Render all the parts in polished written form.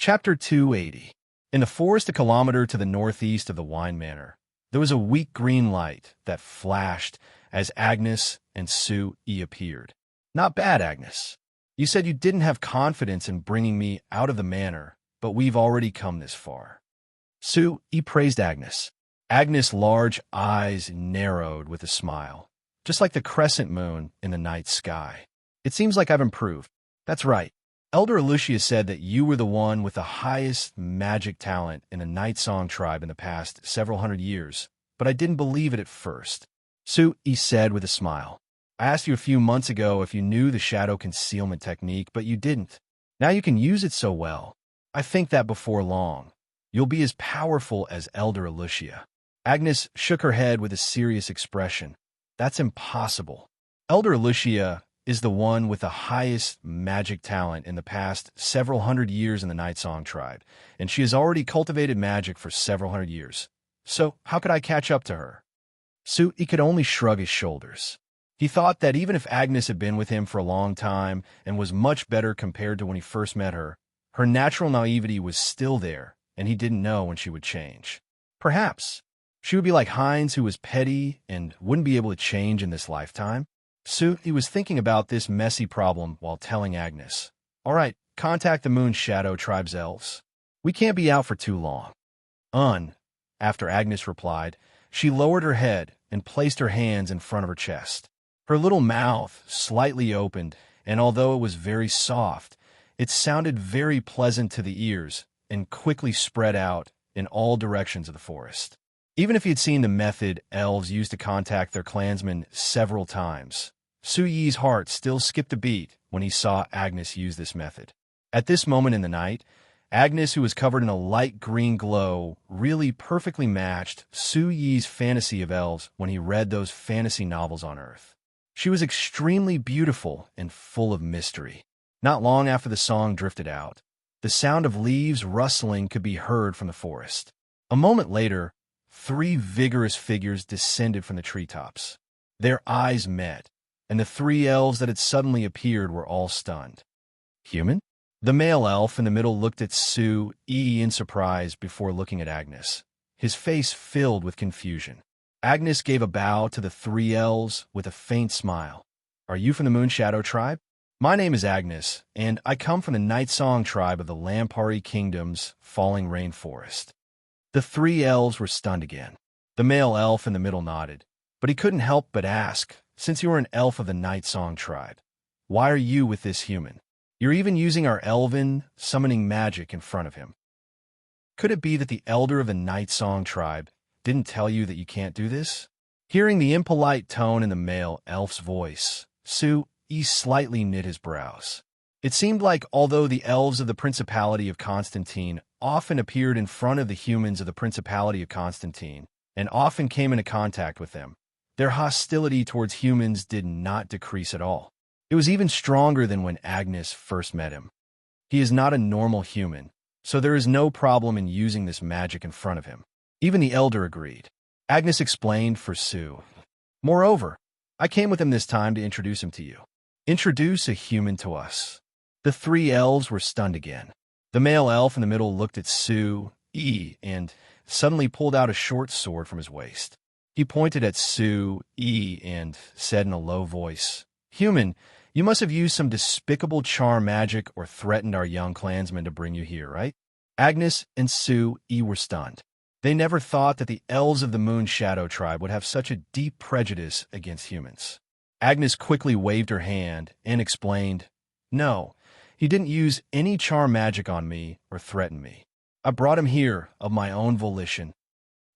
Chapter 280. In the forest a kilometer to the northeast of the wine manor, there was a weak green light that flashed as Agnes and Sue appeared. Not bad, Agnes. You said you didn't have confidence in bringing me out of the manor, but we've already come this far. Sue praised Agnes. Agnes' large eyes narrowed with a smile, just like the crescent moon in the night sky. It seems like I've improved. That's right. Elder Lucia said that you were the one with the highest magic talent in the Night Song tribe in the past several hundred years, but I didn't believe it at first. Sue said with a smile. I asked you a few months ago if you knew the shadow concealment technique, but you didn't. Now you can use it so well. I think that before long, you'll be as powerful as Elder Lucia. Agnes shook her head with a serious expression. That's impossible. Elder Lucia is the one with the highest magic talent in the past several hundred years in the Night Song tribe, and she has already cultivated magic for several hundred years. So how could I catch up to her? Sue could only shrug his shoulders. He thought that even if Agnes had been with him for a long time and was much better compared to when he first met her, her natural naivety was still there, and he didn't know when she would change. Perhaps she would be like Heinz, who was petty and wouldn't be able to change in this lifetime. Sue was thinking about this messy problem while telling Agnes, All right, contact the Moon Shadow Tribe's elves. We can't be out for too long. After Agnes replied, she lowered her head and placed her hands in front of her chest. Her little mouth slightly opened, and although it was very soft, it sounded very pleasant to the ears and quickly spread out in all directions of the forest. Even if he had seen the method elves used to contact their clansmen several times, Sue Yi's heart still skipped a beat when he saw Agnes use this method. At this moment in the night, Agnes, who was covered in a light green glow, really perfectly matched Sue Yi's fantasy of elves when he read those fantasy novels on Earth. She was extremely beautiful and full of mystery. Not long after the song drifted out, the sound of leaves rustling could be heard from the forest. A moment later, 3 vigorous figures descended from the treetops. Their eyes met, and the 3 elves that had suddenly appeared were all stunned. Human? The male elf in the middle looked at Sue in surprise before looking at Agnes, his face filled with confusion. Agnes gave a bow to the 3 elves with a faint smile. Are you from the Moon Shadow tribe? My name is Agnes, and I come from the Night Song tribe of the Lampari Kingdom's Falling Rainforest. The 3 elves were stunned again. The male elf in the middle nodded, but he couldn't help but ask, since you are an elf of the Night Song tribe, why are you with this human? You're even using our elven summoning magic in front of him. Could it be that the elder of the Night Song tribe didn't tell you that you can't do this? Hearing the impolite tone in the male elf's voice, Sue slightly knit his brows. It seemed like although the elves of the Principality of Constantine often appeared in front of the humans of the Principality of Constantine and often came into contact with them, their hostility towards humans did not decrease at all. It was even stronger than when Agnes first met him. He is not a normal human, so there is no problem in using this magic in front of him. Even the elder agreed. Agnes explained for Sue. Moreover, I came with him this time to introduce him to you. Introduce a human to us. The 3 elves were stunned again. The male elf in the middle looked at Sue and suddenly pulled out a short sword from his waist. He pointed at Sue and said in a low voice, Human, you must have used some despicable charm magic or threatened our young clansmen to bring you here, right? Agnes and Sue were stunned. They never thought that the elves of the Moon Shadow tribe would have such a deep prejudice against humans. Agnes quickly waved her hand and explained, No, he didn't use any charm magic on me or threaten me. I brought him here of my own volition.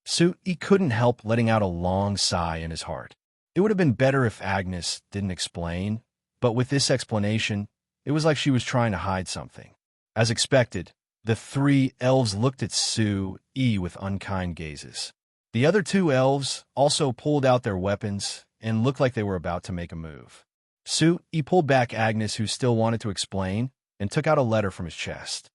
Sue couldn't help letting out a long sigh in his heart. It would have been better if Agnes didn't explain, but with this explanation, it was like she was trying to hide something. As expected, the 3 elves looked at Sue with unkind gazes. The other 2 elves also pulled out their weapons and looked like they were about to make a move. Sue pulled back Agnes, who still wanted to explain, and took out a letter from his chest.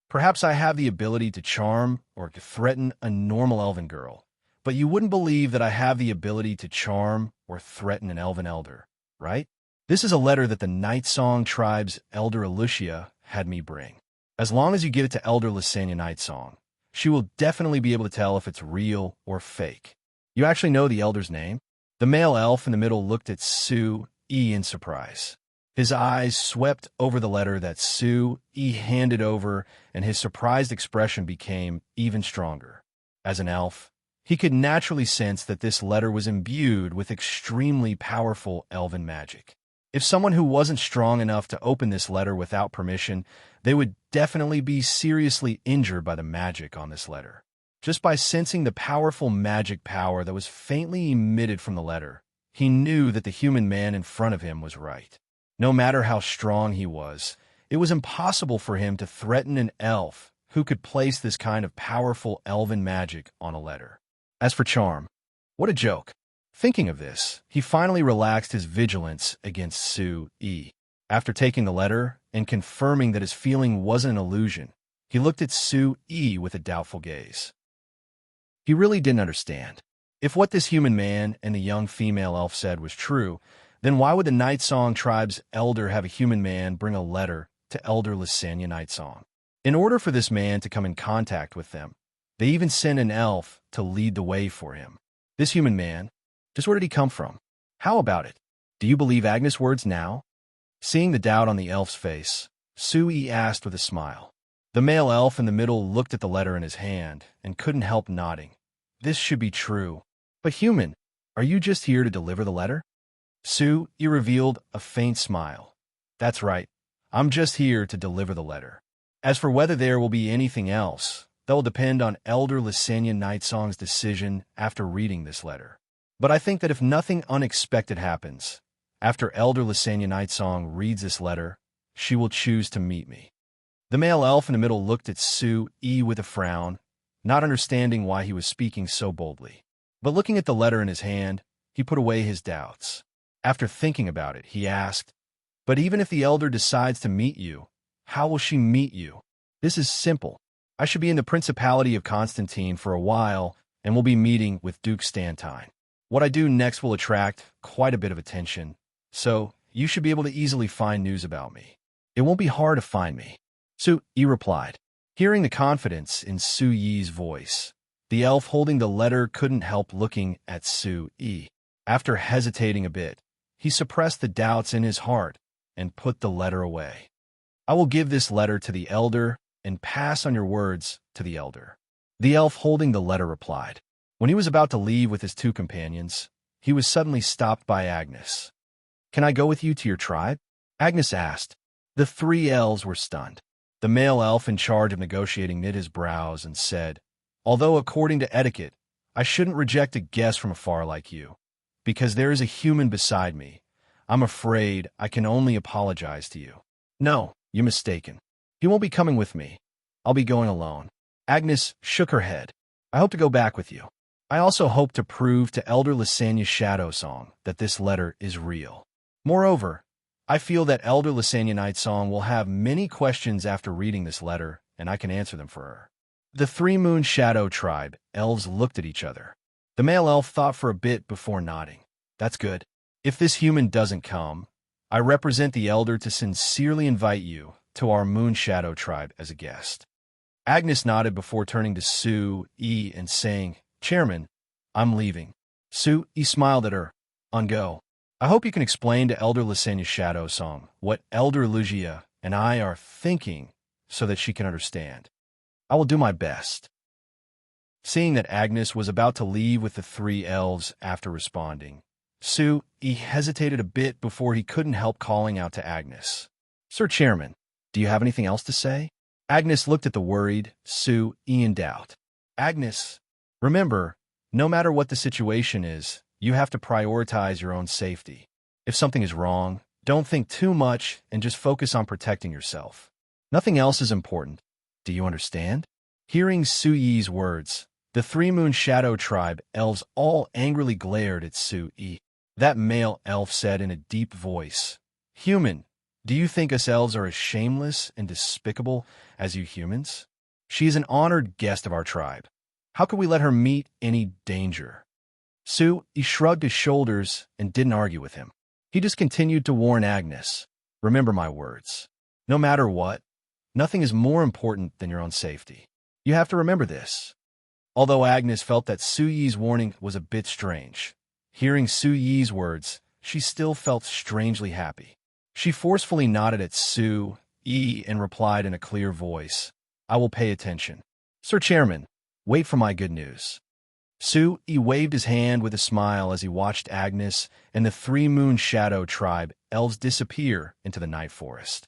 Perhaps I have the ability to charm or to threaten a normal elven girl, but you wouldn't believe that I have the ability to charm or threaten an elven elder, right? This is a letter that the Night Song tribe's elder Lucia had me bring. As long as you give it to Elder Lysania Nightsong, she will definitely be able to tell if it's real or fake. You actually know the elder's name? The male elf in the middle looked at Su E in surprise. His eyes swept over the letter that Su E handed over, and his surprised expression became even stronger. As an elf, he could naturally sense that this letter was imbued with extremely powerful elven magic. If someone who wasn't strong enough to open this letter without permission, they would definitely be seriously injured by the magic on this letter. Just by sensing the powerful magic power that was faintly emitted from the letter, he knew that the human man in front of him was right. No matter how strong he was, it was impossible for him to threaten an elf who could place this kind of powerful elven magic on a letter. As for charm, what a joke. Thinking of this, he finally relaxed his vigilance against Su E. After taking the letter and confirming that his feeling wasn't an illusion, he looked at Su E with a doubtful gaze. He really didn't understand. If what this human man and the young female elf said was true, then why would the Nightsong tribe's elder have a human man bring a letter to Elder Lysania Nightsong? In order for this man to come in contact with them, they even sent an elf to lead the way for him. This human man, just where did he come from? How about it? Do you believe Agnes' words now? Seeing the doubt on the elf's face, Sui asked with a smile. The male elf in the middle looked at the letter in his hand and couldn't help nodding. This should be true. But human, are you just here to deliver the letter? Sui revealed a faint smile. That's right. I'm just here to deliver the letter. As for whether there will be anything else, that will depend on Elder Lysania Nightsong's decision after reading this letter. But I think that if nothing unexpected happens, after Elder Lysania Nightsong reads this letter, she will choose to meet me. The male elf in the middle looked at Sui with a frown, not understanding why he was speaking so boldly. But looking at the letter in his hand, he put away his doubts. After thinking about it, he asked, "But even if the elder decides to meet you, how will she meet you?" This is simple. I should be in the Principality of Constantine for a while, and will be meeting with Duke Stantine. What I do next will attract quite a bit of attention, so you should be able to easily find news about me. It won't be hard to find me. Su Yi replied. Hearing the confidence in Su Yi's voice, the elf holding the letter couldn't help looking at Su Yi. After hesitating a bit, he suppressed the doubts in his heart and put the letter away. I will give this letter to the elder and pass on your words to the elder. The elf holding the letter replied. When he was about to leave with his two companions, he was suddenly stopped by Agnes. Can I go with you to your tribe? Agnes asked. The three elves were stunned. The male elf in charge of negotiating knit his brows and said, although according to etiquette, I shouldn't reject a guest from afar like you, because there is a human beside me. I'm afraid I can only apologize to you. No, you're mistaken. He won't be coming with me. I'll be going alone. Agnes shook her head. I hope to go back with you. I also hope to prove to Elder Lysania's Shadow Song that this letter is real. Moreover, I feel that Elder Lysania Nightsong will have many questions after reading this letter, and I can answer them for her. The Three Moon Shadow Tribe elves looked at each other. The male elf thought for a bit before nodding. That's good. If this human doesn't come, I represent the elder to sincerely invite you to our Moon Shadow Tribe as a guest. Agnes nodded before turning to Su Yi and saying, Chairman, I'm leaving. Su Yi smiled at her. On go. I hope you can explain to Elder Lysania's Shadow Song what Elder Lugia and I are thinking so that she can understand. I will do my best. Seeing that Agnes was about to leave with the three elves after responding, Su Yi hesitated a bit before he couldn't help calling out to Agnes. Sir Chairman, do you have anything else to say? Agnes looked at the worried Su Yi in doubt. Agnes, remember, no matter what the situation is, you have to prioritize your own safety. If something is wrong, don't think too much and just focus on protecting yourself. Nothing else is important. Do you understand? Hearing Su Yi's words, the Three Moon Shadow Tribe elves all angrily glared at Su Yi. That male elf said in a deep voice, Human, do you think us elves are as shameless and despicable as you humans? She is an honored guest of our tribe. How could we let her meet any danger? Su Yi shrugged his shoulders and didn't argue with him. He just continued to warn Agnes, remember my words. No matter what, Nothing is more important than your own safety. You have to remember this. Although Agnes felt that Su Yi's warning was a bit strange, hearing Su Yi's words, she still felt strangely happy. She forcefully nodded at Su Yi and replied in a clear voice, "I will pay attention. Sir Chairman, wait for my good news." Su Yi waved his hand with a smile as he watched Agnes and the Three-Moon Shadow tribe elves disappear into the night forest.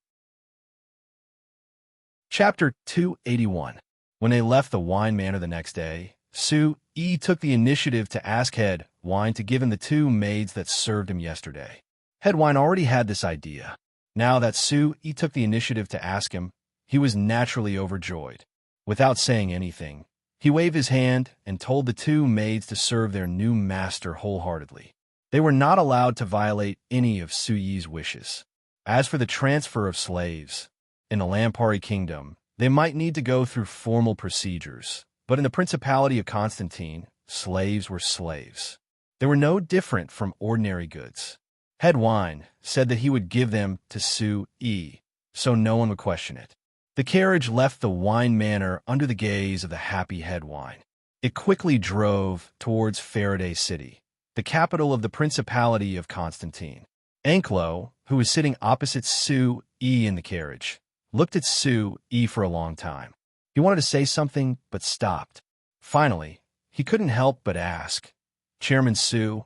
Chapter 281. When they left the wine manor the next day, Su Yi took the initiative to ask Head Wine to give him the two maids that served him yesterday. Head Wine already had this idea. Now that Su Yi took the initiative to ask him, he was naturally overjoyed. Without saying anything, he waved his hand and told the two maids to serve their new master wholeheartedly. They were not allowed to violate any of Su Yi's wishes. As for the transfer of slaves, in the Lampari Kingdom, they might need to go through formal procedures, but in the Principality of Constantine, slaves were slaves. They were no different from ordinary goods. Head Wine said that he would give them to Su Yi, so no one would question it. The carriage left the wine manor under the gaze of the happy Head Wine. It quickly drove towards Faraday City, the capital of the Principality of Constantine. Anklo, who was sitting opposite Su Yi in the carriage, looked at Su Yi for a long time. He wanted to say something, but stopped. Finally, he couldn't help but ask, "Chairman Su,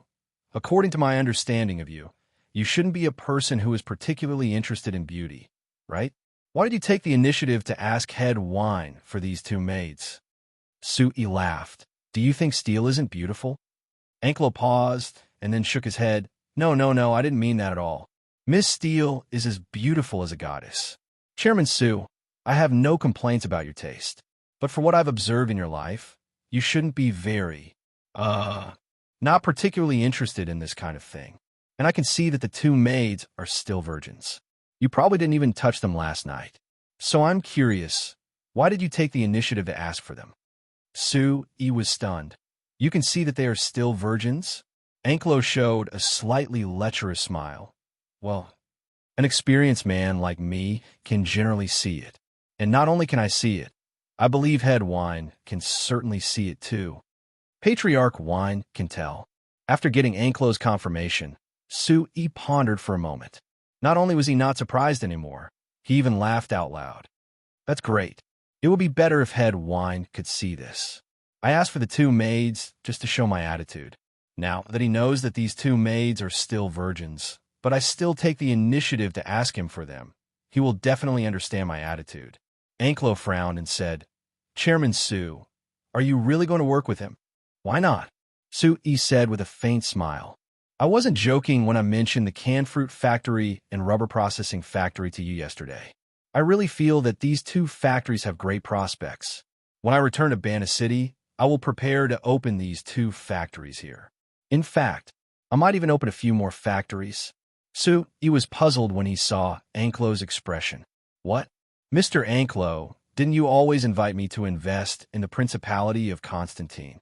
according to my understanding of you, you shouldn't be a person who is particularly interested in beauty, right? Why did you take the initiative to ask Head Wine for these two maids?" Su Yi laughed. "Do you think steel isn't beautiful?" Anklo paused and then shook his head. No, I didn't mean that at all. Miss Steele is as beautiful as a goddess. Chairman Su, I have no complaints about your taste, but for what I've observed in your life, you shouldn't be not particularly interested in this kind of thing. And I can see that the two maids are still virgins. You probably didn't even touch them last night. So I'm curious, why did you take the initiative to ask for them? Su Yi was stunned. You can see that they are still virgins? Anklo showed a slightly lecherous smile. Well, an experienced man like me can generally see it. And not only can I see it, I believe Head Wine can certainly see it too. Patriarch Wine can tell. After getting Anklo's confirmation, Su Yi pondered for a moment. Not only was he not surprised anymore, he even laughed out loud. That's great. It would be better if Head Wine could see this. I asked for the two maids just to show my attitude. Now that he knows that these two maids are still virgins, but I still take the initiative to ask him for them, he will definitely understand my attitude. Anklo frowned and said, "Chairman Su, are you really going to work with him?" "Why not?" Su Yi said with a faint smile. "I wasn't joking when I mentioned the canned fruit factory and rubber processing factory to you yesterday. I really feel that these two factories have great prospects. When I return to Bana City, I will prepare to open these two factories here. In fact, I might even open a few more factories." Su Yi was puzzled when he saw Anklo's expression. "What? Mr. Anklo, didn't you always invite me to invest in the Principality of Constantine?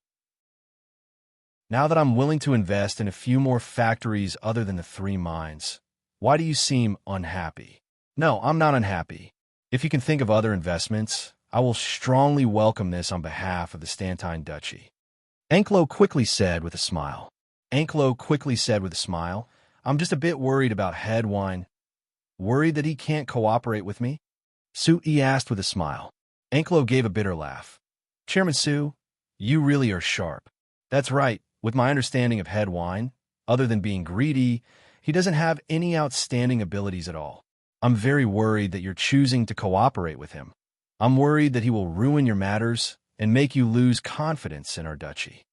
Now that I'm willing to invest in a few more factories other than the three mines, why do you seem unhappy?" "No, I'm not unhappy. If you can think of other investments, I will strongly welcome this on behalf of the Stantine Duchy." Anklo quickly said with a smile. "I'm just a bit worried about Head Wine." "Worried that he can't cooperate with me?" Su Yi asked with a smile. Anklo gave a bitter laugh. "Chairman Su, you really are sharp. That's right. With my understanding of Head Wine, other than being greedy, he doesn't have any outstanding abilities at all. I'm very worried that you're choosing to cooperate with him. I'm worried that he will ruin your matters and make you lose confidence in our duchy."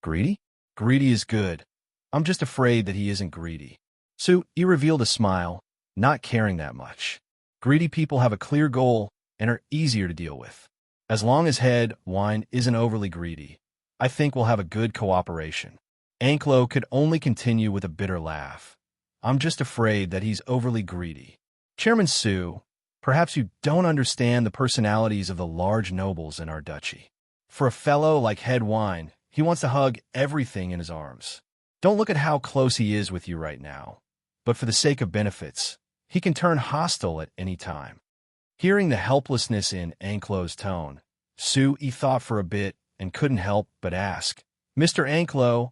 "Greedy? Greedy is good. I'm just afraid that he isn't greedy." Su Yi revealed a smile, not caring that much. Greedy people have a clear goal and are easier to deal with. As long as Head Wine isn't overly greedy, I think we'll have a good cooperation. Anklo could only continue with a bitter laugh. "I'm just afraid that he's overly greedy." "Chairman Su, perhaps you don't understand the personalities of the large nobles in our duchy. For a fellow like Head Wine, he wants to hug everything in his arms. Don't look at how close he is with you right now, but for the sake of benefits, he can turn hostile at any time. Hearing the helplessness in Anklo's tone, Sui thought for a bit and couldn't help but ask, Mr. Anklo,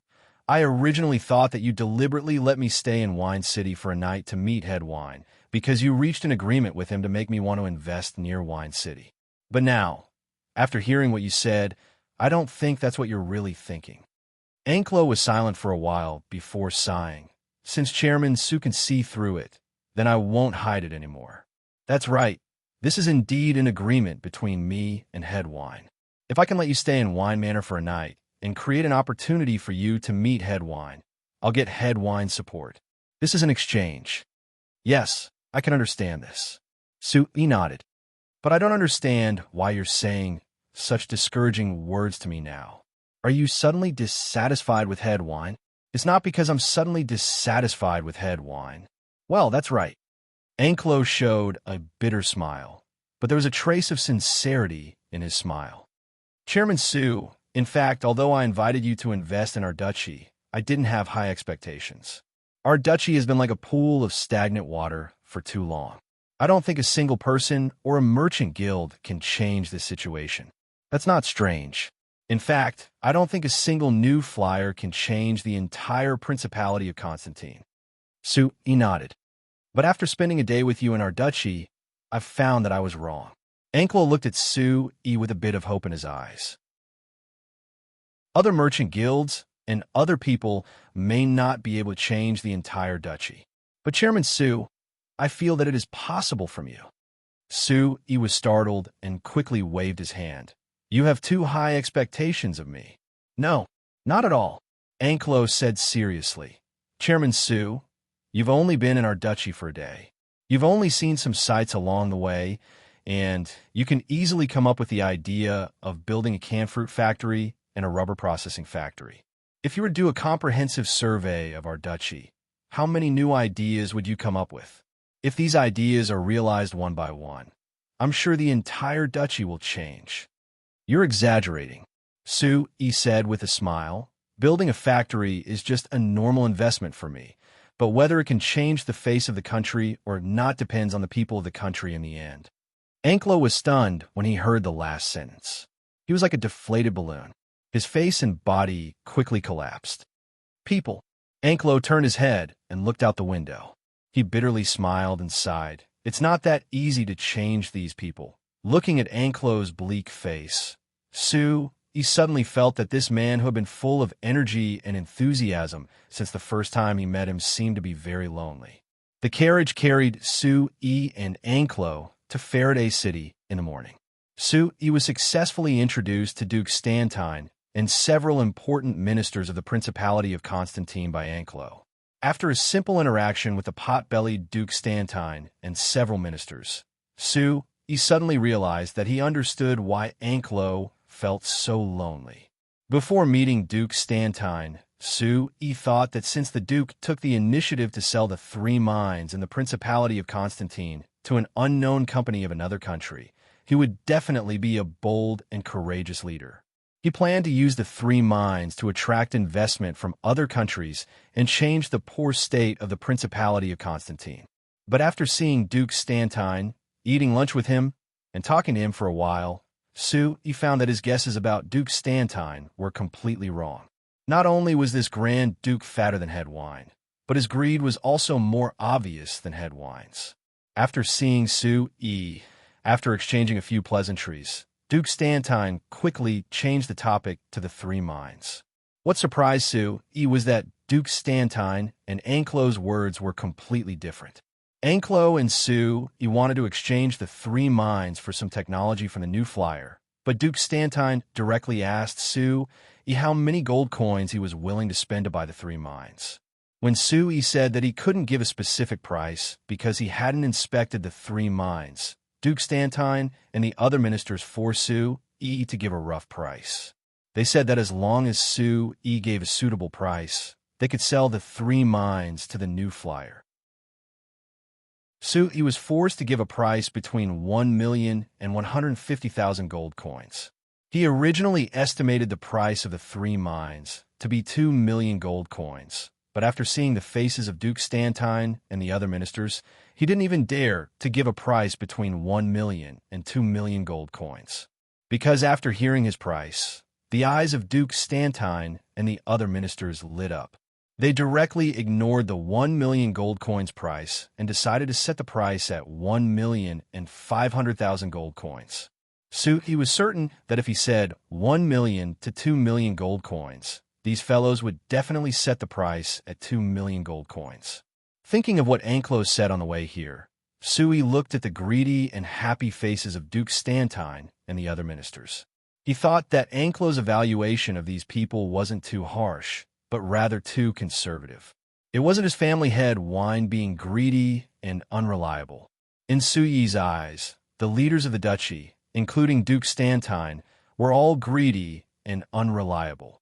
I originally thought that you deliberately let me stay in Wine City for a night to meet Head Wine because you reached an agreement with him to make me want to invest near Wine City. But now, after hearing what you said, I don't think that's what you're really thinking. Anklo was silent for a while before sighing. Since Chairman Su can see through it, then I won't hide it anymore. That's right. This is indeed an agreement between me and Head Wine. If I can let you stay in Wine Manor for a night and create an opportunity for you to meet Head Wine, I'll get Head Wine support. This is an exchange. Yes, I can understand this. Sui nodded. But I don't understand why you're saying such discouraging words to me now. Are you suddenly dissatisfied with Head Wine? It's not because I'm suddenly dissatisfied with Head Wine. Well, that's right. Anklo showed a bitter smile, but there was a trace of sincerity in his smile. Chairman Su, in fact, although I invited you to invest in our duchy, I didn't have high expectations. Our duchy has been like a pool of stagnant water for too long. I don't think a single person or a merchant guild can change this situation. That's not strange. In fact, I don't think a single new flyer can change the entire Principality of Constantine. Sui nodded. But after spending a day with you in our duchy, I've found that I was wrong. Anklo looked at Sui with a bit of hope in his eyes. Other merchant guilds and other people may not be able to change the entire duchy. But Chairman Sui, I feel that it is possible from you. Sui was startled and quickly waved his hand. You have too high expectations of me. No, not at all, Anklo said seriously. Chairman Sui, you've only been in our duchy for a day. You've only seen some sights along the way, and you can easily come up with the idea of building a canned fruit factory and a rubber processing factory. If you were to do a comprehensive survey of our duchy, how many new ideas would you come up with? If these ideas are realized one by one, I'm sure the entire duchy will change. You're exaggerating, Sui said with a smile. Building a factory is just a normal investment for me, but whether it can change the face of the country or not depends on the people of the country in the end. Anklo was stunned when he heard the last sentence. He was like a deflated balloon. His face and body quickly collapsed. People. Anklo turned his head and looked out the window. He bitterly smiled and sighed. It's not that easy to change these people. Looking at Anklo's bleak face, Sui suddenly felt that this man who had been full of energy and enthusiasm since the first time he met him seemed to be very lonely. The carriage carried Sui and Anklo to Faraday City in the morning. Sui was successfully introduced to Duke Stantine and several important ministers of the Principality of Constantine by Anklo. After a simple interaction with the pot-bellied Duke Stantine and several ministers, Sui suddenly realized that he understood why Anklo felt so lonely. Before meeting Duke Stantine, Sui thought that since the Duke took the initiative to sell the 3 mines in the Principality of Constantine to an unknown company of another country, he would definitely be a bold and courageous leader. He planned to use the 3 mines to attract investment from other countries and change the poor state of the Principality of Constantine. But after seeing Duke Stantine, eating lunch with him, and talking to him for a while, Sui found that his guesses about Duke Stantine were completely wrong. Not only was this Grand Duke fatter than Head Wine, but his greed was also more obvious than Head Wine's. After seeing Sui, after exchanging a few pleasantries, Duke Stantine quickly changed the topic to the 3 mines. What surprised Sui was that Duke Stantine and Anklo's words were completely different. Anklo and Sui wanted to exchange the 3 mines for some technology from the new flyer, but Duke Stantine directly asked Sui how many gold coins he was willing to spend to buy the 3 mines. When Sui said that he couldn't give a specific price because he hadn't inspected the 3 mines, Duke Stantine and the other ministers forced Sui to give a rough price. They said that as long as Sui gave a suitable price, they could sell the 3 mines to the new flyer. Sui was forced to give a price between 1 million and 150,000 gold coins. He originally estimated the price of the 3 mines to be 2 million gold coins, but after seeing the faces of Duke Stantine and the other ministers, he didn't even dare to give a price between 1 million and 2 million gold coins. Because after hearing his price, the eyes of Duke Stantine and the other ministers lit up. They directly ignored the 1 million gold coins price and decided to set the price at 1,500,000 gold coins. He was certain that if he said 1 million to 2 million gold coins, these fellows would definitely set the price at 2 million gold coins. Thinking of what Anclos said on the way here, Sui looked at the greedy and happy faces of Duke Stantine and the other ministers. He thought that Anclos' evaluation of these people wasn't too harsh, but rather too conservative. It wasn't his family head wine being greedy and unreliable. In Sui's eyes, the leaders of the duchy, including Duke Stantine, were all greedy and unreliable.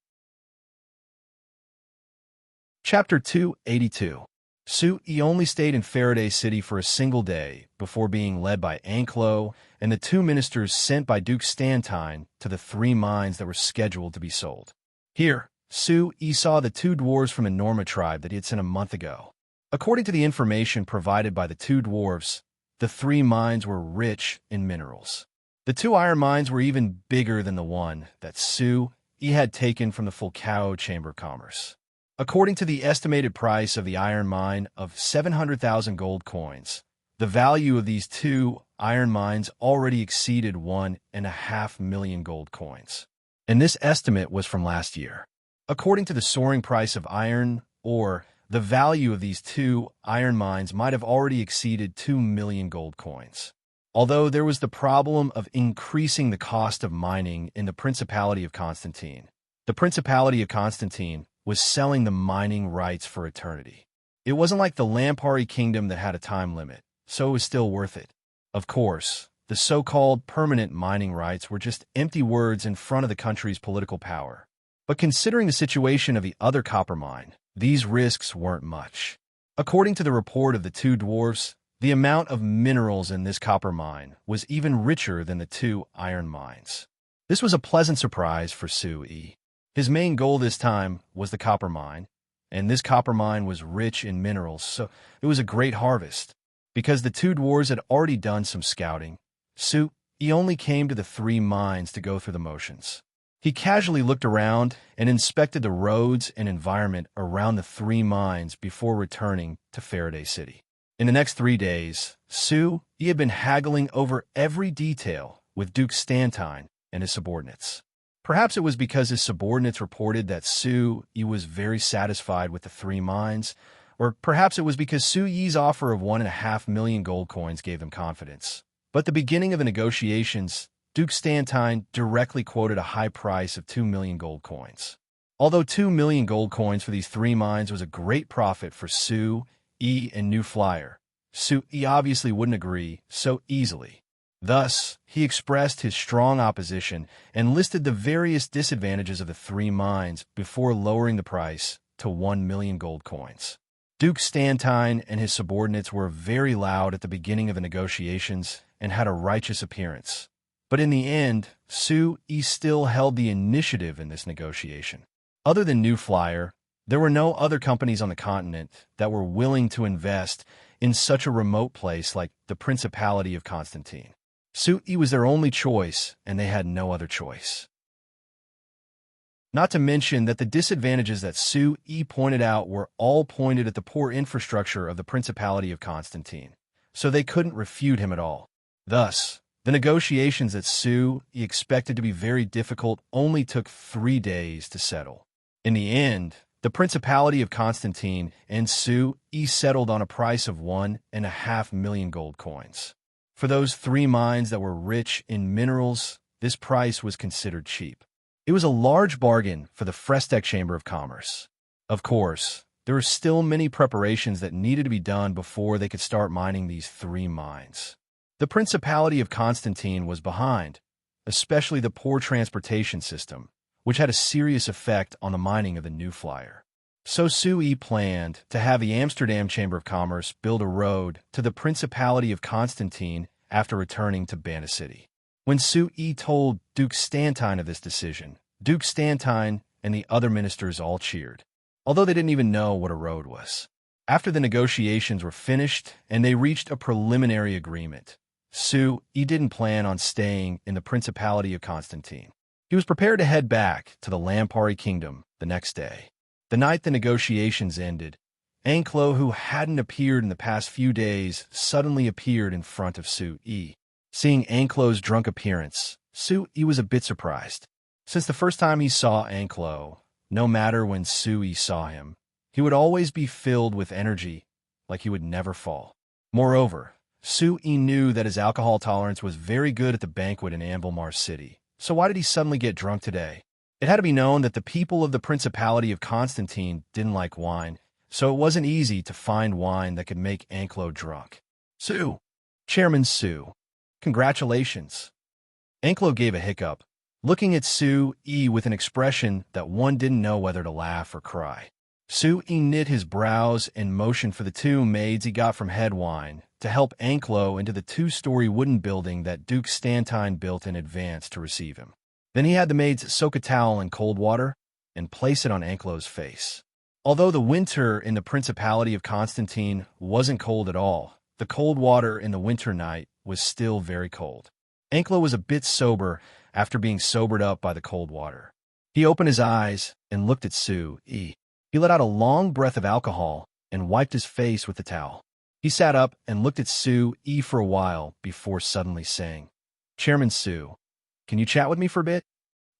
Chapter 282. Sui only stayed in Faraday City for a single day before being led by Anclos and the two ministers sent by Duke Stantine to the 3 mines that were scheduled to be sold. Here, Sui saw the 2 dwarves from the Norma tribe that he had sent a month ago. According to the information provided by the 2 dwarves, the 3 mines were rich in minerals. The 2 iron mines were even bigger than the one that Sui had taken from the Fulcao Chamber of Commerce. According to the estimated price of the iron mine of 700,000 gold coins, the value of these 2 iron mines already exceeded 1.5 million gold coins. And this estimate was from last year. According to the soaring price of iron ore, the value of these 2 iron mines might have already exceeded 2 million gold coins. Although there was the problem of increasing the cost of mining in the Principality of Constantine. The Principality of Constantine was selling the mining rights for eternity. It wasn't like the Lampari Kingdom that had a time limit, so it was still worth it. Of course, the so-called permanent mining rights were just empty words in front of the country's political power. But considering the situation of the other copper mine, these risks weren't much. According to the report of the 2 dwarves, the amount of minerals in this copper mine was even richer than the 2 iron mines. This was a pleasant surprise for Sui. His main goal this time was the copper mine, and this copper mine was rich in minerals, so it was a great harvest. Because the 2 dwarves had already done some scouting, Sui only came to the 3 mines to go through the motions. He casually looked around and inspected the roads and environment around the 3 mines before returning to Faraday City. In the next 3 days, Sui had been haggling over every detail with Duke Stantine and his subordinates. Perhaps it was because his subordinates reported that Sui was very satisfied with the 3 mines, or perhaps it was because Sui's offer of 1.5 million gold coins gave them confidence. But at the beginning of the negotiations, Duke Stantine directly quoted a high price of 2 million gold coins. Although 2 million gold coins for these 3 mines was a great profit for Sui and New Flyer, Sui obviously wouldn't agree so easily. Thus, he expressed his strong opposition and listed the various disadvantages of the 3 mines before lowering the price to 1 million gold coins. Duke Stantine and his subordinates were very loud at the beginning of the negotiations and had a righteous appearance. But in the end, Sui still held the initiative in this negotiation. Other than New Flyer, there were no other companies on the continent that were willing to invest in such a remote place like the Principality of Constantine. Sui was their only choice, and they had no other choice. Not to mention that the disadvantages that Sui pointed out were all pointed at the poor infrastructure of the Principality of Constantine, so they couldn't refute him at all. Thus, the negotiations that Sui expected to be very difficult only took 3 days to settle. In the end, the Principality of Constantine and Sui settled on a price of 1.5 million gold coins. For those 3 mines that were rich in minerals, this price was considered cheap. It was a large bargain for the Frestek Chamber of Commerce. Of course, there were still many preparations that needed to be done before they could start mining these 3 mines. The Principality of Constantine was behind, especially the poor transportation system, which had a serious effect on the mining of the New Flyer. So Sui planned to have the Amsterdam Chamber of Commerce build a road to the Principality of Constantine after returning to Banda City. When Sui told Duke Stantine of this decision, Duke Stantine and the other ministers all cheered. although they didn't even know what a road was. After the negotiations were finished and they reached a preliminary agreement, He didn't plan on staying in the Principality of Constantine. He was prepared to head back to the Lampari kingdom the next day. The night the negotiations ended, Anklo, who hadn't appeared in the past few days, suddenly appeared in front of Su-yi. Seeing Anklo's drunk appearance, Su-yi was a bit surprised. Since the first time he saw Anklo, no matter when Su-yi saw him, he would always be filled with energy, like he would never fall. Moreover, Su-yi knew that his alcohol tolerance was very good at the banquet in Anvilmar City, so why did he suddenly get drunk today? It had to be known that the people of the Principality of Constantine didn't like wine, so it wasn't easy to find wine that could make Anklo drunk. Chairman Su, congratulations. Anklo gave a hiccup, looking at Su-yi with an expression that one didn't know whether to laugh or cry. Su-yi knit his brows and motioned for the two maids he got from Headwine to help Anklo into the two-story wooden building that Duke Stantine built in advance to receive him. Then he had the maids soak a towel in cold water and place it on Anklo's face. Although the winter in the Principality of Constantine wasn't cold at all, the cold water in the winter night was still very cold. Anklo was a bit sober after being sobered up by the cold water. He opened his eyes and looked at Su-yi. He let out a long breath of alcohol and wiped his face with the towel. He sat up and looked at Su-yi for a while before suddenly saying, "Chairman Su, can you chat with me for a bit?"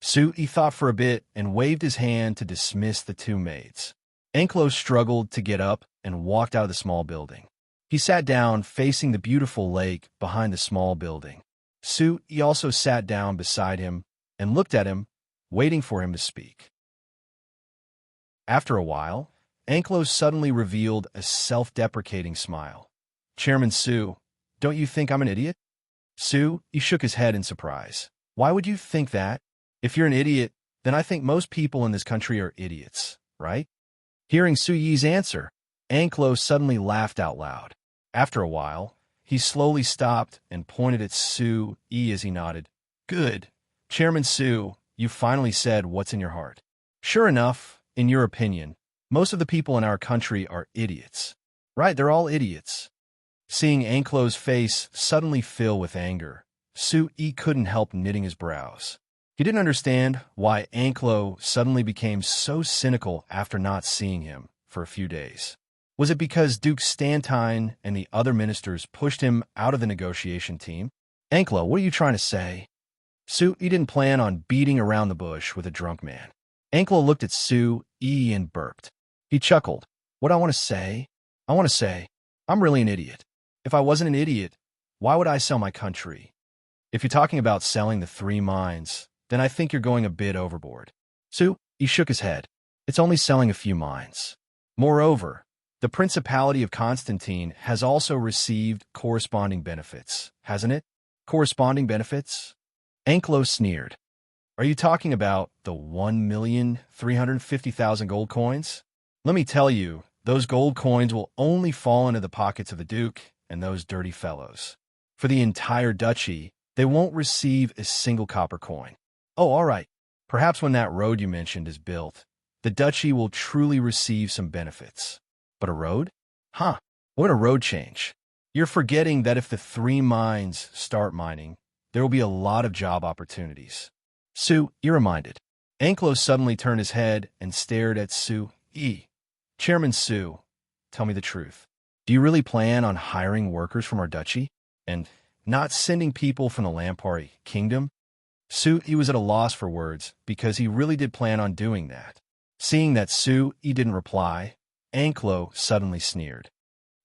Su-yi thought for a bit and waved his hand to dismiss the two maids. Anklo struggled to get up and walked out of the small building. He sat down facing the beautiful lake behind the small building. Su-yi also sat down beside him and looked at him, waiting for him to speak. After a while, Anklo suddenly revealed a self-deprecating smile. "Chairman Su, don't you think I'm an idiot?" Su-yi shook his head in surprise. "Why would you think that? If you're an idiot, then I think most people in this country are idiots, right?" Hearing Su-yi's answer, Anklo suddenly laughed out loud. After a while, he slowly stopped and pointed at Su-yi as he nodded. "Good. Chairman Su, you finally said what's in your heart. Sure enough, in your opinion, most of the people in our country are idiots. Right, they're all idiots." Seeing Anklo's face suddenly fill with anger, Su-yi couldn't help knitting his brows. He didn't understand why Anklo suddenly became so cynical after not seeing him for a few days. Was it because Duke Stantine and the other ministers pushed him out of the negotiation team? "Anklo, what are you trying to say?" Su-yi didn't plan on beating around the bush with a drunk man. Anklo looked at Su-yi and burped. He chuckled. "What I want to say? I want to say, I'm really an idiot. If I wasn't an idiot, why would I sell my country? If you're talking about selling the 3 mines, then I think you're going a bit overboard." Su-yi shook his head. "It's only selling a few mines. Moreover, the Principality of Constantine has also received corresponding benefits, hasn't it?" "Corresponding benefits?" Anklo sneered. "Are you talking about the 1,350,000 gold coins? Let me tell you, those gold coins will only fall into the pockets of the Duke and those dirty fellows. For the entire duchy, they won't receive a single copper coin. Oh, all right. Perhaps when that road you mentioned is built, the duchy will truly receive some benefits. But a road? Huh. What a road change. You're forgetting that if the 3 mines start mining, there will be a lot of job opportunities." Su-yi reminded. Anklo suddenly turned his head and stared at Su-yi. "Chairman Su, tell me the truth. Do you really plan on hiring workers from our duchy and not sending people from the Lampari kingdom?" Su-yi was at a loss for words because he really did plan on doing that. Seeing that Su-yi didn't reply, Anklo suddenly sneered.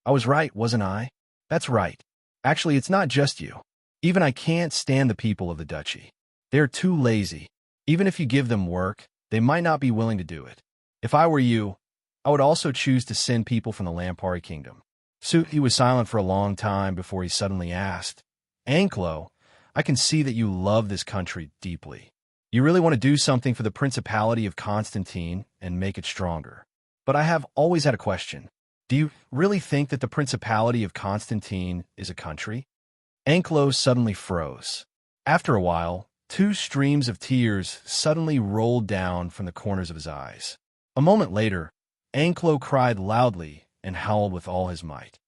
"I was right, wasn't I? That's right. Actually, it's not just you. Even I can't stand the people of the duchy. They're too lazy. Even if you give them work, they might not be willing to do it. If I were you, I would also choose to send people from the Lampari kingdom." Su-yi was silent for a long time before he suddenly asked, "Anklo, I can see that you love this country deeply. You really want to do something for the Principality of Constantine and make it stronger. But I have always had a question. Do you really think that the Principality of Constantine is a country?" Anklo suddenly froze. After a while, 2 streams of tears suddenly rolled down from the corners of his eyes. A moment later, Anklo cried loudly and howled with all his might.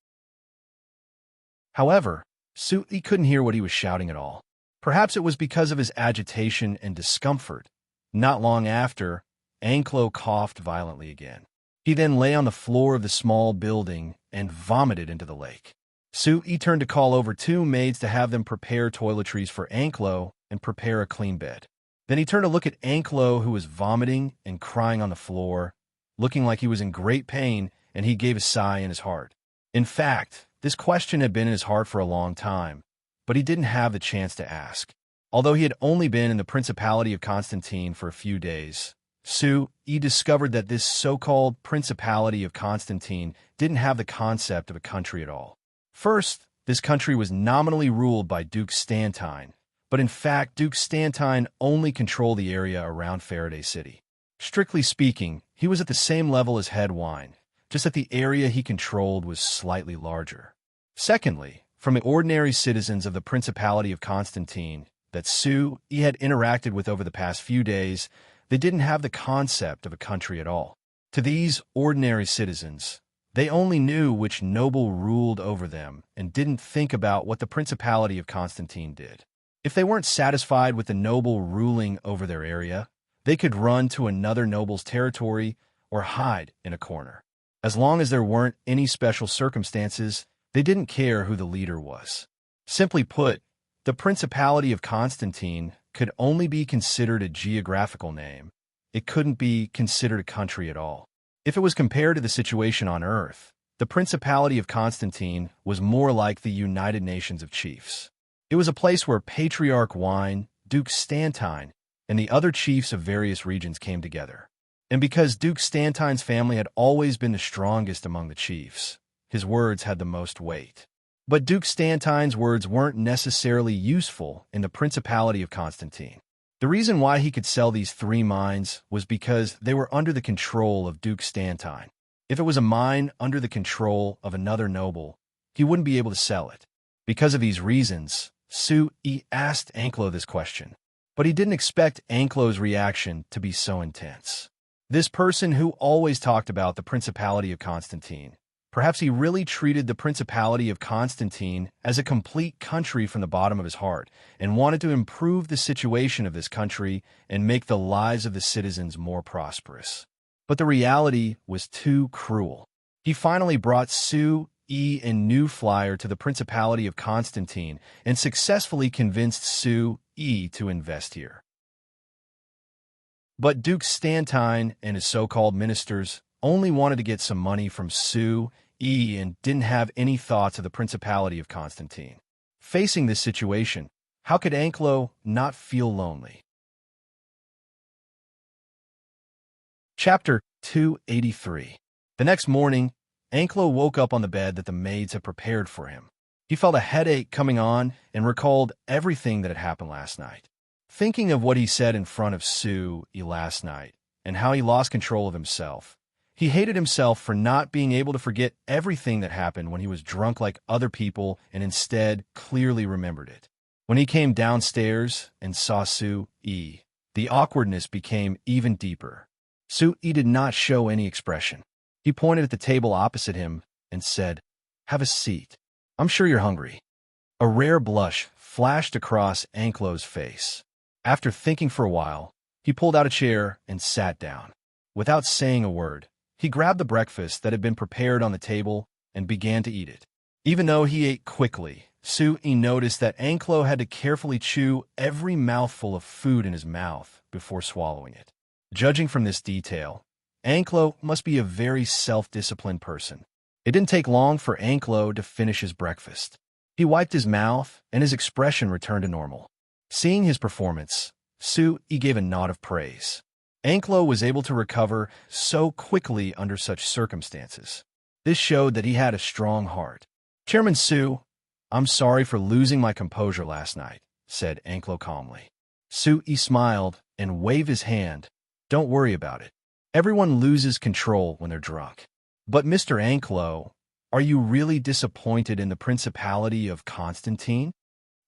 However, Suti couldn't hear what he was shouting at all. Perhaps it was because of his agitation and discomfort. Not long after, Anklo coughed violently again. He then lay on the floor of the small building and vomited into the lake. Suti turned to call over 2 maids to have them prepare toiletries for Anklo and prepare a clean bed. Then he turned to look at Anklo, who was vomiting and crying on the floor, looking like he was in great pain, and he gave a sigh in his heart. In fact, this question had been in his heart for a long time, but he didn't have the chance to ask. Although he had only been in the Principality of Constantine for a few days, He discovered that this so-called Principality of Constantine didn't have the concept of a country at all. First, this country was nominally ruled by Duke Stantine, but in fact, Duke Stantine only controlled the area around Faraday City. Strictly speaking, he was at the same level as Head Wine, just that the area he controlled was slightly larger. Secondly, from the ordinary citizens of the Principality of Constantine that he had interacted with over the past few days, they didn't have the concept of a country at all. To these ordinary citizens, they only knew which noble ruled over them and didn't think about what the Principality of Constantine did. If they weren't satisfied with the noble ruling over their area, they could run to another noble's territory or hide in a corner. As long as there weren't any special circumstances, they didn't care who the leader was. Simply put, the Principality of Constantine could only be considered a geographical name. It couldn't be considered a country at all. If it was compared to the situation on Earth, the Principality of Constantine was more like the United Nations of Chiefs. It was a place where Patriarch Wine, Duke Stantine, and the other chiefs of various regions came together. And because Duke Stantine's family had always been the strongest among the chiefs, his words had the most weight. But Duke Stantine's words weren't necessarily useful in the Principality of Constantine. The reason why he could sell these 3 mines was because they were under the control of Duke Stantine. If it was a mine under the control of another noble, he wouldn't be able to sell it. Because of these reasons, He asked Anklo this question, but he didn't expect Anklo's reaction to be so intense. This person who always talked about the Principality of Constantine, perhaps he really treated the Principality of Constantine as a complete country from the bottom of his heart and wanted to improve the situation of this country and make the lives of the citizens more prosperous. But the reality was too cruel. He finally brought and New Flyer to the Principality of Constantine and successfully convinced to invest here. But Duke Stantine and his so-called ministers only wanted to get some money from and didn't have any thoughts of the Principality of Constantine. Facing this situation, how could Anklo not feel lonely? Chapter 283. The next morning, Anklo woke up on the bed that the maids had prepared for him. He felt a headache coming on and recalled everything that had happened last night. Thinking of what he said in front of last night and how he lost control of himself, he hated himself for not being able to forget everything that happened when he was drunk like other people and instead clearly remembered it. When he came downstairs and saw the awkwardness became even deeper. Did not show any expression. He pointed at the table opposite him and said, "Have a seat. I'm sure you're hungry." A rare blush flashed across Anklo's face. After thinking for a while, he pulled out a chair and sat down. Without saying a word, he grabbed the breakfast that had been prepared on the table and began to eat it. Even though he ate quickly, noticed that Anklo had to carefully chew every mouthful of food in his mouth before swallowing it. Judging from this detail, Anklo must be a very self-disciplined person. It didn't take long for Anklo to finish his breakfast. He wiped his mouth, and his expression returned to normal. Seeing his performance, he gave a nod of praise. Anklo was able to recover so quickly under such circumstances. This showed that he had a strong heart. "Chairman I'm sorry for losing my composure last night," said Anklo calmly. He smiled and waved his hand. "Don't worry about it. Everyone loses control when they're drunk. But Mr. Anklo, are you really disappointed in the Principality of Constantine?"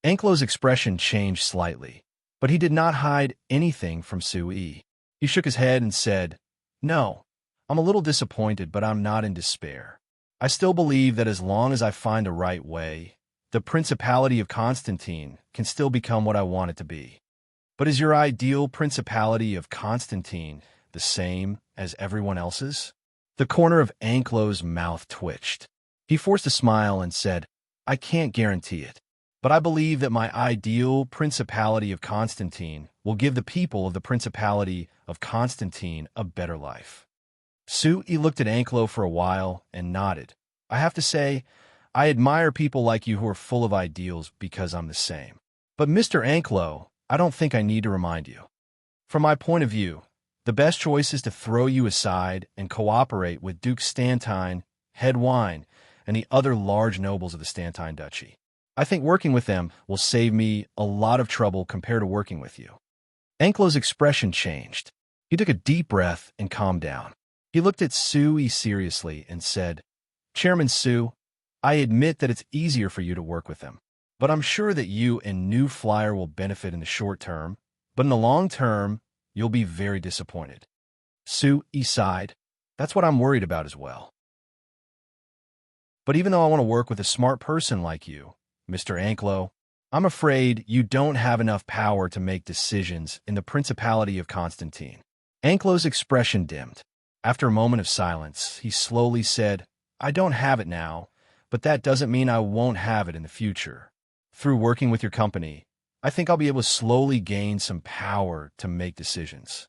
Anklo's expression changed slightly, but he did not hide anything from He shook his head and said, "No, I'm a little disappointed, but I'm not in despair. I still believe that as long as I find a right way, the Principality of Constantine can still become what I want it to be. But is your ideal Principality of Constantine the same as everyone else's? The corner of Anklo's mouth twitched. He forced a smile and said, I can't guarantee it, but I believe that my ideal Principality of Constantine will give the people of the Principality of Constantine a better life. Sui looked at Anklo for a while and nodded. I have to say, I admire people like you who are full of ideals because I'm the same. But Mr. Anklo, I don't think I need to remind you. From my point of view, the best choice is to throw you aside and cooperate with Duke Stantine, Head Wine, and the other large nobles of the Stantine Duchy. I think working with them will save me a lot of trouble compared to working with you. Anklo's expression changed. He took a deep breath and calmed down. He looked at Sui seriously and said, Chairman Su, I admit that it's easier for you to work with them, but I'm sure that you and New Flyer will benefit in the short term, but in the long term, you'll be very disappointed. Sui sighed. That's what I'm worried about as well. But even though I want to work with a smart person like you, Mr. Anklo, I'm afraid you don't have enough power to make decisions in the Principality of Constantine. Anklo's expression dimmed. After a moment of silence, he slowly said, I don't have it now, but that doesn't mean I won't have it in the future. Through working with your company, I think I'll be able to slowly gain some power to make decisions.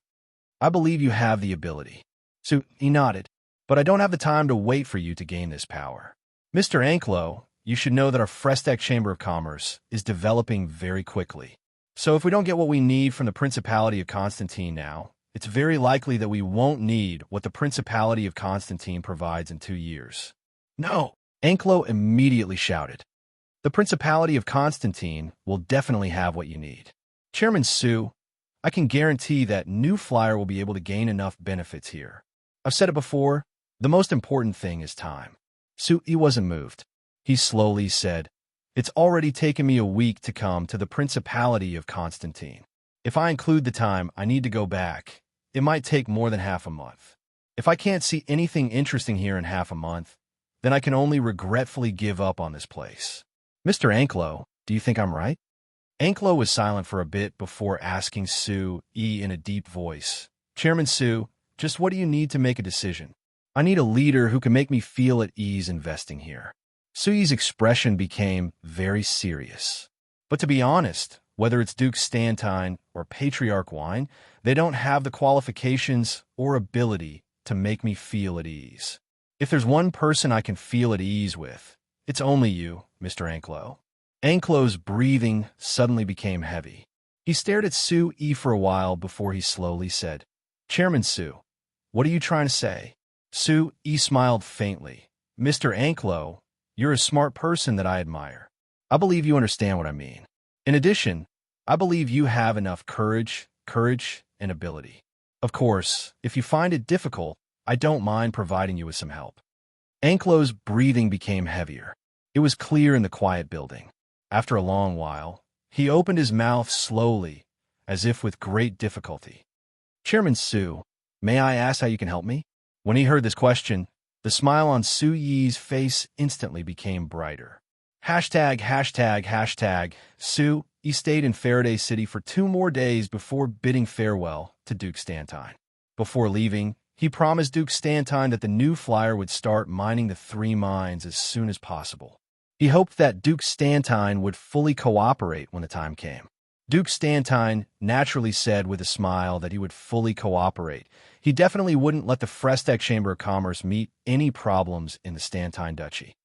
I believe you have the ability. So he nodded, but I don't have the time to wait for you to gain this power. Mr. Anklo, you should know that our Frestec Chamber of Commerce is developing very quickly. So if we don't get what we need from the Principality of Constantine now, it's very likely that we won't need what the Principality of Constantine provides in 2 years. No! Anklo immediately shouted. The Principality of Constantine will definitely have what you need. Chairman Su, I can guarantee that New Flyer will be able to gain enough benefits here. I've said it before, the most important thing is time. Sui wasn't moved. He slowly said, It's already taken me a week to come to the Principality of Constantine. If I include the time I need to go back, it might take more than half a month. If I can't see anything interesting here in half a month, then I can only regretfully give up on this place. Mr. Anklo, do you think I'm right? Anklo was silent for a bit before asking Sui in a deep voice. Chairman Su, just what do you need to make a decision? I need a leader who can make me feel at ease investing here. Sui's expression became very serious. But to be honest, whether it's Duke Stantine or Patriarch Wine, they don't have the qualifications or ability to make me feel at ease. If there's one person I can feel at ease with, it's only you, Mr. Anklo. Anklo's breathing suddenly became heavy. He stared at Sui for a while before he slowly said, Chairman Su, what are you trying to say? Sui smiled faintly. Mr. Anklo, you're a smart person that I admire. I believe you understand what I mean. In addition, I believe you have enough courage, and ability. Of course, if you find it difficult, I don't mind providing you with some help. Anklo's breathing became heavier. It was clear in the quiet building. After a long while, he opened his mouth slowly, as if with great difficulty. Chairman Su, may I ask how you can help me? When he heard this question, the smile on Sui's face instantly became brighter. ###. Sui stayed in Faraday City for 2 more days before bidding farewell to Duke Stantine. Before leaving, he promised Duke Stantine that the New Flyer would start mining the 3 mines as soon as possible. He hoped that Duke Stantine would fully cooperate when the time came. Duke Stantine naturally said with a smile that he would fully cooperate. He definitely wouldn't let the Frestec Chamber of Commerce meet any problems in the Stantine Duchy.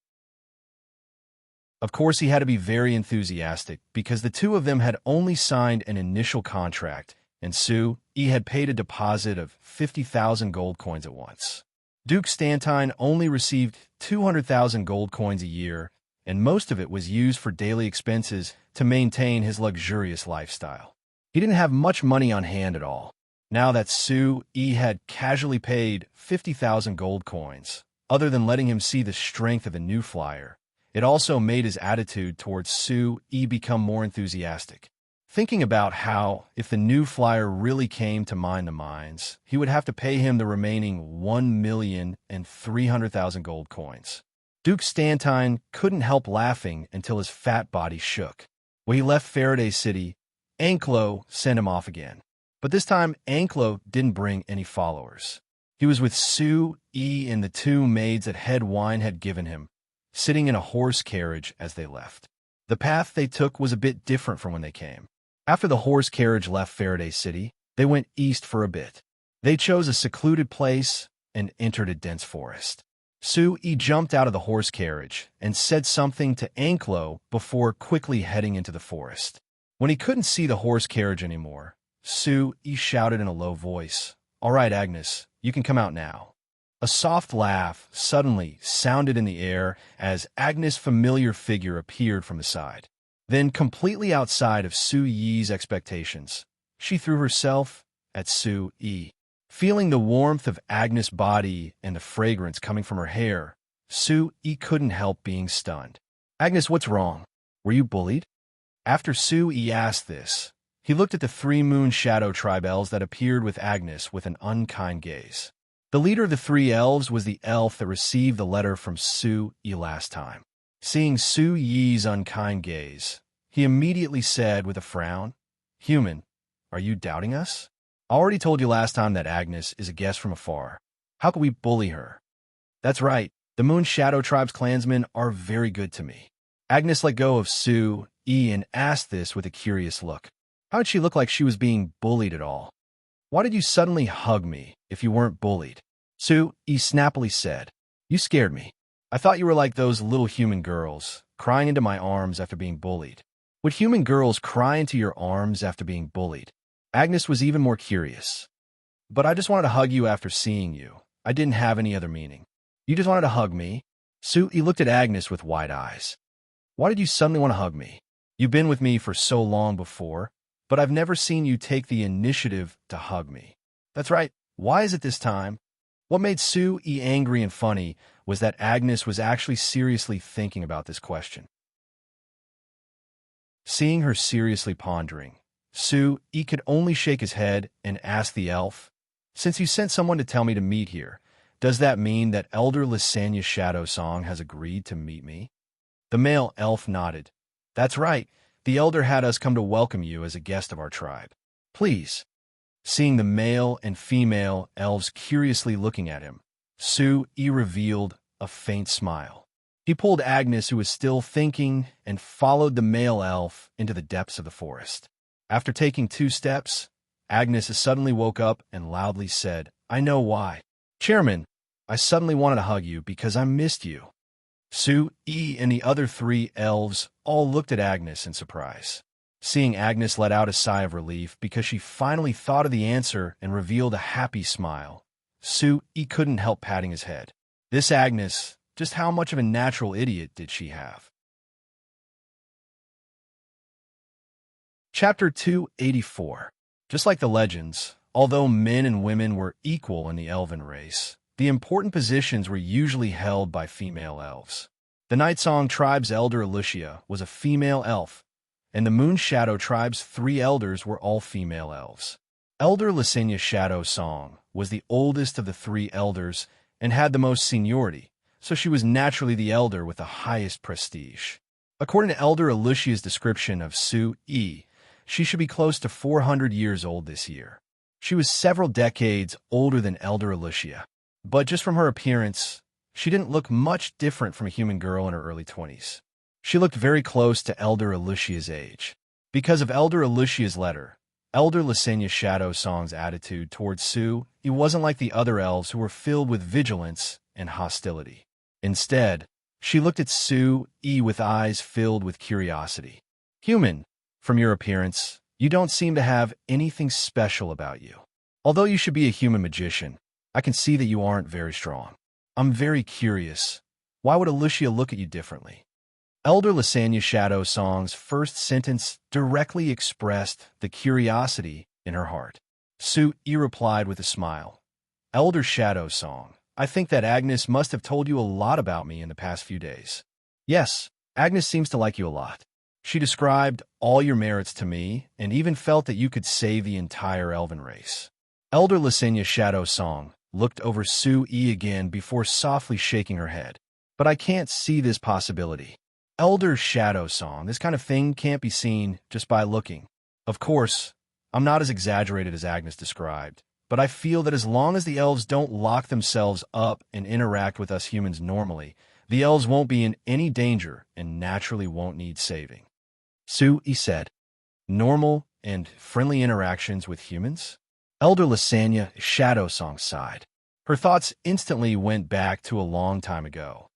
Of course, he had to be very enthusiastic because the two of them had only signed an initial contract, and Sui had paid a deposit of 50,000 gold coins at once. Duke Stantine only received 200,000 gold coins a year, and most of it was used for daily expenses to maintain his luxurious lifestyle. He didn't have much money on hand at all. Now that Sui had casually paid 50,000 gold coins, other than letting him see the strength of the New Flyer, it also made his attitude towards Sui become more enthusiastic. thinking about how, if the new flyer really came to mine the mines, he would have to pay him the remaining 1,300,000 gold coins. Duke Stantine couldn't help laughing until his fat body shook. When he left Faraday City, Anklo sent him off again. But this time, Anklo didn't bring any followers. He was with Sue, E, and the two maids that Head Wine had given him, sitting in a horse carriage as they left. The path they took was a bit different from when they came. After the horse carriage left Faraday City, they went east for a bit. They chose a secluded place and entered a dense forest. Sue E jumped out of the horse carriage and said something to Anklo before quickly heading into the forest. When he couldn't see the horse carriage anymore, Sue E shouted in a low voice, "All right, Agnes, you can come out now." A soft laugh suddenly sounded in the air as Agnes' familiar figure appeared from the side. Then, completely outside of Sue Yi's expectations, she threw herself at Sue E. Feeling the warmth of Agnes' body and the fragrance coming from her hair, Sue E couldn't help being stunned. "Agnes, what's wrong? Were you bullied?" After Sue E asked this, he looked at the three Moon Shadow tribe elves that appeared with Agnes with an unkind gaze. The leader of the three elves was the elf that received the letter from Sue E last time. Seeing Sue Yi's unkind gaze, he immediately said with a frown, "Human, are you doubting us? I already told you last time that Agnes is a guest from afar. How could we bully her?" "That's right, the Moon Shadow Tribe's clansmen are very good to me." Agnes let go of Sue E and asked this with a curious look. How did she look like she was being bullied at all? "Why did you suddenly hug me if you weren't bullied?" Sue E snappily said, "You scared me. I thought you were like those little human girls, crying into my arms after being bullied." "Would human girls cry into your arms after being bullied?" Agnes was even more curious. "But I just wanted to hug you after seeing you. I didn't have any other meaning." "You just wanted to hug me?" Sue E looked at Agnes with wide eyes. "Why did you suddenly want to hug me? You've been with me for so long before, but I've never seen you take the initiative to hug me." "That's right. Why is it this time?" What made Sue E angry and funny was that Agnes was actually seriously thinking about this question. Seeing her seriously pondering, Sue E could only shake his head and ask the elf, "Since you sent someone to tell me to meet here, does that mean that Elder Lysania's Shadow Song has agreed to meet me?" The male elf nodded. "That's right. The elder had us come to welcome you as a guest of our tribe. Please." Seeing the male and female elves curiously looking at him, Sue E revealed a faint smile. He pulled Agnes, who was still thinking, and followed the male elf into the depths of the forest. After taking 2 steps, Agnes suddenly woke up and loudly said, "I know why. Chairman, I suddenly wanted to hug you because I missed you." Sue E and the other 3 elves all looked at Agnes in surprise. Seeing Agnes let out a sigh of relief because she finally thought of the answer and revealed a happy smile, Sue E couldn't help patting his head. This Agnes, just how much of a natural idiot did she have? Chapter 284. Just like the legends, although men and women were equal in the elven race, the important positions were usually held by female elves. The Nightsong tribe's elder Alicia was a female elf, and the Moon Shadow tribe's 3 elders were all female elves. Elder Lysania's Shadow Song was the oldest of the 3 elders and had the most seniority, so she was naturally the elder with the highest prestige. According to Elder Alicia's description of Sue E, she should be close to 400 years old this year. She was several decades older than Elder Alicia, but just from her appearance, she didn't look much different from a human girl in her early 20s. She looked very close to Elder Alicia's age. Because of Elder Alicia's letter, Elder Lysania's Shadow Song's attitude towards Sue, he wasn't like the other elves who were filled with vigilance and hostility. Instead, she looked at Sue E with eyes filled with curiosity. "Human, from your appearance, you don't seem to have anything special about you. Although you should be a human magician, I can see that you aren't very strong. I'm very curious. Why would Alicia look at you differently?" Elder Lysania's Shadow Song's first sentence directly expressed the curiosity in her heart. Sue E replied with a smile, "Elder Shadow Song, I think that Agnes must have told you a lot about me in the past few days." "Yes, Agnes seems to like you a lot. She described all your merits to me and even felt that you could save the entire elven race. Elder Lysenia Shadow Song looked over Sue again before softly shaking her head. But I can't see this possibility. Elder Shadow Song, this kind of thing can't be seen just by looking. Of course, I'm not as exaggerated as Agnes described, but I feel that as long as the elves don't lock themselves up and interact with us humans normally, the elves won't be in any danger and naturally won't need saving. Sue said, normal and friendly interactions with humans? Elder Lysania Shadow Song sighed. Her thoughts instantly went back to a long time ago.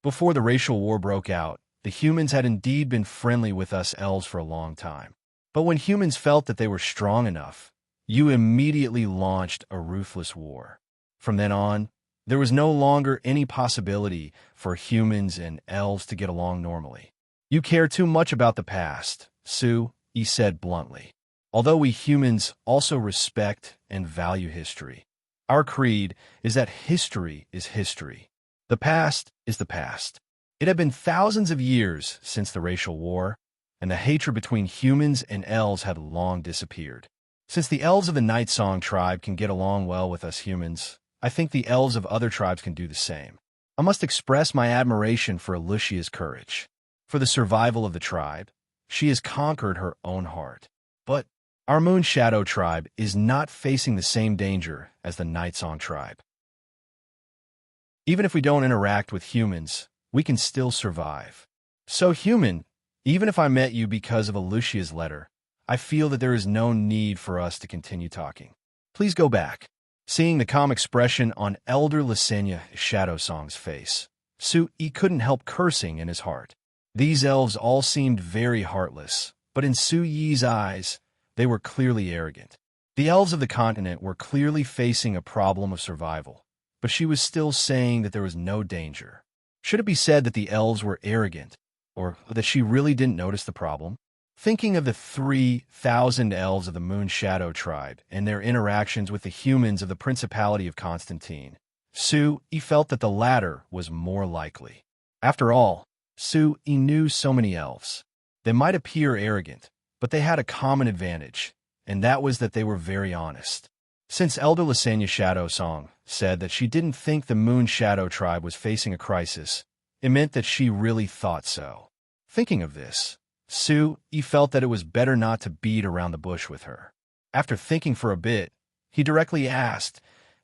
Before the racial war broke out, the humans had indeed been friendly with us elves for a long time. But when humans felt that they were strong enough, you immediately launched a ruthless war. From then on, there was no longer any possibility for humans and elves to get along normally. You care too much about the past, Sue said bluntly. Although we humans also respect and value history, our creed is that history is history. The past is the past. It had been thousands of years since the racial war, and the hatred between humans and elves had long disappeared. Since the elves of the Night Song tribe can get along well with us humans, I think the elves of other tribes can do the same. I must express my admiration for Alicia's courage. For the survival of the tribe, she has conquered her own heart. But our Moon Shadow tribe is not facing the same danger as the Night Song tribe. Even if we don't interact with humans, we can still survive. So human, even if I met you because of Alicia's letter, I feel that there is no need for us to continue talking. Please go back. Seeing the calm expression on Elder Lysenia Shadow Song's face, Sue couldn't help cursing in his heart. These elves all seemed very heartless, but in Sue Yi's eyes, they were clearly arrogant. The elves of the continent were clearly facing a problem of survival, but she was still saying that there was no danger. Should it be said that the elves were arrogant, or that she really didn't notice the problem? Thinking of the 3,000 elves of the Moon Shadow tribe and their interactions with the humans of the Principality of Constantine, Sue felt that the latter was more likely. After all, Sue knew so many elves. They might appear arrogant, but they had a common advantage, and that was that they were very honest. Since Elder Lysenia Shadow Song said that she didn't think the Moon Shadow tribe was facing a crisis, it meant that she really thought so. Thinking of this, Sue felt that it was better not to beat around the bush with her. After thinking for a bit, he directly asked,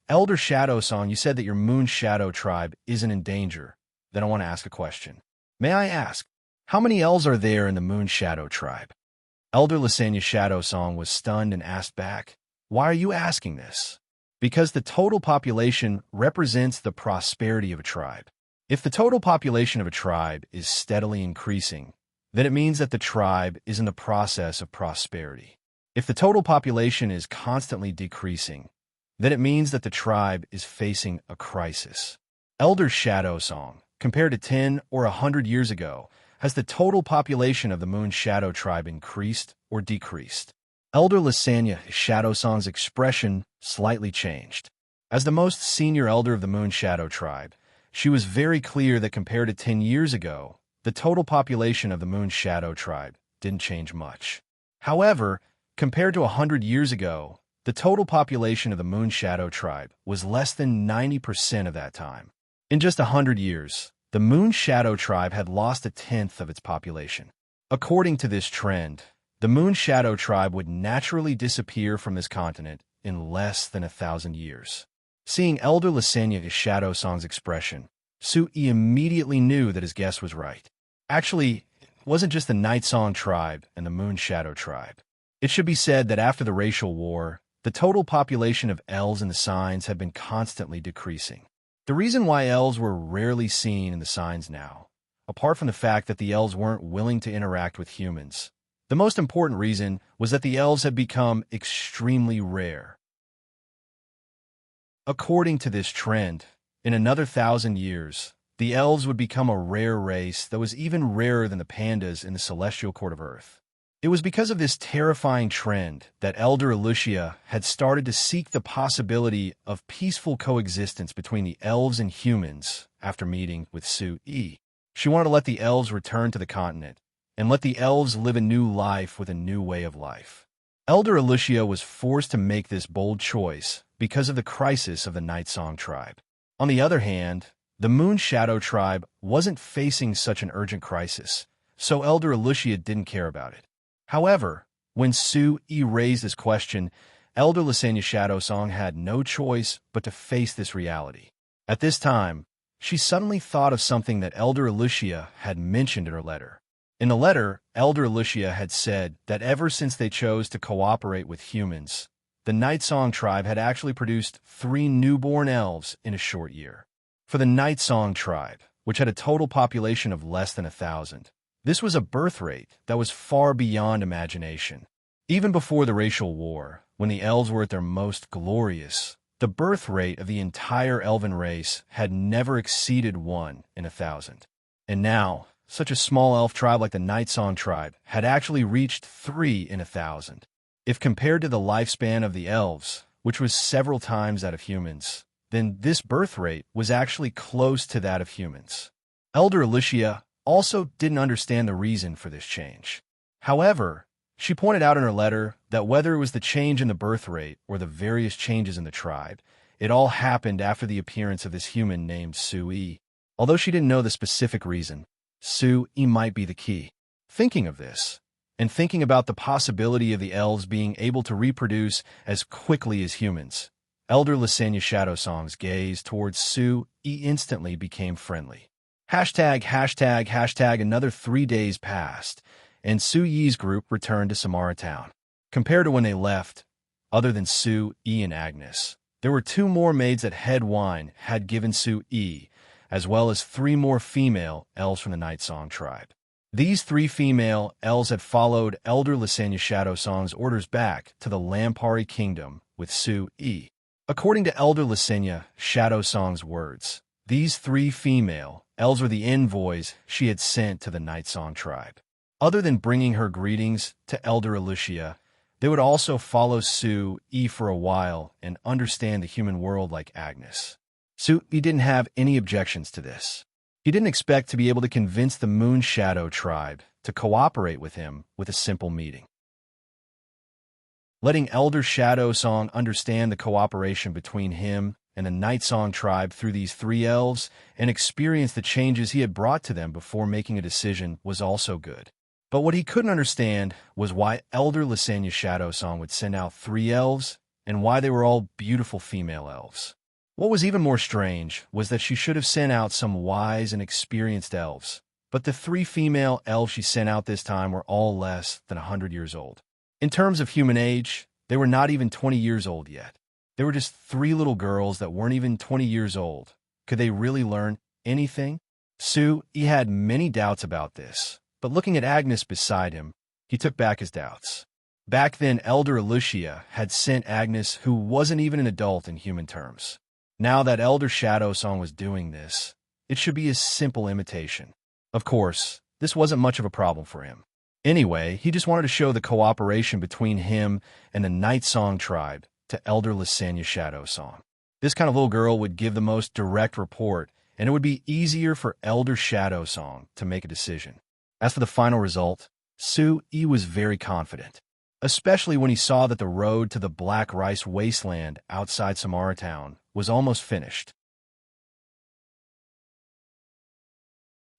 Elder Shadow Song, you said that your Moon Shadow tribe isn't in danger. Then I want to ask a question. May I ask, how many elves are there in the Moon Shadow tribe? Elder Lysenia Shadow Song was stunned and asked back, why are you asking this? Because the total population represents the prosperity of a tribe. If the total population of a tribe is steadily increasing, then it means that the tribe is in the process of prosperity. If the total population is constantly decreasing, then it means that the tribe is facing a crisis. Elder Shadow Song, compared to 10 or 100 years ago, has the total population of the Moon Shadow tribe increased or decreased? Elder Lysenia Shadow Song's expression slightly changed. As the most senior elder of the Moon Shadow tribe, she was very clear that compared to 10 years ago, the total population of the Moon Shadow tribe didn't change much. However, compared to 100 years ago, the total population of the Moon Shadow tribe was less than 90% of that time. In just 100 years, the Moon Shadow tribe had lost a tenth of its population. According to this trend, the Moon Shadow tribe would naturally disappear from this continent in less than 1,000 years. Seeing Elder Lysenia Shadow Song's expression, Sue immediately knew that his guess was right. Actually, it wasn't just the Night Song tribe and the Moon Shadow tribe. It should be said that after the racial war, the total population of elves in the signs had been constantly decreasing. The reason why elves were rarely seen in the signs now, apart from the fact that the elves weren't willing to interact with humans, the most important reason was that the elves had become extremely rare. According to this trend, in another 1,000 years, the elves would become a rare race that was even rarer than the pandas in the celestial court of Earth. It was because of this terrifying trend that Elder Alicia had started to seek the possibility of peaceful coexistence between the elves and humans after meeting with Sue. She wanted to let the elves return to the continent and let the elves live a new life with a new way of life. Elder Alicia was forced to make this bold choice because of the crisis of the Night Song tribe. On the other hand, the Moon Shadow tribe wasn't facing such an urgent crisis, so Elder Alicia didn't care about it. However, when Sue-E raised this question, Elder Lysania Shadowsong had no choice but to face this reality. At this time, she suddenly thought of something that Elder Alicia had mentioned in her letter. In the letter, Elder Alicia had said that ever since they chose to cooperate with humans, the Night Song tribe had actually produced 3 newborn elves in a short year. For the Night Song tribe, which had a total population of less than 1,000, this was a birth rate that was far beyond imagination. Even before the racial war, when the elves were at their most glorious, the birth rate of the entire elven race had never exceeded 1 in 1,000. And now, such a small elf tribe like the Night Song tribe had actually reached 3 in 1,000. If compared to the lifespan of the elves, which was several times that of humans, then this birth rate was actually close to that of humans. Elder Alicia also didn't understand the reason for this change. However, she pointed out in her letter that whether it was the change in the birth rate or the various changes in the tribe, it all happened after the appearance of this human named Sue-E. Although she didn't know the specific reason, Sue-E might be the key. Thinking of this, and thinking about the possibility of the elves being able to reproduce as quickly as humans, Elder Lysania Shadowsong's gaze towards Sue-E instantly became friendly. Another 3 days passed, and Sue-Ye's group returned to Samara Town. Compared to when they left, other than Sue-E and Agnes, there were 2 more maids that Head Wine had given Sue-E, as well as 3 more female elves from the Night Song tribe. These 3 female elves had followed Elder Lysania Shadowsong's orders back to the Lampari Kingdom with Sue-E. According to Elder Lysania Shadowsong's words, these 3 female elves were the envoys she had sent to the Night Song tribe. Other than bringing her greetings to Elder Alicia, they would also follow Sue-E for a while and understand the human world like Agnes. Sue-E didn't have any objections to this. He didn't expect to be able to convince the Moon Shadow tribe to cooperate with him with a simple meeting. Letting Elder Shadowsong understand the cooperation between him and the Night Song tribe through these 3 elves and experience the changes he had brought to them before making a decision was also good. But what he couldn't understand was why Elder Lysania Shadowsong would send out 3 elves and why they were all beautiful female elves. What was even more strange was that she should have sent out some wise and experienced elves, but the 3 female elves she sent out this time were all less than 100 years old. In terms of human age, they were not even 20 years old yet. They were just 3 little girls that weren't even 20 years old. Could they really learn anything? Sue-E had many doubts about this, but looking at Agnes beside him, he took back his doubts. Back then, Elder Alicia had sent Agnes, who wasn't even an adult in human terms. Now that Elder Shadowsong was doing this, it should be a simple imitation. Of course, this wasn't much of a problem for him. Anyway, he just wanted to show the cooperation between him and the Night Song tribe to Elder Lysania Shadowsong. This kind of little girl would give the most direct report, and it would be easier for Elder Shadowsong to make a decision. As for the final result, Sue-E was very confident, especially when he saw that the road to the Black Rice Wasteland outside Samara Town was almost finished.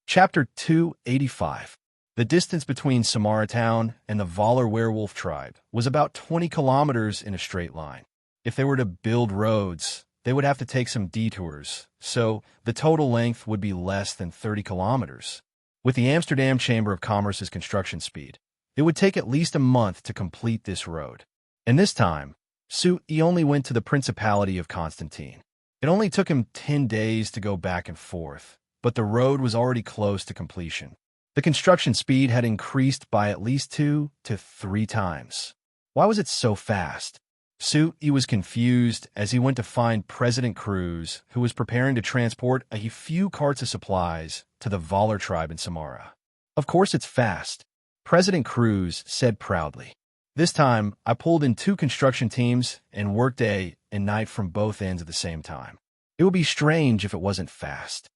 Chapter 285. The distance between Samara Town and the Valor Werewolf tribe was about 20 kilometers in a straight line. If they were to build roads, they would have to take some detours, so the total length would be less than 30 kilometers. With the Amsterdam Chamber of Commerce's construction speed, it would take at least a month to complete this road. And this time, Sue-E only went to the Principality of Constantine. It only took him 10 days to go back and forth, but the road was already close to completion. The construction speed had increased by at least 2 to 3 times. Why was it so fast? Sue-E was confused as he went to find President Cruz, who was preparing to transport a few carts of supplies to the Valor tribe in Samara. Of course it's fast, President Cruz said proudly. This time, I pulled in 2 construction teams and worked day and night from both ends at the same time. It would be strange if it wasn't fast.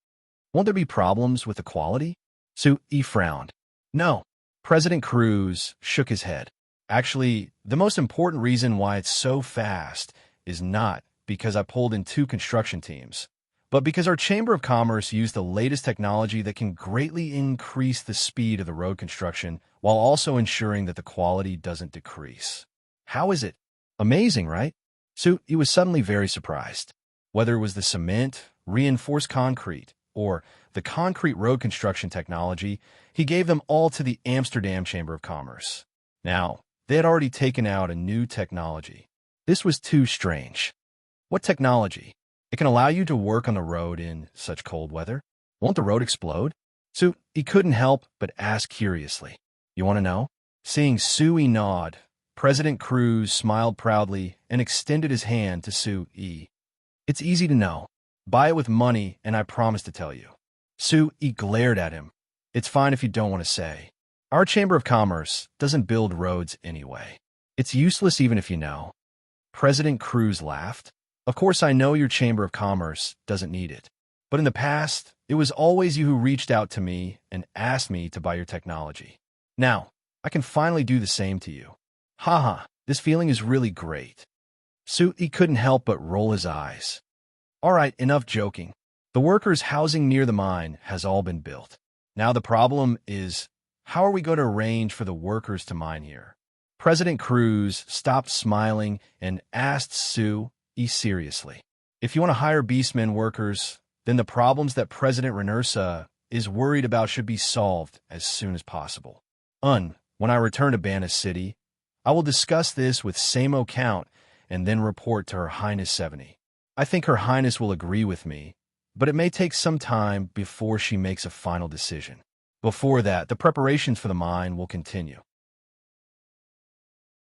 Won't there be problems with the quality? Sue-E frowned. No, President Cruz shook his head. Actually, the most important reason why it's so fast is not because I pulled in 2 construction teams, but because our Chamber of Commerce used the latest technology that can greatly increase the speed of the road construction while also ensuring that the quality doesn't decrease. How is it? Amazing, right? So he was suddenly very surprised. Whether it was the cement, reinforced concrete, or the concrete road construction technology, he gave them all to the Amsterdam Chamber of Commerce. Now, they had already taken out a new technology. This was too strange. What technology? It can allow you to work on the road in such cold weather? Won't the road explode? So he couldn't help but ask curiously. You want to know? Seeing Sui nod, President Cruz smiled proudly and extended his hand to Sui. It's easy to know. Buy it with money and I promise to tell you. Sui glared at him. It's fine if you don't want to say. Our Chamber of Commerce doesn't build roads anyway. It's useless even if you know. President Cruz laughed. Of course I know your Chamber of Commerce doesn't need it. But in the past, it was always you who reached out to me and asked me to buy your technology. Now, I can finally do the same to you. Haha, this feeling is really great. Sui couldn't help but roll his eyes. All right, enough joking. The workers' housing near the mine has all been built. Now the problem is, how are we going to arrange for the workers to mine here? President Cruz stopped smiling and asked Sui seriously. If you want to hire beastmen workers, then the problems that President Renersa is worried about should be solved as soon as possible. When I return to Banna City, I will discuss this with Samo Count and then report to Her Highness 70. I think Her Highness will agree with me, but it may take some time before she makes a final decision. Before that, the preparations for the mine will continue.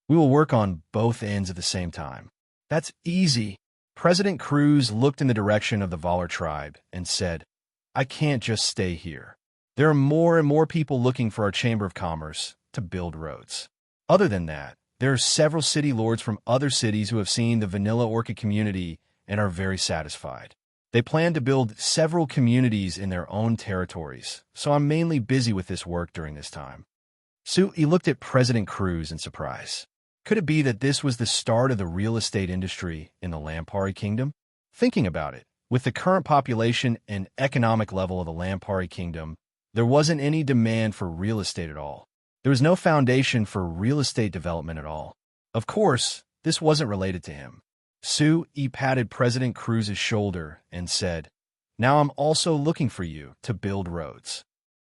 We will work on both ends at the same time. That's easy. President Cruz looked in the direction of the Valar tribe and said, I can't just stay here. There are more and more people looking for our Chamber of Commerce to build roads. Other than that, there are several city lords from other cities who have seen the Vanilla Orchid community and are very satisfied. They plan to build several communities in their own territories, so I'm mainly busy with this work during this time. Sui looked at President Cruz in surprise. Could it be that this was the start of the real estate industry in the Lampari Kingdom? Thinking about it, with the current population and economic level of the Lampari Kingdom, there wasn't any demand for real estate at all. There was no foundation for real estate development at all. Of course, this wasn't related to him. Sui patted President Cruz's shoulder and said, Now I'm also looking for you to build roads.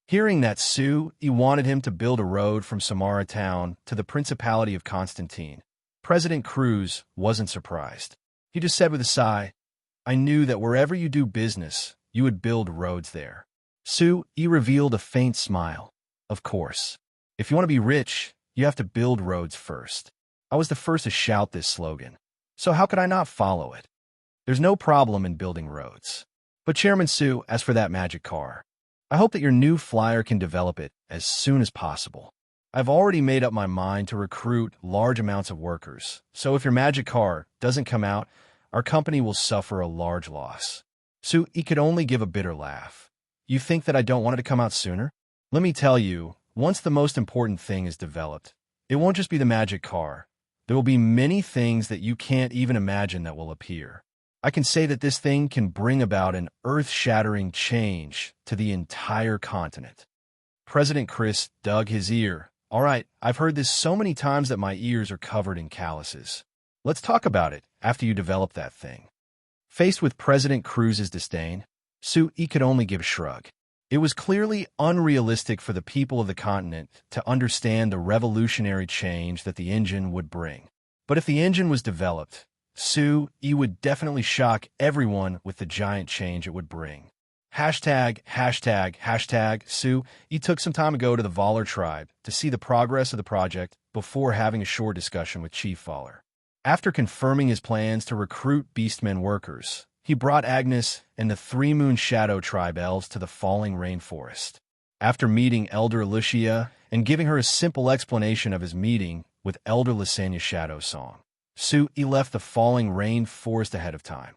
Hearing that Sui wanted him to build a road from Samara town to the Principality of Constantine, President Cruz wasn't surprised. He just said with a sigh, I knew that wherever you do business, you would build roads there. Sui revealed a faint smile. Of course. If you want to be rich, you have to build roads first. I was the first to shout this slogan. So how could I not follow it? There's no problem in building roads. But Chairman Sui, as for that magic car, I hope that your new flyer can develop it as soon as possible. I've already made up my mind to recruit large amounts of workers, so if your magic car doesn't come out, our company will suffer a large loss. Sui could only give a bitter laugh. You think that I don't want it to come out sooner? Let me tell you, once the most important thing is developed, it won't just be the magic car. There will be many things that you can't even imagine that will appear. I can say that this thing can bring about an earth-shattering change to the entire continent. President Chris dug his ear. All right, I've heard this so many times that my ears are covered in calluses. Let's talk about it after you develop that thing. Faced with President Cruz's disdain, Sui could only give a shrug. It was clearly unrealistic for the people of the continent to understand the revolutionary change that the engine would bring. But if the engine was developed, Sui would definitely shock everyone with the giant change it would bring. Hashtag Sui took some time ago to the Valar tribe to see the progress of the project before having a short discussion with Chief Valar. After confirming his plans to recruit beastmen workers, he brought Agnes and the 3 Moon Shadow tribe elves to the Falling Rainforest. After meeting Elder Alicia and giving her a simple explanation of his meeting with Elder Lysania Shadow Song, Sui left the Falling Rainforest ahead of time.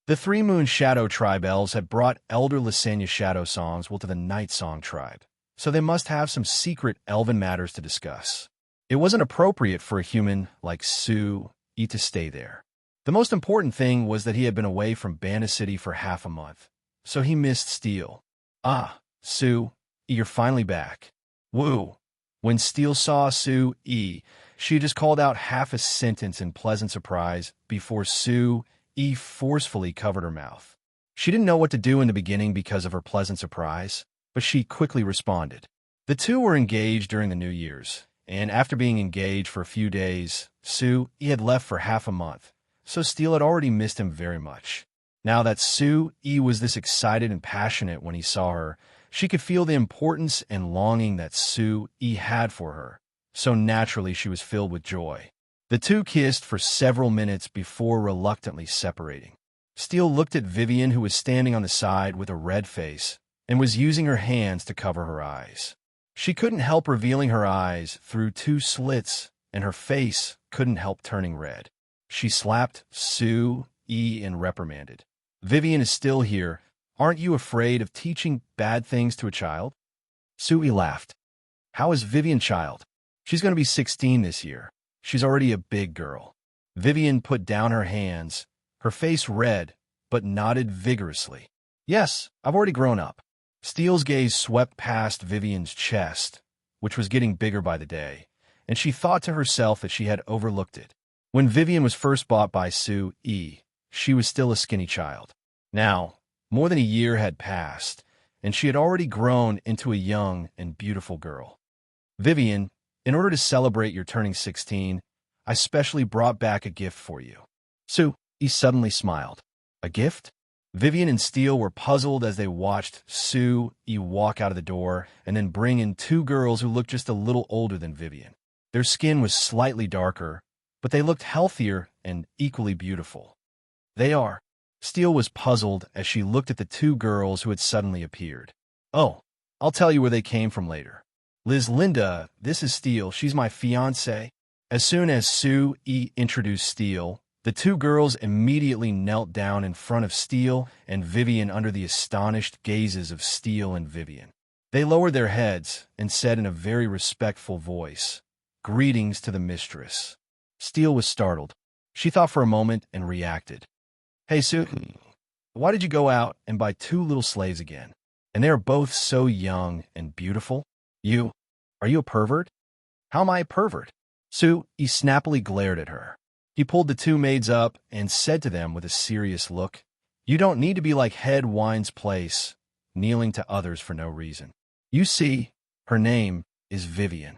The 3 Moon Shadow tribe elves had brought Elder Lysania Shadow Songs to the Night Song tribe, so they must have some secret elven matters to discuss. It wasn't appropriate for a human like Sue-E to stay there. The most important thing was that he had been away from Bana City for half a month, so he missed Steele. Ah, Sue-E, you're finally back. Woo! When Steele saw Sue-E, she just called out half a sentence in pleasant surprise before Sue-E forcefully covered her mouth. She didn't know what to do in the beginning because of her pleasant surprise, but she quickly responded. The two were engaged during the New Year's, and after being engaged for a few days, Sue-E had left for half a month, so Steele had already missed him very much. Now that Sue-E was this excited and passionate when he saw her, she could feel the importance and longing that Sue-E had for her, so naturally she was filled with joy. The two kissed for several minutes before reluctantly separating. Steele looked at Vivian, who was standing on the side with a red face, and was using her hands to cover her eyes. She couldn't help revealing her eyes through two slits, and her face couldn't help turning red. She slapped Sue-E and reprimanded. Vivian is still here. Aren't you afraid of teaching bad things to a child? Sue-E laughed. How is Vivian child? She's going to be 16 this year. She's already a big girl. Vivian put down her hands, her face red, but nodded vigorously. Yes, I've already grown up. Steele's gaze swept past Vivian's chest, which was getting bigger by the day, and she thought to herself that she had overlooked it. When Vivian was first bought by Sue-E, she was still a skinny child. Now, more than a year had passed, and she had already grown into a young and beautiful girl. Vivian, in order to celebrate your turning 16, I specially brought back a gift for you. Sue-E suddenly smiled. A gift? Vivian and Steele were puzzled as they watched Sue-E walk out of the door and then bring in two girls who looked just a little older than Vivian. Their skin was slightly darker, but they looked healthier and equally beautiful. They are. Steele was puzzled as she looked at the two girls who had suddenly appeared. Oh, I'll tell you where they came from later. Linda, this is Steele. She's my fiancée. As soon as Sue-E introduced Steele, the two girls immediately knelt down in front of Steele and Vivian under the astonished gazes of Steele and Vivian. They lowered their heads and said in a very respectful voice, "Greetings to the mistress." Steele was startled. She thought for a moment and reacted. Hey, Sue, why did you go out and buy two little slaves again? And they are both so young and beautiful. Are you a pervert? How am I a pervert? Sue-E snappily glared at her. He pulled the two maids up and said to them with a serious look, You don't need to be like Head Wine's Place, kneeling to others for no reason. You see, her name is Vivian.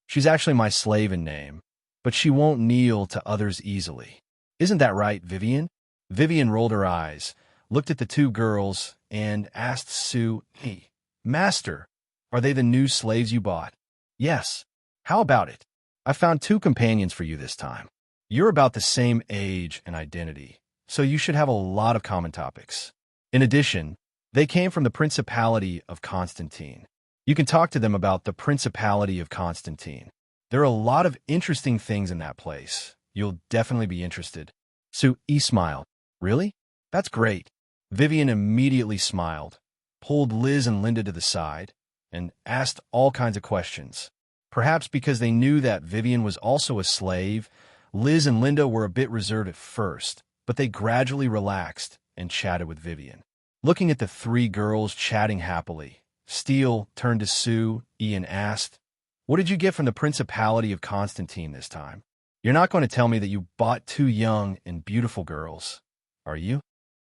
She's actually my slave in name, but she won't kneel to others easily. Isn't that right, Vivian? Vivian rolled her eyes, looked at the two girls, and asked Sue-E, Master, are they the new slaves you bought? Yes. How about it? I found two companions for you this time. You're about the same age and identity, so you should have a lot of common topics. In addition, they came from the Principality of Constantine. You can talk to them about the Principality of Constantine. There are a lot of interesting things in that place. You'll definitely be interested. Sue-E smiled. Really? That's great. Vivian immediately smiled, pulled Liz and Linda to the side, and asked all kinds of questions. Perhaps because they knew that Vivian was also a slave, Liz and Linda were a bit reserved at first, but they gradually relaxed and chatted with Vivian. Looking at the three girls chatting happily, Steele turned to Sue-E and asked, What did you get from the Principality of Constantine this time? You're not going to tell me that you bought two young and beautiful girls, are you?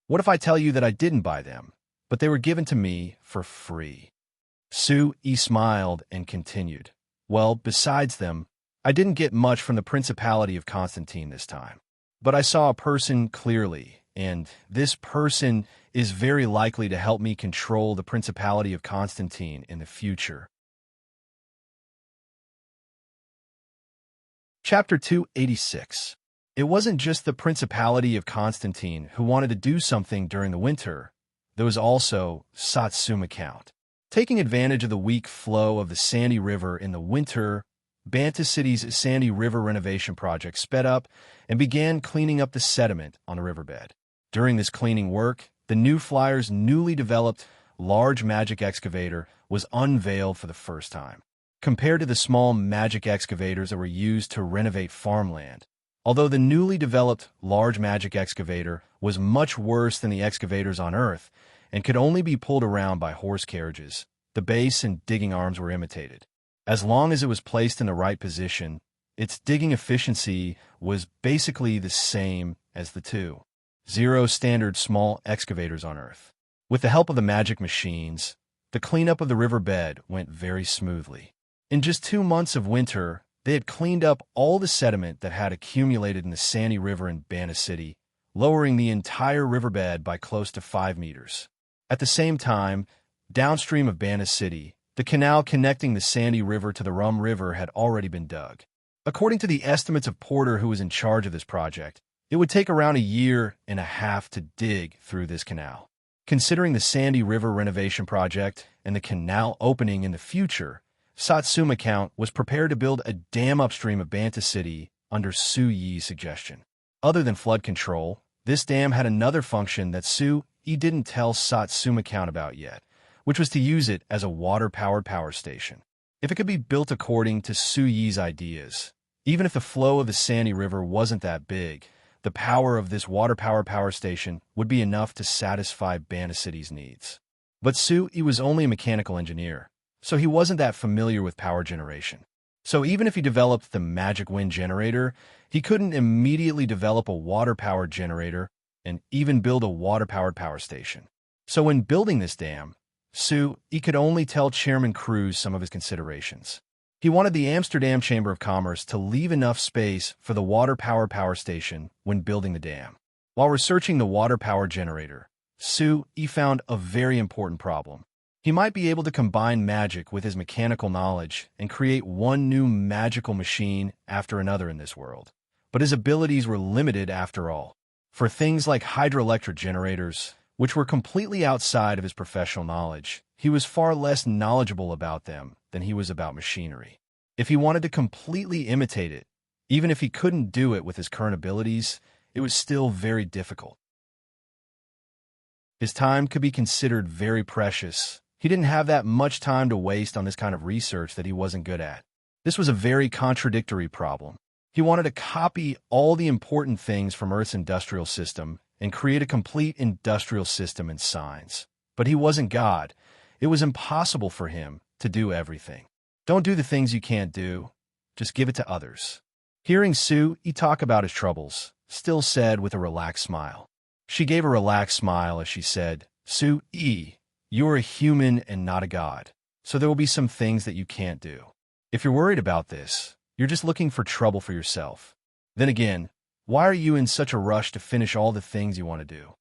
What if I tell you that I didn't buy them, but they were given to me for free? Sue-E smiled and continued. Well, besides them, I didn't get much from the Principality of Constantine this time. But I saw a person clearly, and this person is very likely to help me control the Principality of Constantine in the future. Chapter 286. It wasn't just the Principality of Constantine who wanted to do something during the winter. There was also Satsuma Count. Taking advantage of the weak flow of the Sandy River in the winter, Banta City's Sandy River renovation project sped up and began cleaning up the sediment on the riverbed. During this cleaning work, the New Flyers newly developed large magic excavator was unveiled for the first time. Compared to the small magic excavators that were used to renovate farmland, although the newly developed large magic excavator was much worse than the excavators on Earth and could only be pulled around by horse carriages, the base and digging arms were imitated. As long as it was placed in the right position, its digging efficiency was basically the same as the 2.0 standard small excavators on Earth. With the help of the magic machines, the cleanup of the riverbed went very smoothly. In just 2 months of winter, they had cleaned up all the sediment that had accumulated in the sandy river in Bana City, lowering the entire riverbed by close to 5 meters. At the same time, downstream of Bana City, the canal connecting the Sandy River to the Rum River had already been dug. According to the estimates of Porter, who was in charge of this project, it would take around 1.5 years to dig through this canal. Considering the Sandy River renovation project and the canal opening in the future, Satsuma Count was prepared to build a dam upstream of Banta City under Su Yi's suggestion. Other than flood control, this dam had another function that Su Yi didn't tell Satsuma Count about yet, which was to use it as a water-powered power station. If it could be built according to Su Yi's ideas, even if the flow of the Sandy River wasn't that big, the power of this water-powered power station would be enough to satisfy Bana City's needs. But Su Yi was only a mechanical engineer, so he wasn't that familiar with power generation. So even if he developed the magic wind generator, he couldn't immediately develop a water-powered generator and even build a water-powered power station. So when building this dam, Su Yi could only tell Chairman Cruz some of his considerations. He wanted the Amsterdam Chamber of Commerce to leave enough space for the water-powered power station when building the dam. While researching the water-powered generator, Su Yi found a very important problem. He might be able to combine magic with his mechanical knowledge and create one new magical machine after another in this world. But his abilities were limited after all. For things like hydroelectric generators, which were completely outside of his professional knowledge, he was far less knowledgeable about them than he was about machinery. If he wanted to completely imitate it, even if he couldn't do it with his current abilities, it was still very difficult. His time could be considered very precious. He didn't have that much time to waste on this kind of research that he wasn't good at. This was a very contradictory problem. He wanted to copy all the important things from Earth's industrial system and create a complete industrial system in science. But he wasn't God. It was impossible for him to do everything. Don't do the things you can't do. Just give it to others. Hearing Su Yi talk about his troubles, Still said with a relaxed smile. She gave a relaxed smile as she said, Su Yi, you are a human and not a god, so there will be some things that you can't do. If you're worried about this, you're just looking for trouble for yourself. Then again, why are you in such a rush to finish all the things you want to do?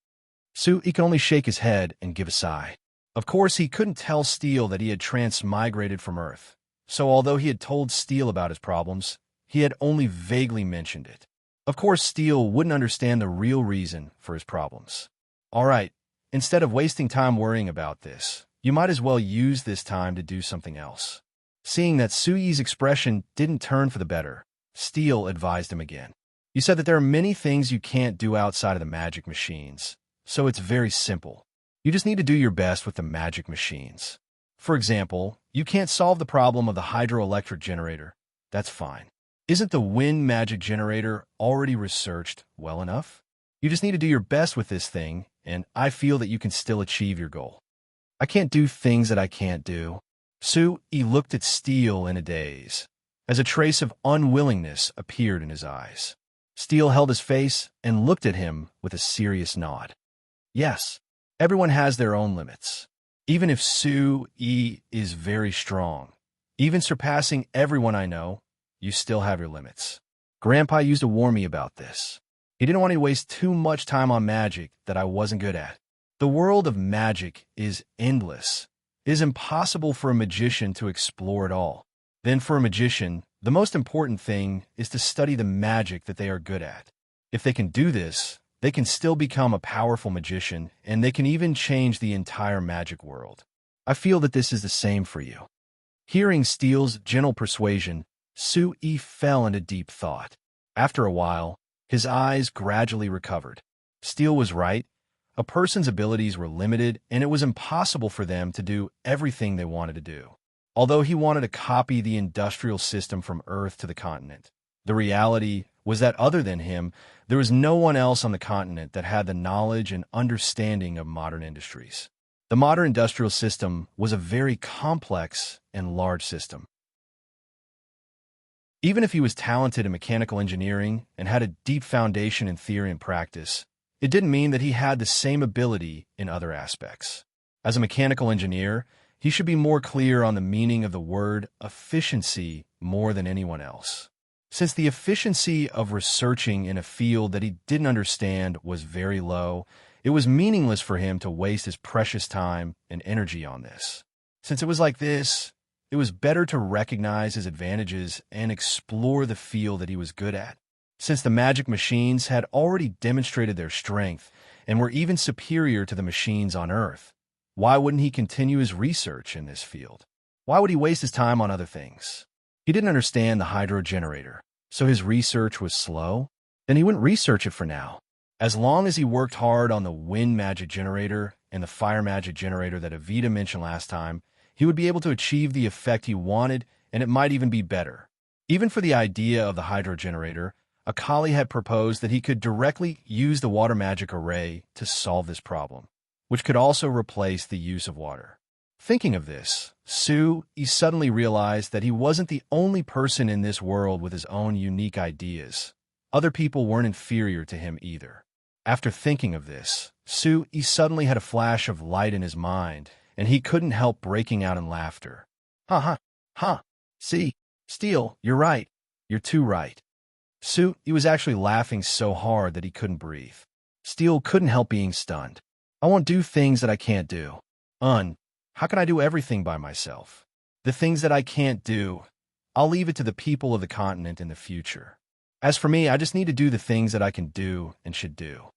Su Yi could only shake his head and give a sigh. Of course, he couldn't tell Steel that he had transmigrated from Earth, so although he had told Steel about his problems, he had only vaguely mentioned it. Of course, Steel wouldn't understand the real reason for his problems. All right, instead of wasting time worrying about this, you might as well use this time to do something else. Seeing that Su Yi's expression didn't turn for the better, Steel advised him again. You said that there are many things you can't do outside of the magic machines, so it's very simple. You just need to do your best with the magic machines. For example, you can't solve the problem of the hydroelectric generator. That's fine. Isn't the wind magic generator already researched well enough? You just need to do your best with this thing, and I feel that you can still achieve your goal. I can't do things that I can't do. Su Yi looked at Steel in a daze, as a trace of unwillingness appeared in his eyes. Steel held his face and looked at him with a serious nod. Yes, everyone has their own limits. Even if Su Yi is very strong, even surpassing everyone I know, you still have your limits. Grandpa used to warn me about this. He didn't want to waste too much time on magic that I wasn't good at. The world of magic is endless. It is impossible for a magician to explore it all. Then for a magician, the most important thing is to study the magic that they are good at. If they can do this, they can still become a powerful magician, and they can even change the entire magic world. I feel that this is the same for you. Hearing Steel's gentle persuasion, Su Yi fell into deep thought. After a while, his eyes gradually recovered. Steel was right. A person's abilities were limited, and it was impossible for them to do everything they wanted to do. Although he wanted to copy the industrial system from Earth to the continent, the reality was that other than him, there was no one else on the continent that had the knowledge and understanding of modern industries. The modern industrial system was a very complex and large system. Even if he was talented in mechanical engineering and had a deep foundation in theory and practice, it didn't mean that he had the same ability in other aspects. As a mechanical engineer, he should be more clear on the meaning of the word efficiency more than anyone else. Since the efficiency of researching in a field that he didn't understand was very low, it was meaningless for him to waste his precious time and energy on this. Since it was like this, it was better to recognize his advantages and explore the field that he was good at. Since the magic machines had already demonstrated their strength and were even superior to the machines on Earth, why wouldn't he continue his research in this field? Why would he waste his time on other things? He didn't understand the hydro generator, so his research was slow. Then he wouldn't research it for now. As long as he worked hard on the wind magic generator and the fire magic generator that Avita mentioned last time, he would be able to achieve the effect he wanted, and it might even be better. Even for the idea of the hydro generator, Akali had proposed that he could directly use the water magic array to solve this problem, which could also replace the use of water. Thinking of this, he suddenly realized that he wasn't the only person in this world with his own unique ideas. Other people weren't inferior to him either. After thinking of this, he suddenly had a flash of light in his mind, and he couldn't help breaking out in laughter. Ha ha, ha. See, Steel, you're right. You're too right. He was actually laughing so hard that he couldn't breathe. Steel couldn't help being stunned. I won't do things that I can't do. How can I do everything by myself? The things that I can't do, I'll leave it to the people of the continent in the future. As for me, I just need to do the things that I can do and should do.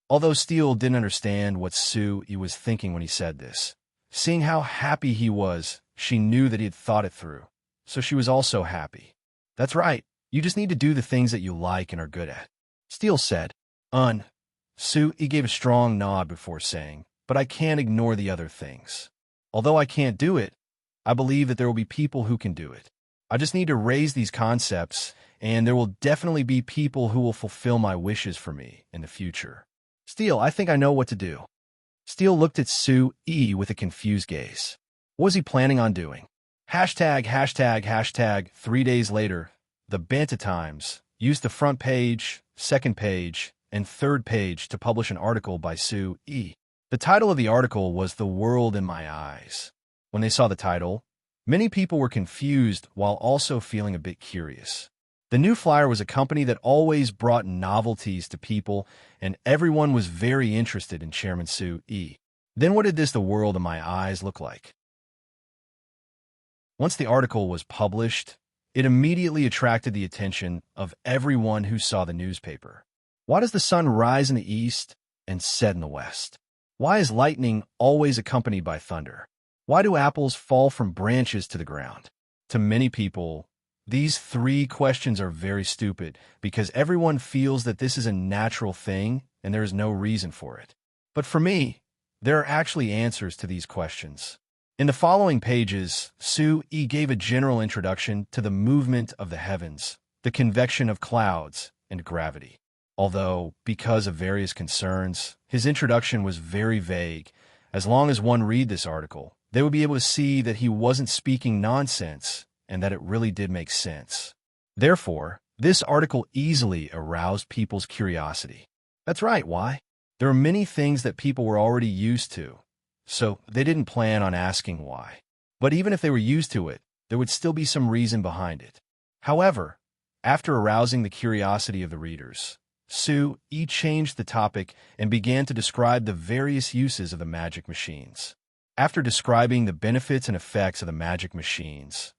Although Steel didn't understand what he was thinking when he said this, seeing how happy he was, she knew that he had thought it through. So she was also happy. That's right. You just need to do the things that you like and are good at. Steel said. He gave a strong nod before saying, but I can't ignore the other things. Although I can't do it, I believe that there will be people who can do it. I just need to raise these concepts, and there will definitely be people who will fulfill my wishes for me in the future. Steel, I think I know what to do. Steel looked at with a confused gaze. What was he planning on doing? ####. 3 days later, the Banta Times used the front page, second page, and third page to publish an article by The title of the article was The World in My Eyes. When they saw the title, many people were confused while also feeling a bit curious. The new flyer was a company that always brought novelties to people, and everyone was very interested in Chairman Then what did The World in My Eyes look like? Once the article was published, it immediately attracted the attention of everyone who saw the newspaper. Why does the sun rise in the east and set in the west? Why is lightning always accompanied by thunder? Why do apples fall from branches to the ground? To many people, these 3 questions are very stupid because everyone feels that this is a natural thing and there is no reason for it. But for me, there are actually answers to these questions. In the following pages, gave a general introduction to the movement of the heavens, the convection of clouds, and gravity. Although, because of various concerns, his introduction was very vague. As long as one read this article, they would be able to see that he wasn't speaking nonsense and that it really did make sense. Therefore, this article easily aroused people's curiosity. That's right, why? There are many things that people were already used to, so they didn't plan on asking why. But even if they were used to it, there would still be some reason behind it. However, after arousing the curiosity of the readers, changed the topic and began to describe the various uses of the magic machines. After describing the benefits and effects of the magic machines,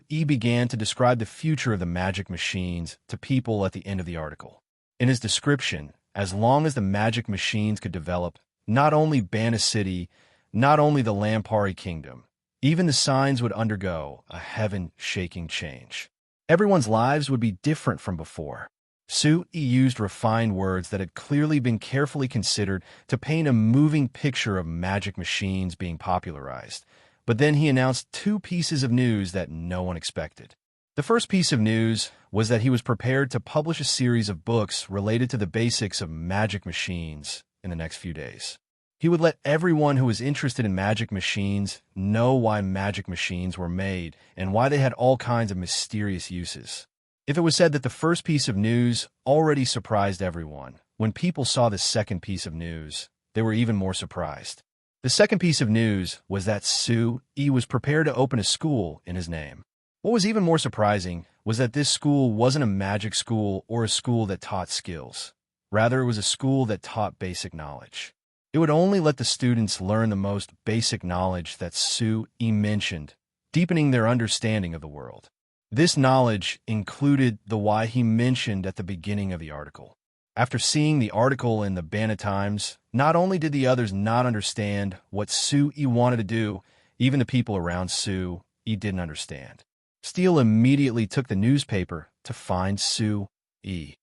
began to describe the future of the magic machines to people at the end of the article. In his description, as long as the magic machines could develop, not only Bana City, not only the Lampari Kingdom, even the signs would undergo a heaven-shaking change. Everyone's lives would be different from before. Su Yi used refined words that had clearly been carefully considered to paint a moving picture of magic machines being popularized. But then he announced two pieces of news that no one expected. The first piece of news was that he was prepared to publish a series of books related to the basics of magic machines in the next few days. He would let everyone who was interested in magic machines know why magic machines were made and why they had all kinds of mysterious uses. If it was said that the first piece of news already surprised everyone, when people saw the second piece of news, they were even more surprised. The second piece of news was that Su Yi was prepared to open a school in his name. What was even more surprising was that this school wasn't a magic school or a school that taught skills. Rather, it was a school that taught basic knowledge. It would only let the students learn the most basic knowledge that Su Yi mentioned, deepening their understanding of the world. This knowledge included the why he mentioned at the beginning of the article. After seeing the article in the Bana Times, not only did the others not understand what Su Yi wanted to do, even the people around Su Yi didn't understand. Steele immediately took the newspaper to find Su Yi.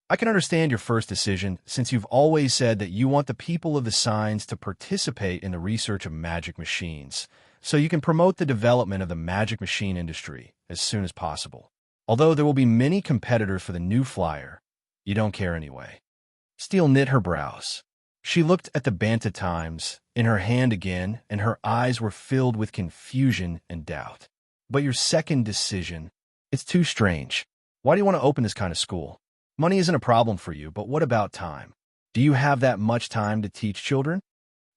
I can understand your first decision, since you've always said that you want the people of the signs to participate in the research of magic machines, so you can promote the development of the magic machine industry as soon as possible. Although there will be many competitors for the new flyer, you don't care anyway. Steele knit her brows. She looked at the Banta Times in her hand again, and her eyes were filled with confusion and doubt. But your second decision, it's too strange. Why do you want to open this kind of school? Money isn't a problem for you, but what about time? Do you have that much time to teach children?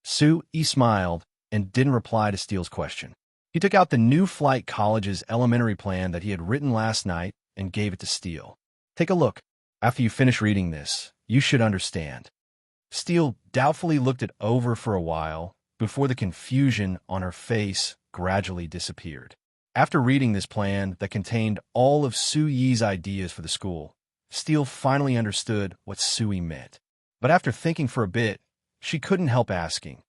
Su Yi smiled and didn't reply to Steele's question. He took out the New Flight College's elementary plan that he had written last night and gave it to Steele. Take a look. After you finish reading this, you should understand. Steele doubtfully looked it over for a while before the confusion on her face gradually disappeared. After reading this plan that contained all of Su Yi's ideas for the school, Steele finally understood what Su Yi meant. But after thinking for a bit, she couldn't help asking,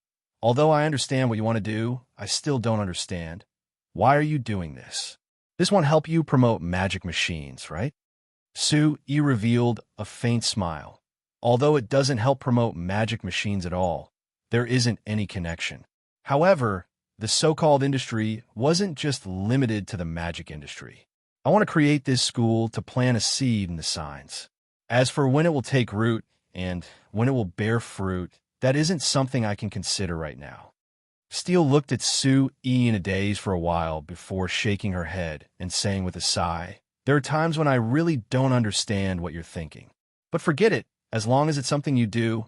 "Although I understand what you want to do, I still don't understand. Why are you doing this? This won't help you promote magic machines, right?" Su Yi revealed a faint smile. Although it doesn't help promote magic machines at all, there isn't any connection. However, the so-called industry wasn't just limited to the magic industry. I want to create this school to plant a seed in the signs. As for when it will take root and when it will bear fruit, that isn't something I can consider right now. Steele looked at Su Yi in a daze for a while before shaking her head and saying with a sigh, "There are times when I really don't understand what you're thinking. But forget it. As long as it's something you do,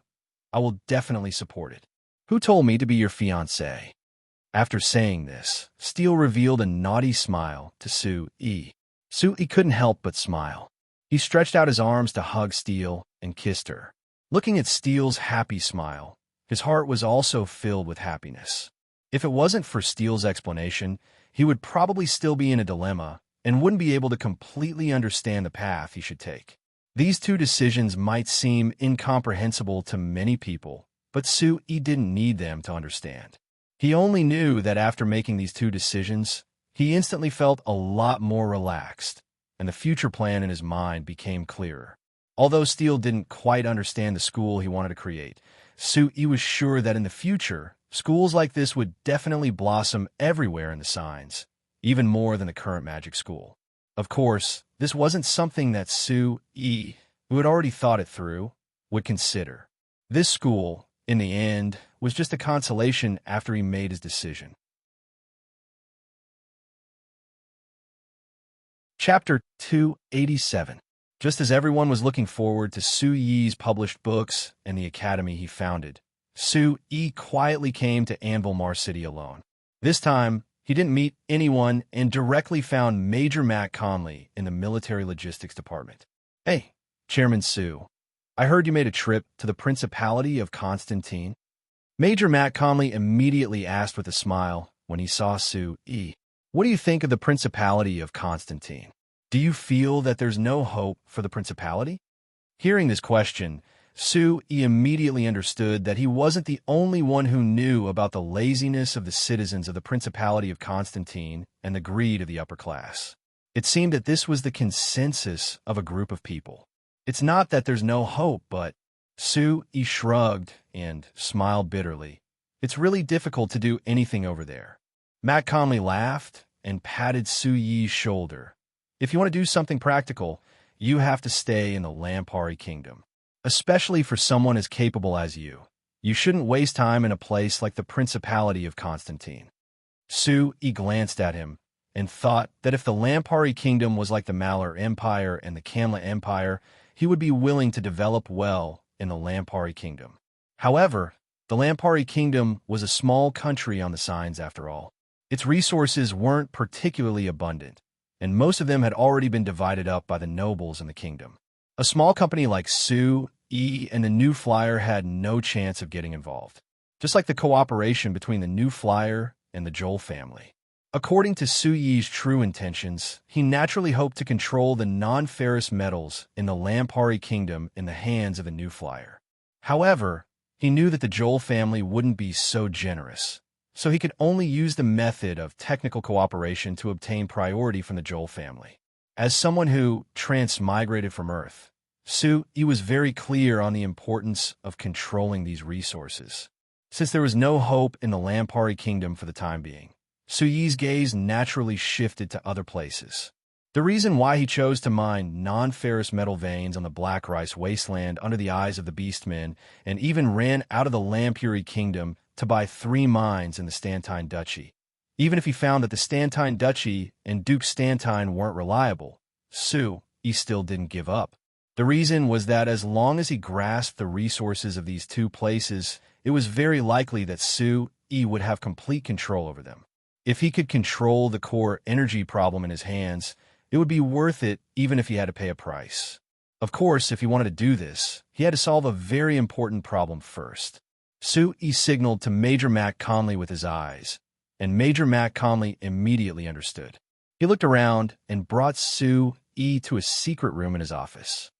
I will definitely support it. Who told me to be your fiancé?" After saying this, Steele revealed a naughty smile to Su Yi. Su Yi couldn't help but smile. He stretched out his arms to hug Steele and kissed her. Looking at Steele's happy smile, his heart was also filled with happiness. If it wasn't for Steele's explanation, he would probably still be in a dilemma and wouldn't be able to completely understand the path he should take. These two decisions might seem incomprehensible to many people, but Su Yi didn't need them to understand. He only knew that after making these two decisions, he instantly felt a lot more relaxed, and the future plan in his mind became clearer. Although Steele didn't quite understand the school he wanted to create, Su Yi was sure that in the future, schools like this would definitely blossom everywhere in the signs, even more than the current magic school. Of course, this wasn't something that Su Yi, who had already thought it through, would consider. This school, in the end, was just a consolation after he made his decision. Chapter 287. Just as everyone was looking forward to Su Yi's published books and the academy he founded, Su Yi quietly came to Anvilmar City alone. This time, he didn't meet anyone and directly found Major Matt Conley in the Military Logistics Department. "Hey, Chairman Su, I heard you made a trip to the Principality of Constantine." Major Matt Conley immediately asked with a smile when he saw Su Yi. "What do you think of the Principality of Constantine? Do you feel that there's no hope for the Principality?" Hearing this question, Su Yi immediately understood that he wasn't the only one who knew about the laziness of the citizens of the Principality of Constantine and the greed of the upper class. It seemed that this was the consensus of a group of people. It's not that there's no hope, but Sue-Yi shrugged and smiled bitterly. It's really difficult to do anything over there. Matt calmly laughed and patted Sue-Yi's shoulder. If you want to do something practical, you have to stay in the Lampari Kingdom, especially for someone as capable as you. You shouldn't waste time in a place like the Principality of Constantine. Sue-Yi glanced at him and thought that if the Lampari Kingdom was like the Malar Empire and the Kamla Empire, he would be willing to develop well in the Lampari Kingdom. However, the Lampari Kingdom was a small country on the signs after all. Its resources weren't particularly abundant, and most of them had already been divided up by the nobles in the kingdom. A small company like Sue-Yi and the New Flyer had no chance of getting involved, just like the cooperation between the New Flyer and the Joel family. According to Sue-Yi's true intentions, he naturally hoped to control the non-ferrous metals in the Lampari Kingdom in the hands of the New Flyer. However, he knew that the Joel family wouldn't be so generous, so he could only use the method of technical cooperation to obtain priority from the Joel family. As someone who transmigrated from Earth, Sue-Yi was very clear on the importance of controlling these resources. Since there was no hope in the Lampari Kingdom for the time being, Sue-Yi's gaze naturally shifted to other places. The reason why he chose to mine non-ferrous metal veins on the Black Rice Wasteland under the eyes of the Beastmen and even ran out of the Lampuri Kingdom to buy 3 mines in the Stantine Duchy. Even if he found that the Stantine Duchy and Duke Stantine weren't reliable, Sue-Yi still didn't give up. The reason was that as long as he grasped the resources of these 2 places, it was very likely that Sue-Yi would have complete control over them. If he could control the core energy problem in his hands, it would be worth it even if he had to pay a price. Of course, if he wanted to do this, he had to solve a very important problem first. Sue-Yi signaled to Major Mac calmly with his eyes, and Major Mac calmly immediately understood. He looked around and brought Sue-Yi to a secret room in his office.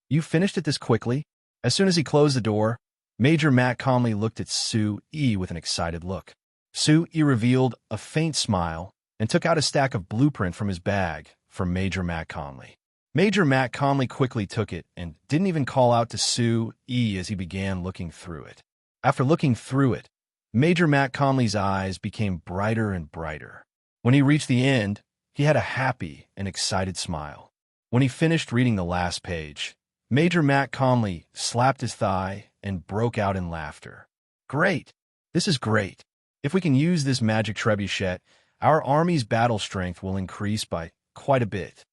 "You finished it this quickly?" As soon as he closed the door, Major Mac calmly looked at Sue-Yi with an excited look. Sue-Yi revealed a faint smile and took out a stack of blueprint from his bag for Major Mac calmly. Major Mac calmly quickly took it and didn't even call out to Sue-Yi as he began looking through it. After looking through it, Major Mac calmly's eyes became brighter and brighter. When he reached the end, he had a happy and excited smile. When he finished reading the last page, Major Mac calmly slapped his thigh and broke out in laughter. "Great! This is great! If we can use this magic trebuchet, our army's battle strength will increase by quite a bit."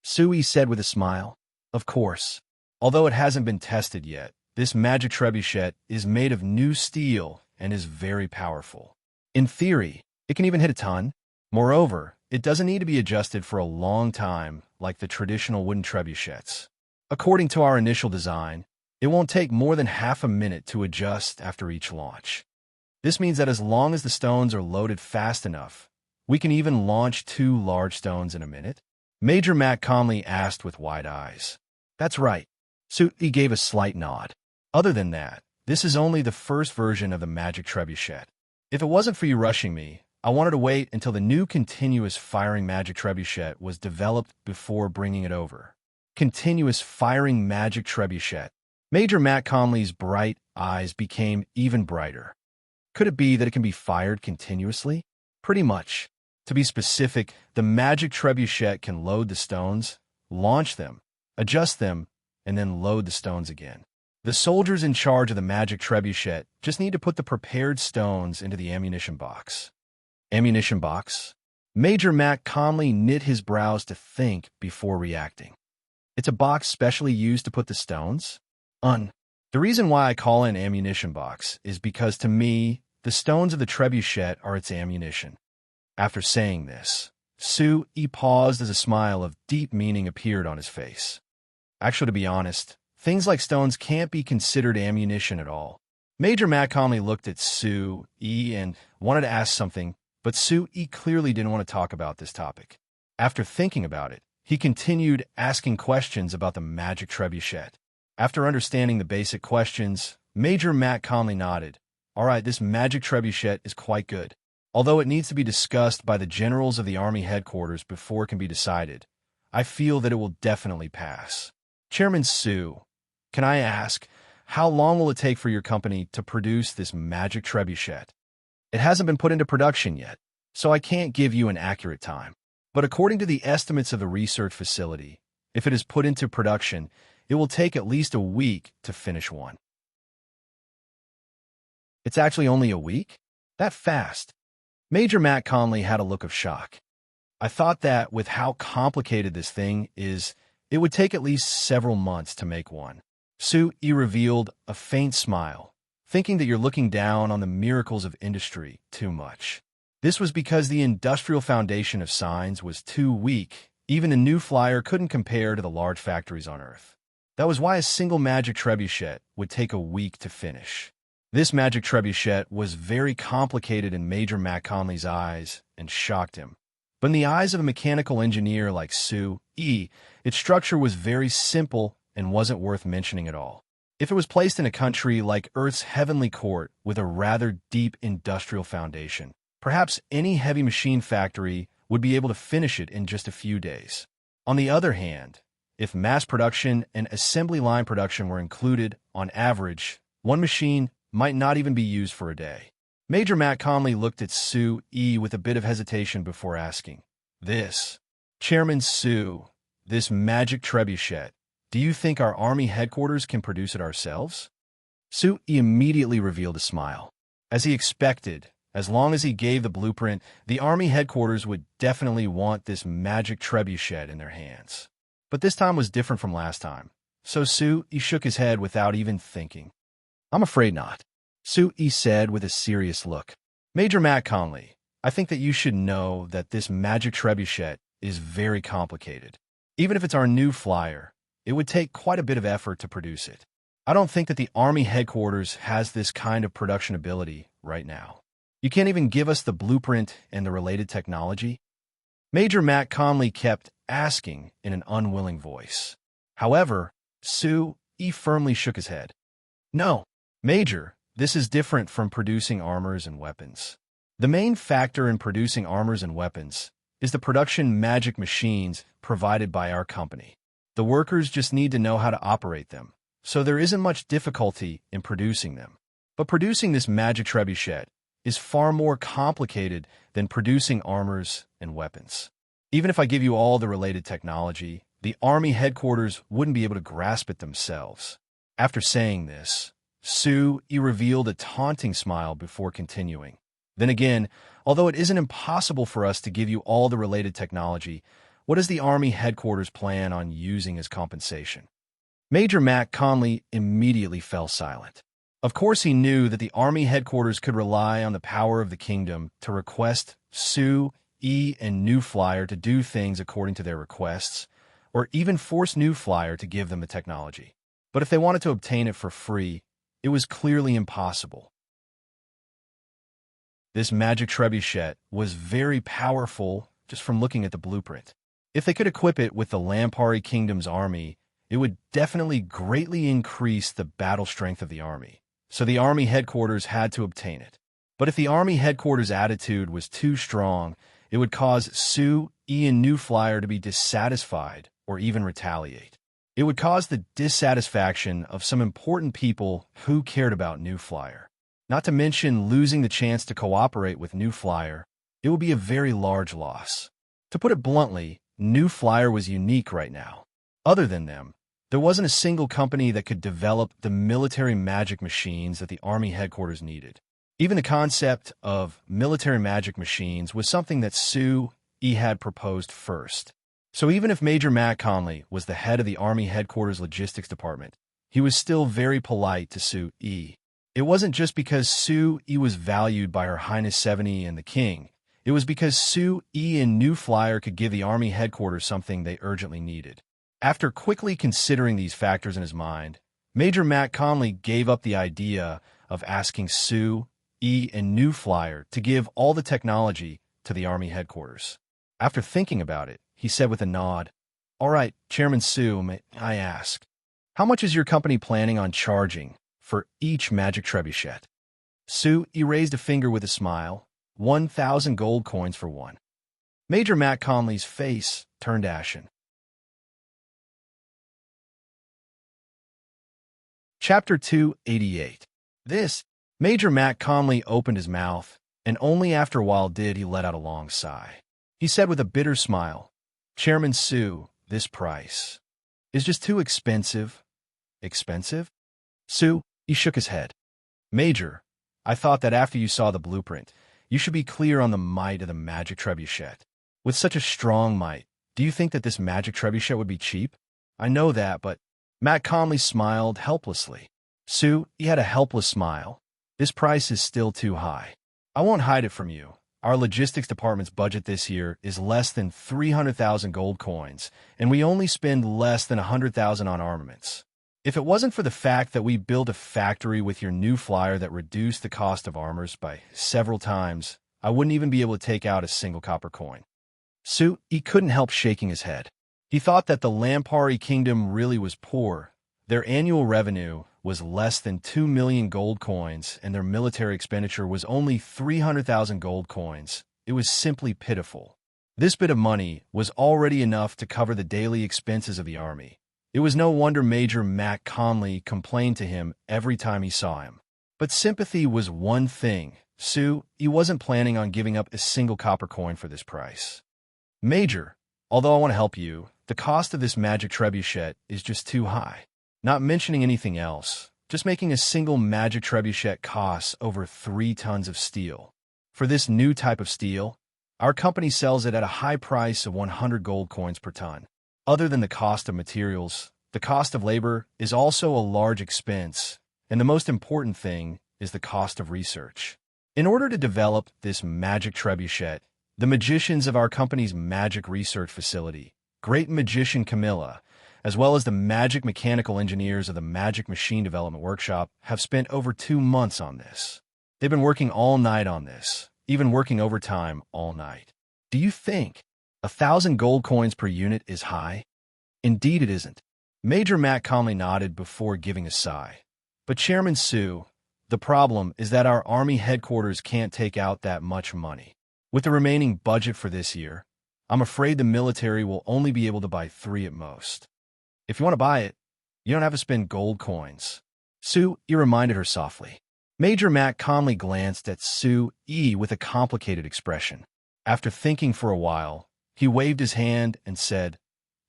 Sue-Yi said with a smile. "Of course. Although it hasn't been tested yet, this magic trebuchet is made of new steel and is very powerful. In theory, it can even hit a ton. Moreover, it doesn't need to be adjusted for a long time like the traditional wooden trebuchets. According to our initial design, it won't take more than half a minute to adjust after each launch. This means that as long as the stones are loaded fast enough, we can even launch 2 large stones in a minute." Major Mac calmly asked with wide eyes. "That's right." Sue-Yi gave a slight nod. "Other than that, this is only the first version of the magic trebuchet. If it wasn't for you rushing me, I wanted to wait until the new continuous firing magic trebuchet was developed before bringing it over." Continuous firing magic trebuchet. Major Mac calmly's bright eyes became even brighter. Could it be that it can be fired continuously? Pretty much. To be specific, the magic trebuchet can load the stones, launch them, adjust them, and then load the stones again. The soldiers in charge of the magic trebuchet just need to put the prepared stones into the ammunition box. Ammunition box? Major Mac calmly knit his brows to think before reacting. It's a box specially used to put the stones? The reason why I call it an ammunition box is because to me, the stones of the trebuchet are its ammunition. After saying this, Sue-Yi paused as a smile of deep meaning appeared on his face. Actually, to be honest, things like stones can't be considered ammunition at all. Major Mac calmly looked at Sue-Yi and wanted to ask something, but Sue-Yi clearly didn't want to talk about this topic. After thinking about it, he continued asking questions about the magic trebuchet. After understanding the basic questions, Major Mac calmly nodded. "All right, this magic trebuchet is quite good. Although it needs to be discussed by the generals of the Army headquarters before it can be decided, I feel that it will definitely pass. Chairman Su, can I ask, how long will it take for your company to produce this magic trebuchet? It hasn't been put into production yet, so I can't give you an accurate time. But according to the estimates of the research facility, if it is put into production, it will take at least a week to finish one. It's actually only a week? That fast? Major Matt Conley had a look of shock. I thought that with how complicated this thing is, it would take at least several months to make one. Su-yi revealed a faint smile, thinking that you're looking down on the miracles of industry too much. This was because the industrial foundation of signs was too weak. Even a new flyer couldn't compare to the large factories on Earth. That was why a single magic trebuchet would take a week to finish. This magic trebuchet was very complicated in Major Matt Conley's eyes and shocked him. But in the eyes of a mechanical engineer like Su-yi, its structure was very simple and wasn't worth mentioning at all. If it was placed in a country like Earth's heavenly court with a rather deep industrial foundation, perhaps any heavy machine factory would be able to finish it in just a few days. On the other hand, if mass production and assembly line production were included, on average, one machine might not even be used for a day. Major Matt Conley looked at Su-yi with a bit of hesitation before asking, Chairman Su, this magic trebuchet, do you think our Army headquarters can produce it ourselves? Su-yi immediately revealed a smile. As he expected, as long as he gave the blueprint, the Army headquarters would definitely want this magic trebuchet in their hands. But this time was different from last time, so Su-yi shook his head without even thinking. I'm afraid not, Su-yi said with a serious look. Major Matt Conley, I think that you should know that this magic trebuchet is very complicated. Even if it's our new flyer, it would take quite a bit of effort to produce it. I don't think that the Army headquarters has this kind of production ability right now. You can't even give us the blueprint and the related technology? Major Matt Conley kept asking in an unwilling voice. However, Su-yi firmly shook his head. No, Major, this is different from producing armors and weapons. The main factor in producing armors and weapons is the production magic machines provided by our company. The workers just need to know how to operate them, so there isn't much difficulty in producing them. But producing this magic trebuchet is far more complicated than producing armors and weapons. Even if I give you all the related technology, the Army headquarters wouldn't be able to grasp it themselves. After saying this, Su-yi revealed a taunting smile before continuing. Then again, although it isn't impossible for us to give you all the related technology, what does the Army headquarters plan on using as compensation? Major Matt Conley immediately fell silent. Of course, he knew that the Army headquarters could rely on the power of the kingdom to request Su-yi and New Flyer to do things according to their requests, or even force New Flyer to give them the technology. But if they wanted to obtain it for free, it was clearly impossible. This magic trebuchet was very powerful just from looking at the blueprint. If they could equip it with the Lampari Kingdom's army, it would definitely greatly increase the battle strength of the army. So the Army headquarters had to obtain it. But if the Army headquarters' attitude was too strong, it would cause Su-yi and New Flyer to be dissatisfied or even retaliate. It would cause the dissatisfaction of some important people who cared about New Flyer. Not to mention losing the chance to cooperate with New Flyer, it would be a very large loss. To put it bluntly, New Flyer was unique right now. Other than them, there wasn't a single company that could develop the military magic machines that the Army headquarters needed. Even the concept of military magic machines was something that Su-yi had proposed first. So even if Major Matt Conley was the head of the Army headquarters logistics department, he was still very polite to Su-yi. It wasn't just because Su-yi was valued by Her Highness 70 and the King. It was because Su-yi and New Flyer could give the Army headquarters something they urgently needed. After quickly considering these factors in his mind, Major Matt Conley gave up the idea of asking Su-yi and New Flyer to give all the technology to the Army headquarters. After thinking about it, he said with a nod, "All right, Chairman Su, may I ask, how much is your company planning on charging for each magic trebuchet?" Su-yi raised a finger with a smile. 1,000 gold coins for one. Major Matt Conley's face turned ashen. Chapter 288. This, Major Matt Conley opened his mouth, and only after a while did he let out a long sigh. He said with a bitter smile, "Chairman Sue, this price is just too expensive." Expensive? Sue, he shook his head. "Major, I thought that after you saw the blueprint, you should be clear on the might of the magic trebuchet. With such a strong might, do you think that this magic trebuchet would be cheap? I know that, but—" Matt Conley smiled helplessly. "Sue, he had a helpless smile. This price is still too high. I won't hide it from you. Our logistics department's budget this year is less than 300,000 gold coins, and we only spend less than 100,000 on armaments. If it wasn't for the fact that we built a factory with your new flyer that reduced the cost of armors by several times, I wouldn't even be able to take out a single copper coin." Sue, he couldn't help shaking his head. He thought that the Lampari kingdom really was poor. Their annual revenue was less than 2 million gold coins, and their military expenditure was only 300,000 gold coins. It was simply pitiful. This bit of money was already enough to cover the daily expenses of the army. It was no wonder Major Matt Conley complained to him every time he saw him. But sympathy was one thing. Sue, he wasn't planning on giving up a single copper coin for this price. "Major, although I want to help you, the cost of this magic trebuchet is just too high. Not mentioning anything else, just making a single magic trebuchet costs over 3 tons of steel. For this new type of steel, our company sells it at a high price of 100 gold coins per ton. Other than the cost of materials, the cost of labor is also a large expense, and the most important thing is the cost of research. In order to develop this magic trebuchet, the magicians of our company's magic research facility, Great Magician Camilla, as well as the magic mechanical engineers of the Magic Machine Development Workshop, have spent over 2 months on this. They've been working all night on this, even working overtime all night. Do you think 1,000 gold coins per unit is high? Indeed it isn't." Major Matt Conley nodded before giving a sigh. "But Chairman Sue, the problem is that our Army headquarters can't take out that much money. With the remaining budget for this year, I'm afraid the military will only be able to buy 3 at most. If you want to buy it, you don't have to spend gold coins." Sue, he reminded her softly. Major Matt Conley glanced at Sue E with a complicated expression. After thinking for a while, he waved his hand and said,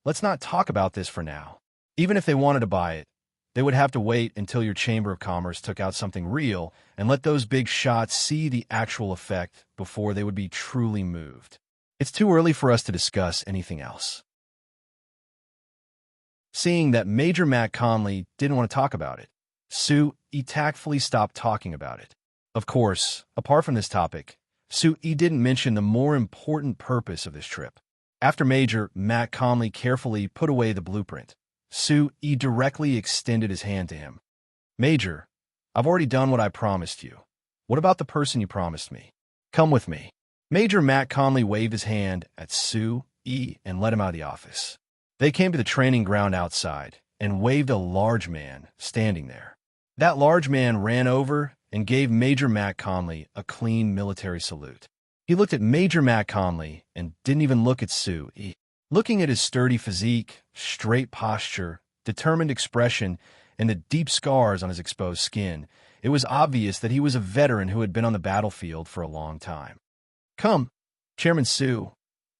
"Let's not talk about this for now. Even if they wanted to buy it, they would have to wait until your Chamber of Commerce took out something real and let those big shots see the actual effect before they would be truly moved. It's too early for us to discuss anything else." Seeing that Major Matt Conley didn't want to talk about it, Sue E tactfully stopped talking about it. Of course, apart from this topic, Sue E didn't mention the more important purpose of this trip. After Major Matt Conley carefully put away the blueprint, Sue E directly extended his hand to him. "Major, I've already done what I promised you. What about the person you promised me? Come with me." Major Matt Conley waved his hand at Sue E and led him out of the office. They came to the training ground outside and waved a large man standing there. That large man ran over and gave Major Matt Conley a clean military salute. He looked at Major Matt Conley and didn't even look at Sue E. Looking at his sturdy physique, straight posture, determined expression, and the deep scars on his exposed skin, it was obvious that he was a veteran who had been on the battlefield for a long time. "Come, Chairman Sue,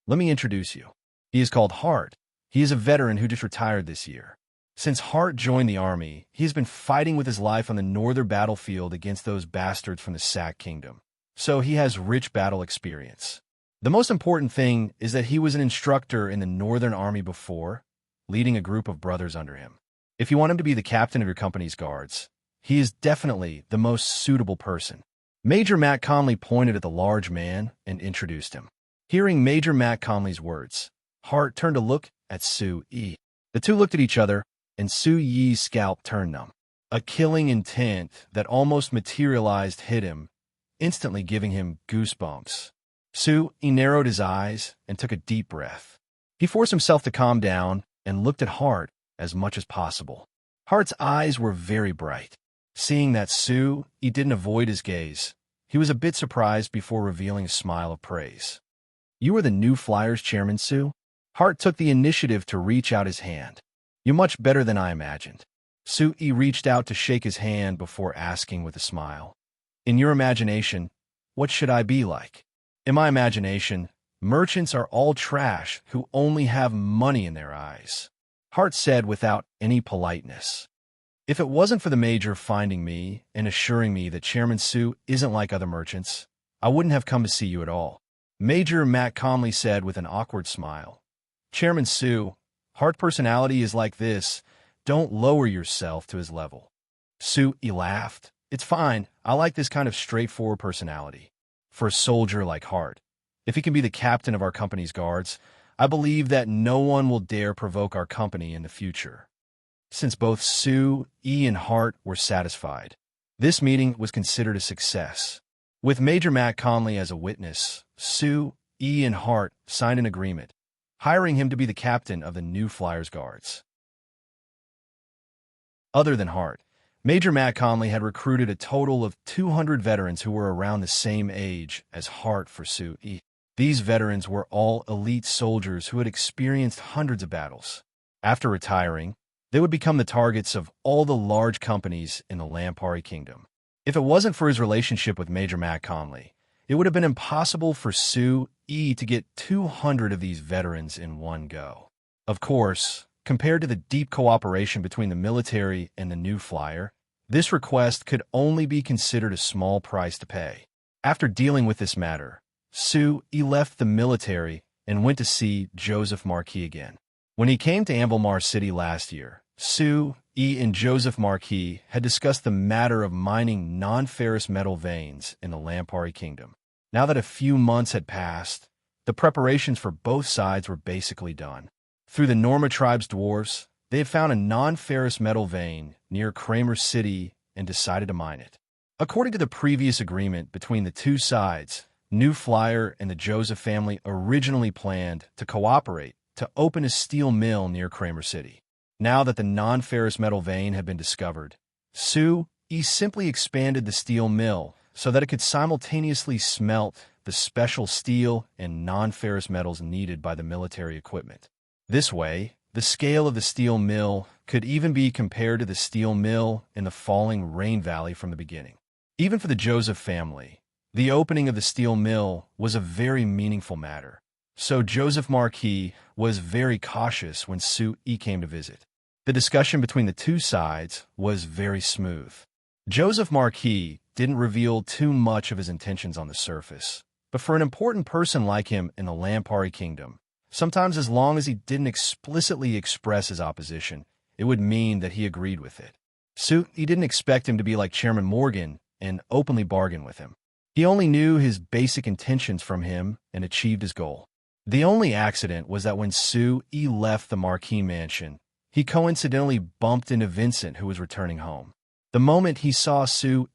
let me introduce you. He is called Hart. He is a veteran who just retired this year. Since Hart joined the army, he has been fighting with his life on the northern battlefield against those bastards from the Sack Kingdom. So he has rich battle experience. The most important thing is that he was an instructor in the Northern Army before, leading a group of brothers under him. If you want him to be the captain of your company's guards, he is definitely the most suitable person." Major Matt Conley pointed at the large man and introduced him. Hearing Major Matt Conley's words, Hart turned to look at Sue E. The two looked at each other, and Sue Yi's scalp turned numb. A killing intent that almost materialized hit him, instantly giving him goosebumps. Sue E narrowed his eyes and took a deep breath. He forced himself to calm down and looked at Hart as much as possible. Hart's eyes were very bright. Seeing that Sue E didn't avoid his gaze, He was a bit surprised before revealing a smile of praise. "You are the new Flyers chairman, Sue?" Hart took the initiative to reach out his hand. "You're much better than I imagined." Sue reached out to shake his hand before asking with a smile, "In your imagination, what should I be like?" "In my imagination, merchants are all trash who only have money in their eyes," Hart said without any politeness. "If it wasn't for the Major finding me and assuring me that Chairman Sue isn't like other merchants, I wouldn't have come to see you at all," Major Matt Conley said with an awkward smile. "Chairman Sue, Hart personality is like this. Don't lower yourself to his level." Sue laughed. "It's fine. I like this kind of straightforward personality. For a soldier like Hart, if he can be the captain of our company's guards, I believe that no one will dare provoke our company in the future." Since both Sue and Hart were satisfied, this meeting was considered a success. With Major Matt Conley as a witness, Sue and Hart signed an agreement, hiring him to be the captain of the new Flyers Guards. Other than Hart, Major Matt Conley had recruited a total of 200 veterans who were around the same age as Hart for Sue. These veterans were all elite soldiers who had experienced hundreds of battles. After retiring, they would become the targets of all the large companies in the Lampari Kingdom. If it wasn't for his relationship with Major Matt Conley, it would have been impossible for Sue to get 200 of these veterans in one go. Of course, compared to the deep cooperation between the military and the new Flyer, this request could only be considered a small price to pay. After dealing with this matter, Sue left the military and went to see Joseph Marquis again. When he came to Ambilmar City last year, Sue and Joseph Marquis had discussed the matter of mining non-ferrous metal veins in the Lampari Kingdom. Now that a few months had passed, the preparations for both sides were basically done. Through the Norma tribe's dwarves, they had found a non-ferrous metal vein near Kramer City and decided to mine it. According to the previous agreement between the two sides, New Flyer and the Joseph family originally planned to cooperate to open a steel mill near Kramer City. Now that the non-ferrous metal vein had been discovered, Sue simply expanded the steel mill so that it could simultaneously smelt the special steel and non-ferrous metals needed by the military equipment. This way, the scale of the steel mill could even be compared to the steel mill in the Falling Rain Valley from the beginning. Even for the Joseph family, the opening of the steel mill was a very meaningful matter, so Joseph Marquis was very cautious when Sue came to visit. The discussion between the two sides was very smooth. Joseph Marquis didn't reveal too much of his intentions on the surface, but for an important person like him in the Lampari Kingdom, sometimes as long as he didn't explicitly express his opposition, it would mean that he agreed with it. Sue didn't expect him to be like Chairman Morgan and openly bargain with him. He only knew his basic intentions from him and achieved his goal. The only accident was that when Sue left the Marquis mansion, he coincidentally bumped into Vincent, who was returning home. The moment he saw Sue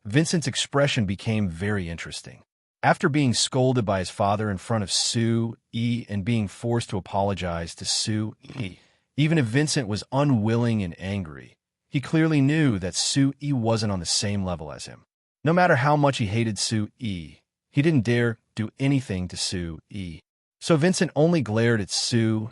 Vincent's expression became very interesting. After being scolded by his father in front of Sue and being forced to apologize to Sue even if Vincent was unwilling and angry, he clearly knew that Sue wasn't on the same level as him. No matter how much he hated Sue he didn't dare do anything to Sue So Vincent only glared at Sue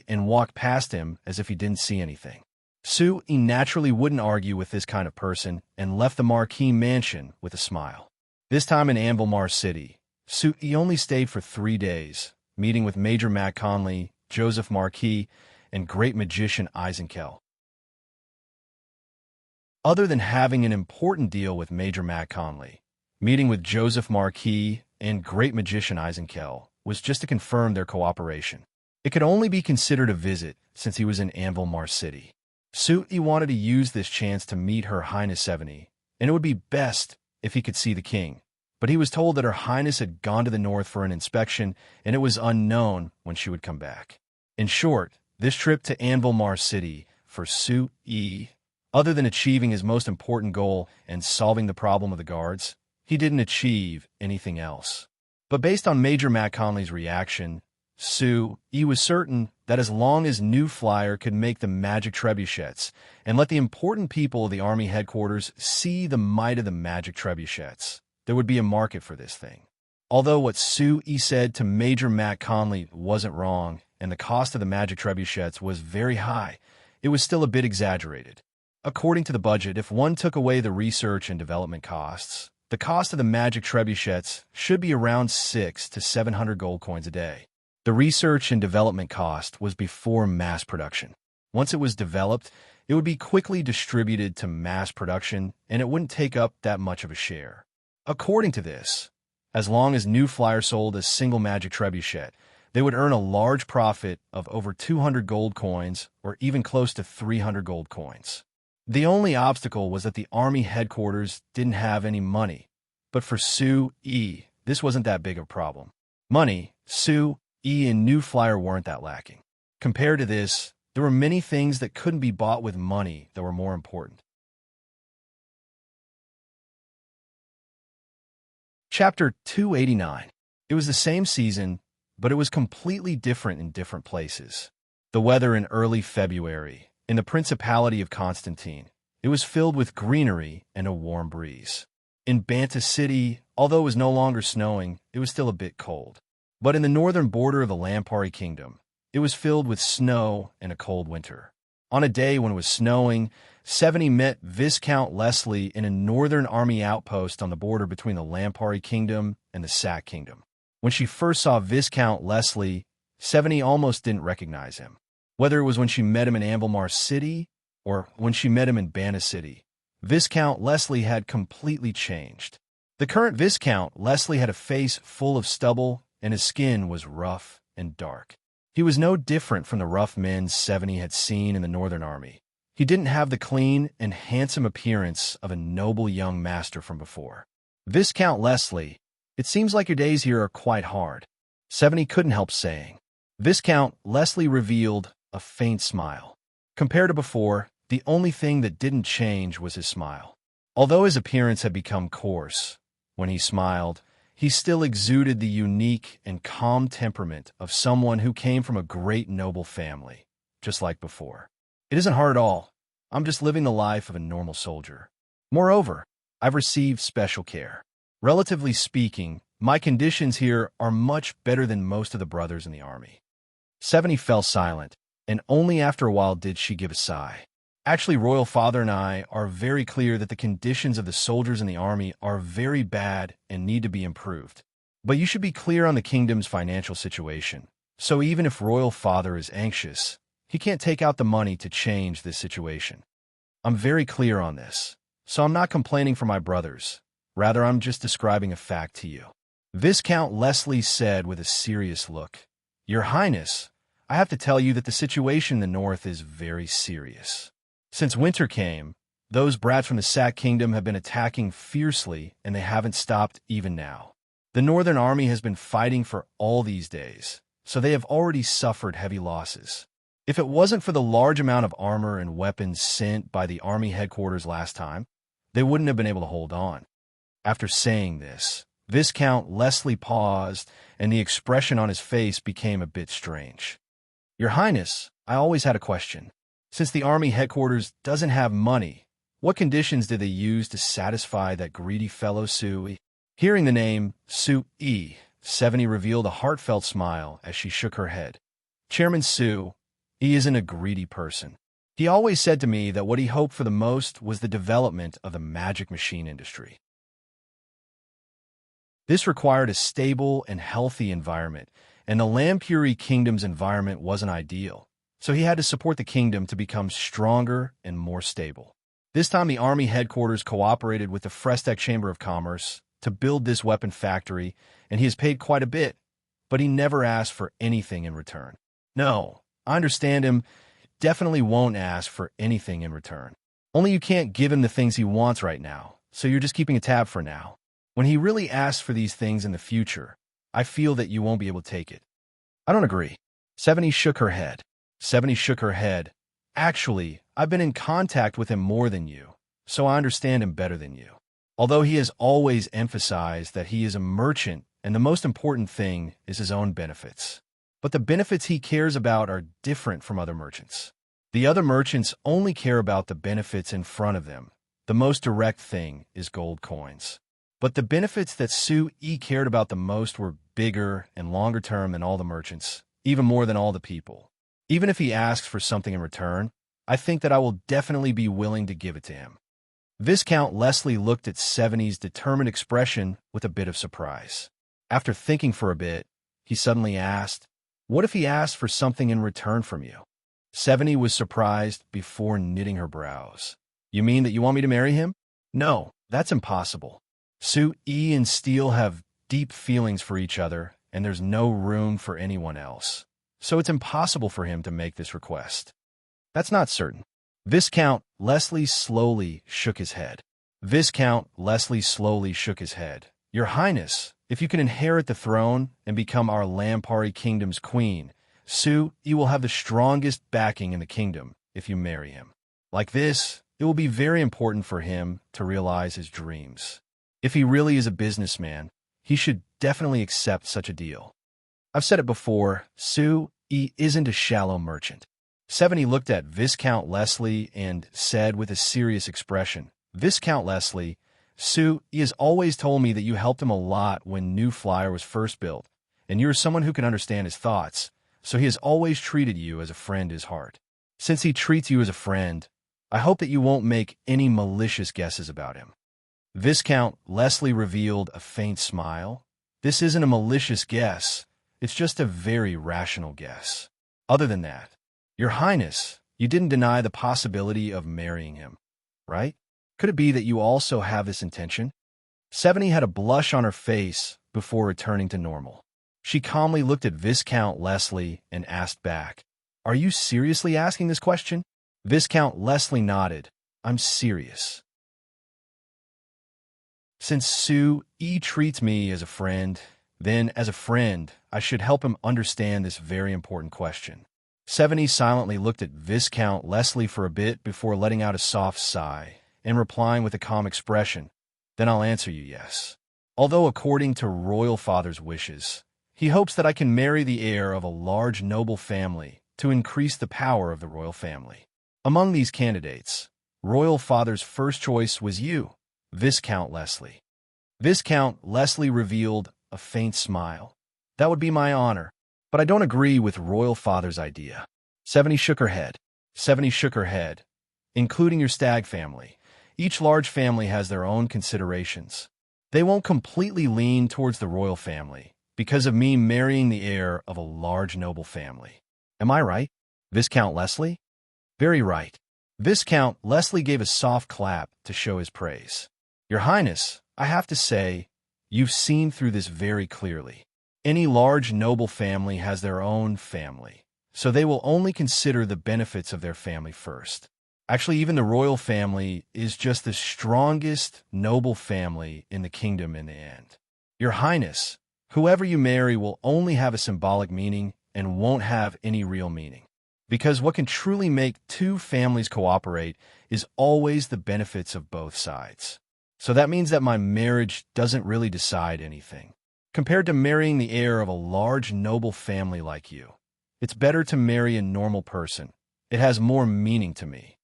and walked past him as if he didn't see anything. Sue naturally wouldn't argue with this kind of person and left the Marquis mansion with a smile. This time in Ambilmar City, Sue only stayed for 3 days, meeting with Major Matt Conley, Joseph Marquis, and Great Magician Eisenkel. Other than having an important deal with Major Matt Conley, meeting with Joseph Marquis and Great Magician Eisenkel was just to confirm their cooperation. It could only be considered a visit since he was in Ambilmar City. Sue wanted to use this chance to meet Her Highness Evany, and it would be best if he could see the king. But he was told that Her Highness had gone to the north for an inspection, and it was unknown when she would come back. In short, this trip to Ambilmar City for Sue other than achieving his most important goal and solving the problem of the guards, he didn't achieve anything else. But based on Major Matt Conley's reaction, Sue was certain that as long as New Flyer could make the magic trebuchets and let the important people of the army headquarters see the might of the magic trebuchets, there would be a market for this thing. Although what Sue said to Major Matt Conley wasn't wrong, and the cost of the magic trebuchets was very high, it was still a bit exaggerated. According to the budget, if one took away the research and development costs, the cost of the magic trebuchets should be around 600 to 700 gold coins a day. The research and development cost was before mass production. Once it was developed, it would be quickly distributed to mass production, and it wouldn't take up that much of a share. According to this, as long as New Flyer sold a single magic trebuchet, they would earn a large profit of over 200 gold coins or even close to 300 gold coins. The only obstacle was that the army headquarters didn't have any money, but for Sue, this wasn't that big of a problem. Money, Sue, and New Flyer weren't that lacking. Compared to this, there were many things that couldn't be bought with money that were more important. Chapter 289. It was the same season, but it was completely different in different places. The weather in early February, in the Principality of Constantine, it was filled with greenery and a warm breeze. In Banta City, although it was no longer snowing, it was still a bit cold. But in the northern border of the Lampari Kingdom, it was filled with snow and a cold winter. On a day when it was snowing, 70 met Viscount Leslie in a northern army outpost on the border between the Lampari Kingdom and the Sac Kingdom. When she first saw Viscount Leslie, 70 almost didn't recognize him. Whether it was when she met him in Amblemar City or when she met him in Banta City, Viscount Leslie had completely changed. The current Viscount Leslie had a face full of stubble, and his skin was rough and dark. He was no different from the rough men 70 had seen in the Northern Army. He didn't have the clean and handsome appearance of a noble young master from before. Viscount Leslie, it seems like your days here are quite hard, 70 couldn't help saying. Viscount Leslie revealed a faint smile. Compared to before, the only thing that didn't change was his smile. Although his appearance had become coarse, when he smiled, he still exuded the unique and calm temperament of someone who came from a great noble family, just like before. It isn't hard at all. I'm just living the life of a normal soldier. Moreover, I've received special care. Relatively speaking, my conditions here are much better than most of the brothers in the army. 70 fell silent, and only after a while did she give a sigh. Actually, Royal Father and I are very clear that the conditions of the soldiers in the army are very bad and need to be improved. But you should be clear on the kingdom's financial situation. So even if Royal Father is anxious, he can't take out the money to change this situation. I'm very clear on this, so I'm not complaining for my brothers. Rather, I'm just describing a fact to you. Viscount Leslie said with a serious look, Your Highness, I have to tell you that the situation in the north is very serious. Since winter came, those brats from the Sac Kingdom have been attacking fiercely, and they haven't stopped even now. The Northern Army has been fighting for all these days, so they have already suffered heavy losses. If it wasn't for the large amount of armor and weapons sent by the army headquarters last time, they wouldn't have been able to hold on. After saying this, Viscount Leslie paused, and the expression on his face became a bit strange. Your Highness, I always had a question. Since the army headquarters doesn't have money, what conditions did they use to satisfy that greedy fellow Sue? Hearing the name Sue, 70 revealed a heartfelt smile as she shook her head. Chairman Sue, he isn't a greedy person. He always said to me that what he hoped for the most was the development of the magic machine industry. This required a stable and healthy environment, and the Lampuri Kingdom's environment wasn't ideal. So he had to support the kingdom to become stronger and more stable. This time the army headquarters cooperated with the Frestec Chamber of Commerce to build this weapon factory, and he has paid quite a bit, but he never asked for anything in return. No, I understand him, definitely won't ask for anything in return. Only you can't give him the things he wants right now, so you're just keeping a tab for now. When he really asks for these things in the future, I feel that you won't be able to take it. I don't agree. 70 shook her head. 70 shook her head. Actually, I've been in contact with him more than you, so I understand him better than you. Although he has always emphasized that he is a merchant and the most important thing is his own benefits. But the benefits he cares about are different from other merchants. The other merchants only care about the benefits in front of them. The most direct thing is gold coins. But the benefits that Sue E cared about the most were bigger and longer term than all the merchants, even more than all the people. Even if he asks for something in return, I think that I will definitely be willing to give it to him. Viscount Leslie looked at Sevigny's determined expression with a bit of surprise. After thinking for a bit, he suddenly asked, "What if he asked for something in return from you?" Sevigny was surprised before knitting her brows. "You mean that you want me to marry him?" "No, that's impossible. Sue E and Steele have deep feelings for each other, and there's no room for anyone else. So it's impossible for him to make this request." "That's not certain." Viscount Leslie slowly shook his head. Viscount Leslie slowly shook his head. "Your Highness, if you can inherit the throne and become our Lampari Kingdom's queen, Sue, you will have the strongest backing in the kingdom if you marry him. Like this, it will be very important for him to realize his dreams. If he really is a businessman, he should definitely accept such a deal. I've said it before, Sue E isn't a shallow merchant." Sevigny looked at Viscount Leslie and said with a serious expression, "Viscount Leslie, Sue E has always told me that you helped him a lot when New Flyer was first built, and you're someone who can understand his thoughts, so he has always treated you as a friend to his heart. Since he treats you as a friend, I hope that you won't make any malicious guesses about him." Viscount Leslie revealed a faint smile. "This isn't a malicious guess. It's just a very rational guess. Other than that, Your Highness, you didn't deny the possibility of marrying him, right? Could it be that you also have this intention?" Sevigny had a blush on her face before returning to normal. She calmly looked at Viscount Leslie and asked back, "Are you seriously asking this question?" Viscount Leslie nodded. "I'm serious. Since Sue E treats me as a friend, then as a friend, I should help him understand this very important question." Sevigny silently looked at Viscount Leslie for a bit before letting out a soft sigh and replying with a calm expression, "Then I'll answer you yes. Although according to Royal Father's wishes, he hopes that I can marry the heir of a large noble family to increase the power of the royal family. Among these candidates, Royal Father's first choice was you, Viscount Leslie." Viscount Leslie revealed a faint smile. "That would be my honor. But I don't agree with Royal Father's idea." Sevigny shook her head. Sevigny shook her head. "Including your stag family. Each large family has their own considerations. They won't completely lean towards the royal family because of me marrying the heir of a large noble family. Am I right, Viscount Leslie?" "Very right." Viscount Leslie gave a soft clap to show his praise. "Your Highness, I have to say, you've seen through this very clearly. Any large noble family has their own family, so they will only consider the benefits of their family first. Actually, even the royal family is just the strongest noble family in the kingdom in the end. Your Highness, whoever you marry will only have a symbolic meaning and won't have any real meaning. Because what can truly make two families cooperate is always the benefits of both sides. So that means that my marriage doesn't really decide anything. Compared to marrying the heir of a large noble family like you, it's better to marry a normal person. It has more meaning to me.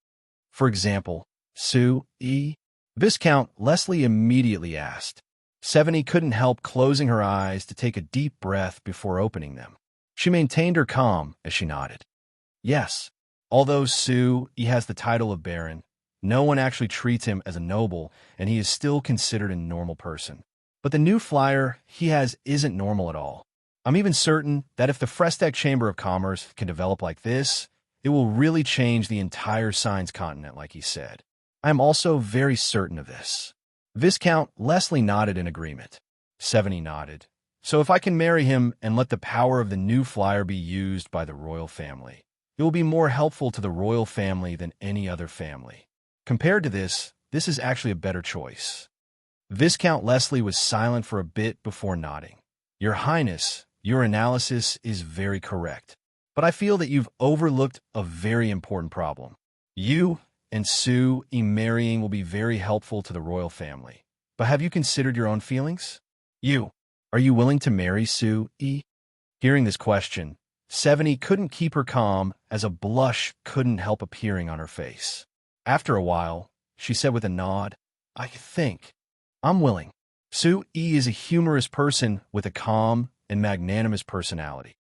For example, Sue E. Viscount Leslie immediately asked. Sevigny couldn't help closing her eyes to take a deep breath before opening them. She maintained her calm as she nodded. Yes, although Sue E has the title of Baron, no one actually treats him as a noble, and he is still considered a normal person. But the new flyer he has isn't normal at all. I'm even certain that if the Frestec Chamber of Commerce can develop like this, it will really change the entire Signs continent, like he said. I am also very certain of this. Viscount Leslie nodded in agreement. Sevigny nodded. So if I can marry him and let the power of the new flyer be used by the royal family, it will be more helpful to the royal family than any other family. Compared to this is actually a better choice. Viscount Leslie was silent for a bit before nodding. Your Highness, your analysis is very correct. But I feel that you've overlooked a very important problem. You and Sue E marrying will be very helpful to the royal family. But have you considered your own feelings? Are you willing to marry Sue E? Hearing this question, Sevigny couldn't keep her calm as a blush couldn't help appearing on her face. After a while, she said with a nod, I think I'm willing. Su Yi is a humorous person with a calm and magnanimous personality.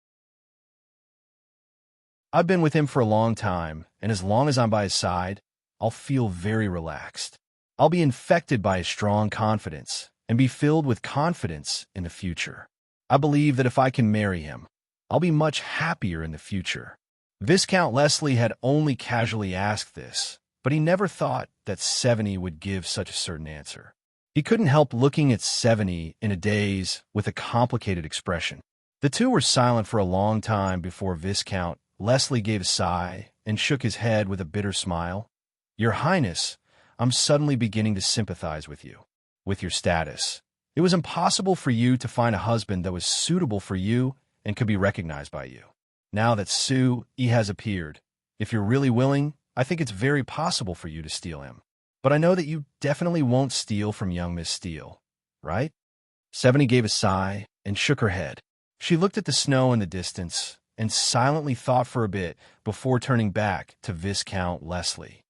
I've been with him for a long time, and as long as I'm by his side, I'll feel very relaxed. I'll be infected by his strong confidence and be filled with confidence in the future. I believe that if I can marry him, I'll be much happier in the future. Viscount Leslie had only casually asked this, but he never thought that 70 would give such a certain answer. He couldn't help looking at 70 in a daze with a complicated expression. The two were silent for a long time before Viscount Leslie gave a sigh and shook his head with a bitter smile. Your Highness, I'm suddenly beginning to sympathize with you, with your status. It was impossible for you to find a husband that was suitable for you and could be recognized by you. Now that Su Yi has appeared, if you're really willing, I think it's very possible for you to steal him. But I know that you definitely won't steal from young Miss Steele, right? 70 gave a sigh and shook her head. She looked at the snow in the distance and silently thought for a bit before turning back to Viscount Leslie.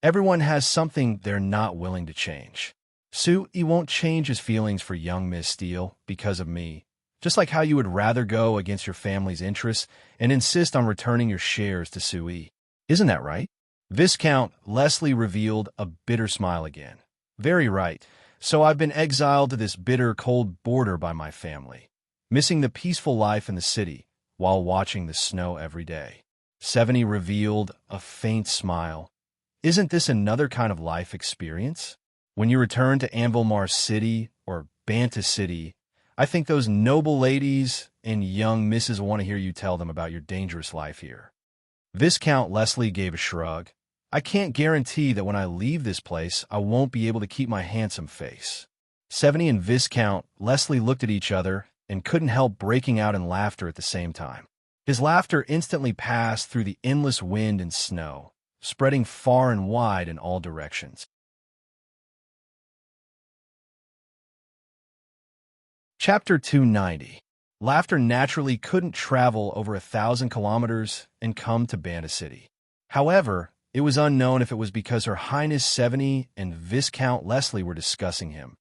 Everyone has something they're not willing to change. Su Yi won't change his feelings for young Miss Steele because of me, just like how you would rather go against your family's interests and insist on returning your shares to Su Yi. Isn't that right? Viscount Leslie revealed a bitter smile again. Very right. So I've been exiled to this bitter, cold border by my family, missing the peaceful life in the city while watching the snow every day. 70 revealed a faint smile. Isn't this another kind of life experience? When you return to Anvilmar City or Banta City, I think those noble ladies and young misses want to hear you tell them about your dangerous life here. Viscount Leslie gave a shrug. I can't guarantee that when I leave this place, I won't be able to keep my handsome face. 70 and Viscount Leslie looked at each other and couldn't help breaking out in laughter at the same time. His laughter instantly passed through the endless wind and snow, spreading far and wide in all directions. Chapter 290. Laughter naturally couldn't travel over 1,000 kilometers and come to Banta City. However, it was unknown if it was because Her Highness 70 and Viscount Leslie were discussing him.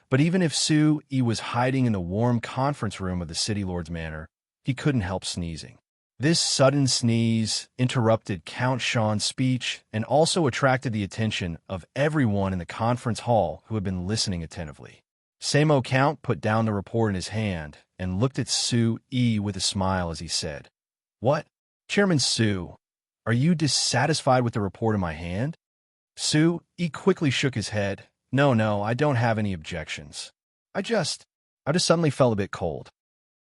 But even if Su Yi was hiding in the warm conference room of the City Lord's manor, he couldn't help sneezing. This sudden sneeze interrupted Count Sean's speech and also attracted the attention of everyone in the conference hall who had been listening attentively. Samo Count put down the report in his hand and looked at Su Yi with a smile as he said, "What? Chairman Su, are you dissatisfied with the report in my hand?" Su Yi quickly shook his head. No, I don't have any objections. I just suddenly felt a bit cold.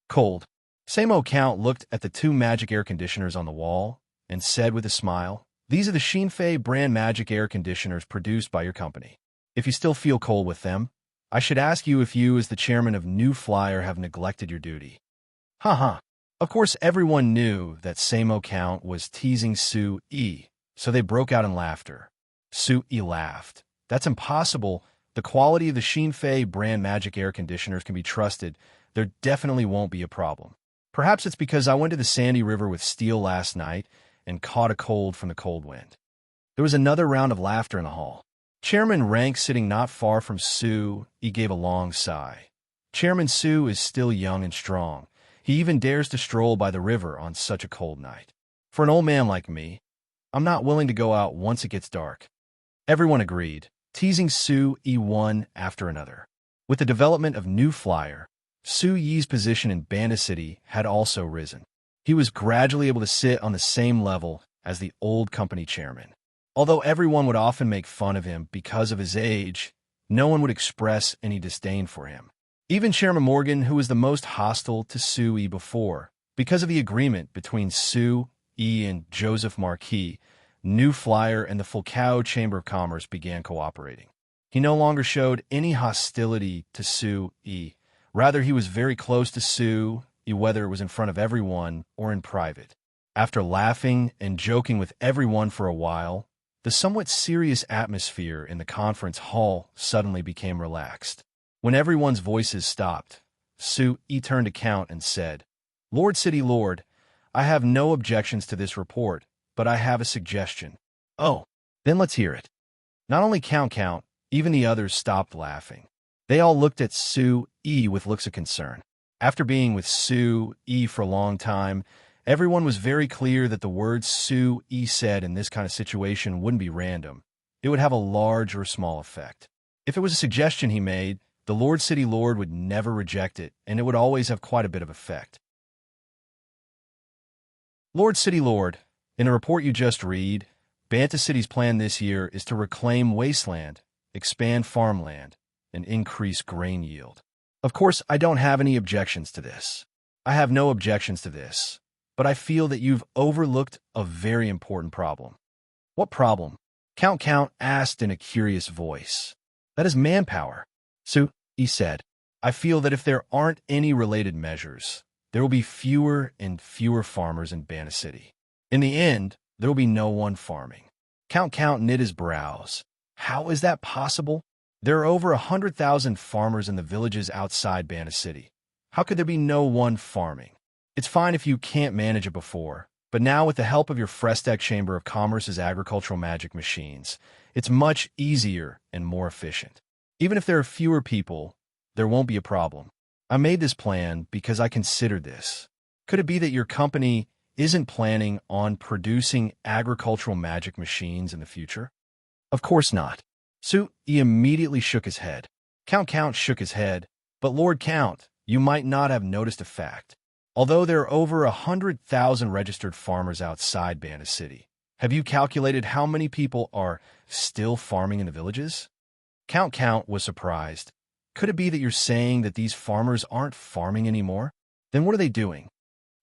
Cold. Samo Count looked at the two magic air conditioners on the wall and said with a smile, "These are the Shinfei brand magic air conditioners produced by your company. If you still feel cold with them, I should ask you if you, as the chairman of New Flyer, have neglected your duty." Ha. Of course, everyone knew that Samo Count was teasing Su Yi, so they broke out in laughter. Su Yi laughed. "That's impossible. The quality of the Shinfei brand magic air conditioners can be trusted. There definitely won't be a problem. Perhaps it's because I went to the Sandy River with Steel last night and caught a cold from the cold wind." There was another round of laughter in the hall. Chairman Rank, sitting not far from Su Yi, gave a long sigh. Chairman Su is still young and strong. He even dares to stroll by the river on such a cold night. For an old man like me, I'm not willing to go out once it gets dark. Everyone agreed, teasing Su Yi one after another. With the development of New Flyer, Su Yi's position in Banta City had also risen. He was gradually able to sit on the same level as the old company chairman. Although everyone would often make fun of him because of his age, no one would express any disdain for him. Even Chairman Morgan, who was the most hostile to Su Yi before, because of the agreement between Su Yi and Joseph Marquis, New Flyer and the Fulcao Chamber of Commerce began cooperating. He no longer showed any hostility to Su Yi. Rather, he was very close to Su Yi, whether it was in front of everyone or in private. After laughing and joking with everyone for a while, the somewhat serious atmosphere in the conference hall suddenly became relaxed. When everyone's voices stopped, Su Yi turned to Count and said, "Lord City Lord, I have no objections to this report, but I have a suggestion." "Oh, then let's hear it." Not only Count, even the others stopped laughing. They all looked at Sue E with looks of concern. After being with Sue E for a long time, everyone was very clear that the words Sue E said in this kind of situation wouldn't be random. It would have a large or small effect. If it was a suggestion he made, the Lord City Lord would never reject it, and it would always have quite a bit of effect. Lord City Lord, in a report you just read, Banta City's plan this year is to reclaim wasteland, expand farmland, and increase grain yield. Of course, I don't have any objections to this. I have no objections to this, but I feel that you've overlooked a very important problem. What problem? Count asked in a curious voice. That is manpower. So, he said, I feel that if there aren't any related measures, there will be fewer and fewer farmers in Banta City. In the end, there will be no one farming. Count knit his brows. How is that possible? There are over 100,000 farmers in the villages outside Banta City. How could there be no one farming? It's fine if you can't manage it before, but now with the help of your Frestec Chamber of Commerce's agricultural magic machines, it's much easier and more efficient. Even if there are fewer people, there won't be a problem. I made this plan because I considered this. Could it be that your company isn't planning on producing agricultural magic machines in the future? Of course not. So he immediately shook his head. Count shook his head, but Lord Count, you might not have noticed a fact. Although there are over 100,000 registered farmers outside Banta City, have you calculated how many people are still farming in the villages? Count was surprised. Could it be that you're saying that these farmers aren't farming anymore? Then what are they doing?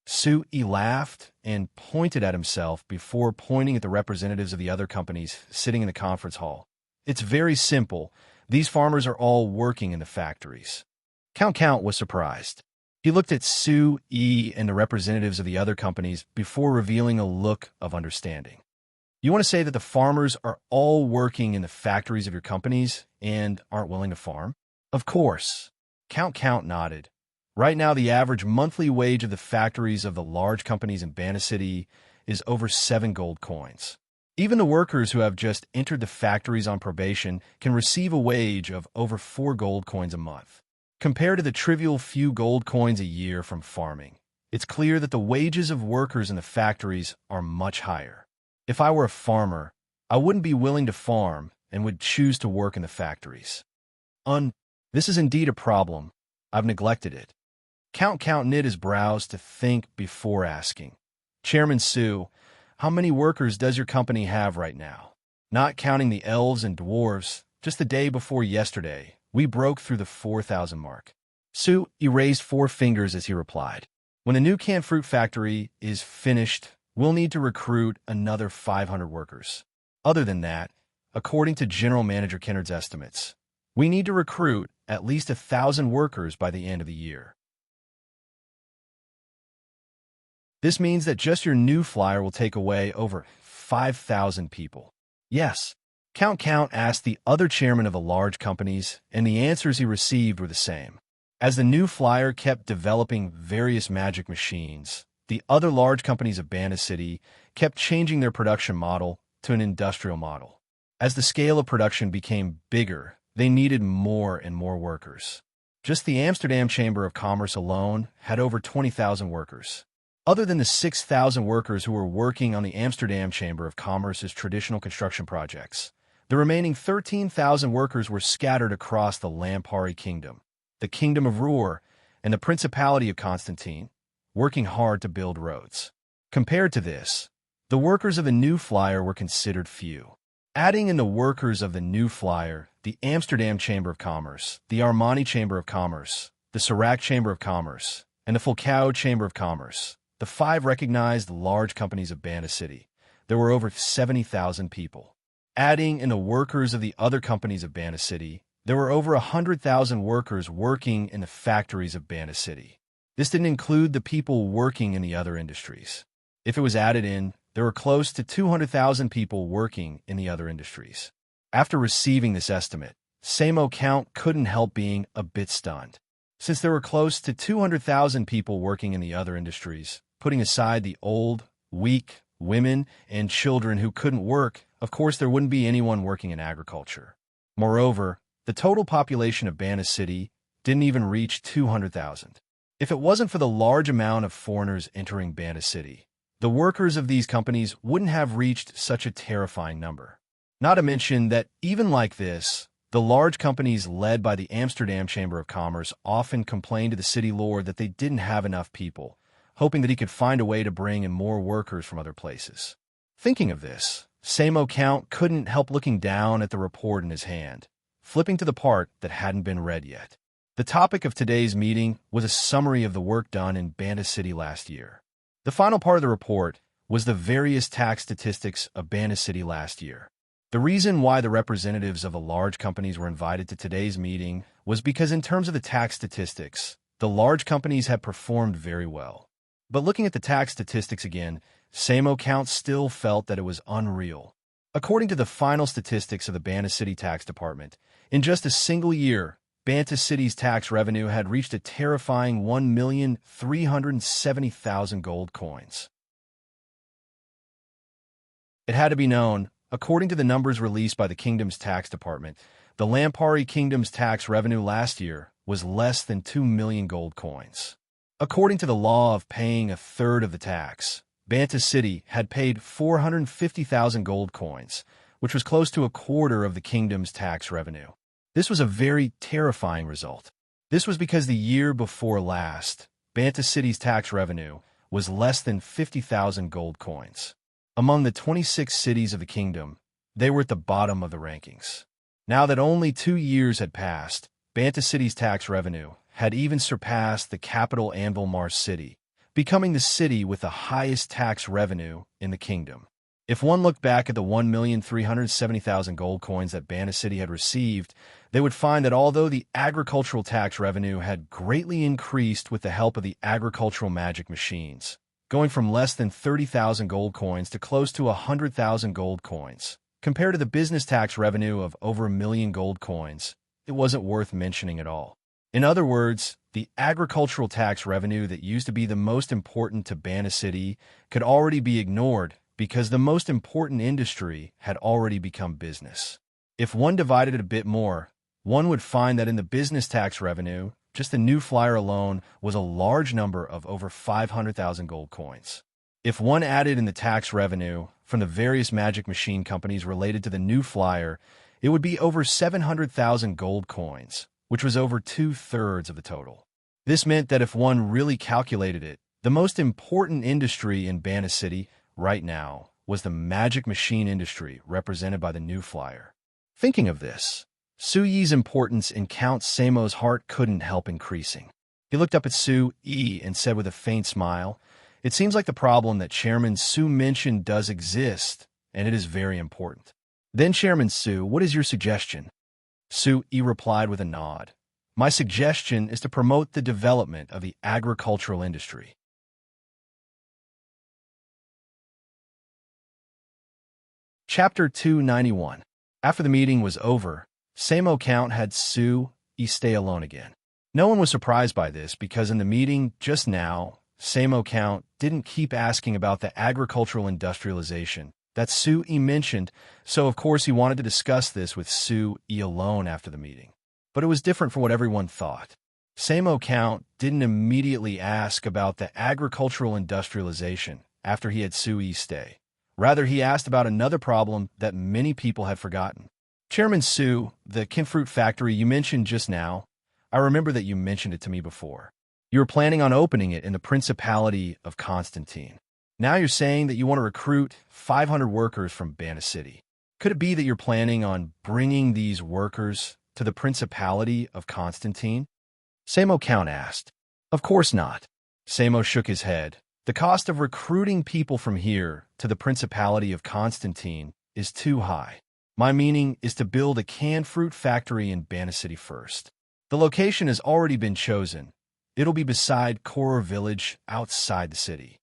Sue laughed and pointed at himself before pointing at the representatives of the other companies sitting in the conference hall. It's very simple. These farmers are all working in the factories. Count was surprised. He looked at Sue and the representatives of the other companies before revealing a look of understanding. You want to say that the farmers are all working in the factories of your companies and aren't willing to farm? Of course. Count nodded. Right now, the average monthly wage of the factories of the large companies in Banta City is over 7 gold coins. Even the workers who have just entered the factories on probation can receive a wage of over 4 gold coins a month. Compared to the trivial few gold coins a year from farming, it's clear that the wages of workers in the factories are much higher. If I were a farmer, I wouldn't be willing to farm and would choose to work in the factories. This is indeed a problem. I've neglected it. Count knit his brows to think before asking. Chairman Sue, how many workers does your company have right now? Not counting the elves and dwarves, just the day before yesterday, we broke through the 4,000 mark. Sue raised 4 fingers as he replied. When the new canned fruit factory is finished, we'll need to recruit another 500 workers. Other than that, according to General Manager Kennard's estimates, we need to recruit at least 1,000 workers by the end of the year. This means that just your new flyer will take away over 5,000 people. Yes. Count asked the other chairman of the large companies, and the answers he received were the same. As the new flyer kept developing various magic machines, the other large companies of Banta City kept changing their production model to an industrial model. As the scale of production became bigger, they needed more and more workers. Just the Amsterdam Chamber of Commerce alone had over 20,000 workers. Other than the 6,000 workers who were working on the Amsterdam Chamber of Commerce's traditional construction projects, the remaining 13,000 workers were scattered across the Lampari Kingdom, the Kingdom of Ruhr, and the Principality of Constantine, working hard to build roads. Compared to this, the workers of the new flyer were considered few. Adding in the workers of the new flyer, the Amsterdam Chamber of Commerce, the Armani Chamber of Commerce, the Serac Chamber of Commerce, and the Fulcao Chamber of Commerce, the 5 recognized large companies of Banta City, there were over 70,000 people. Adding in the workers of the other companies of Banta City, there were over 100,000 workers working in the factories of Banta City. This didn't include the people working in the other industries. If it was added in, there were close to 200,000 people working in the other industries. After receiving this estimate, Samo Count couldn't help being a bit stunned. Since there were close to 200,000 people working in the other industries, putting aside the old, weak, women, and children who couldn't work, of course there wouldn't be anyone working in agriculture. Moreover, the total population of Bana City didn't even reach 200,000. If it wasn't for the large amount of foreigners entering Bana City, the workers of these companies wouldn't have reached such a terrifying number. Not to mention that even like this, the large companies led by the Amsterdam Chamber of Commerce often complained to the city lord that they didn't have enough people, hoping that he could find a way to bring in more workers from other places. Thinking of this, Samo Count couldn't help looking down at the report in his hand, flipping to the part that hadn't been read yet. The topic of today's meeting was a summary of the work done in Bana City last year. The final part of the report was the various tax statistics of Bana City last year. The reason why the representatives of the large companies were invited to today's meeting was because in terms of the tax statistics, the large companies had performed very well. But looking at the tax statistics again, Samo Count still felt that it was unreal. According to the final statistics of the Bana City Tax Department, in just a single year, Bana City's tax revenue had reached a terrifying 1,370,000 gold coins. It had to be known, according to the numbers released by the kingdom's tax department, the Lampari Kingdom's tax revenue last year was less than 2 million gold coins. According to the law of paying a third of the tax, Bana City had paid 450,000 gold coins, which was close to a quarter of the kingdom's tax revenue. This was a very terrifying result. This was because the year before last, Bana City's tax revenue was less than 50,000 gold coins. Among the 26 cities of the kingdom, they were at the bottom of the rankings. Now that only 2 years had passed, Bana City's tax revenue had even surpassed the capital Anvil Mars City, becoming the city with the highest tax revenue in the kingdom. If one looked back at the 1,370,000 gold coins that Bana City had received, they would find that although the agricultural tax revenue had greatly increased with the help of the agricultural magic machines, going from less than 30,000 gold coins to close to 100,000 gold coins, compared to the business tax revenue of over 1 million gold coins, it wasn't worth mentioning at all. In other words, the agricultural tax revenue that used to be the most important to Bana City could already be ignored because the most important industry had already become business. If one divided it a bit more, one would find that in the business tax revenue, just the new flyer alone was a large number of over 500,000 gold coins. If one added in the tax revenue from the various magic machine companies related to the new flyer, it would be over 700,000 gold coins, which was over 2/3 of the total. This meant that if one really calculated it, the most important industry in Bana City right now was the magic machine industry represented by the new flyer. Thinking of this, Su Yi's importance in Count Samo's heart couldn't help increasing. He looked up at Su Yi and said with a faint smile, "It seems like the problem that Chairman Su mentioned does exist, and it is very important." Then Chairman Su, what is your suggestion? Su Yi replied with a nod. My suggestion is to promote the development of the agricultural industry. Chapter 291. After the meeting was over, Samo Count had Su Yi stay alone again. No one was surprised by this because in the meeting just now, Samo Count didn't keep asking about the agricultural industrialization that Su Yi mentioned, so of course he wanted to discuss this with Su Yi alone after the meeting. But it was different from what everyone thought. Samo Count didn't immediately ask about the agricultural industrialization after he had Su Yi stay. Rather, he asked about another problem that many people had forgotten. Chairman Su, the kinfruit factory you mentioned just now, I remember that you mentioned it to me before. You were planning on opening it in the Principality of Constantine. Now you're saying that you want to recruit 500 workers from Bana City. Could it be that you're planning on bringing these workers to the Principality of Constantine? Samo Count asked. Of course not. Samo shook his head. The cost of recruiting people from here to the Principality of Constantine is too high. My meaning is to build a canned fruit factory in Bana City first. The location has already been chosen. It'll be beside Koror Village outside the city.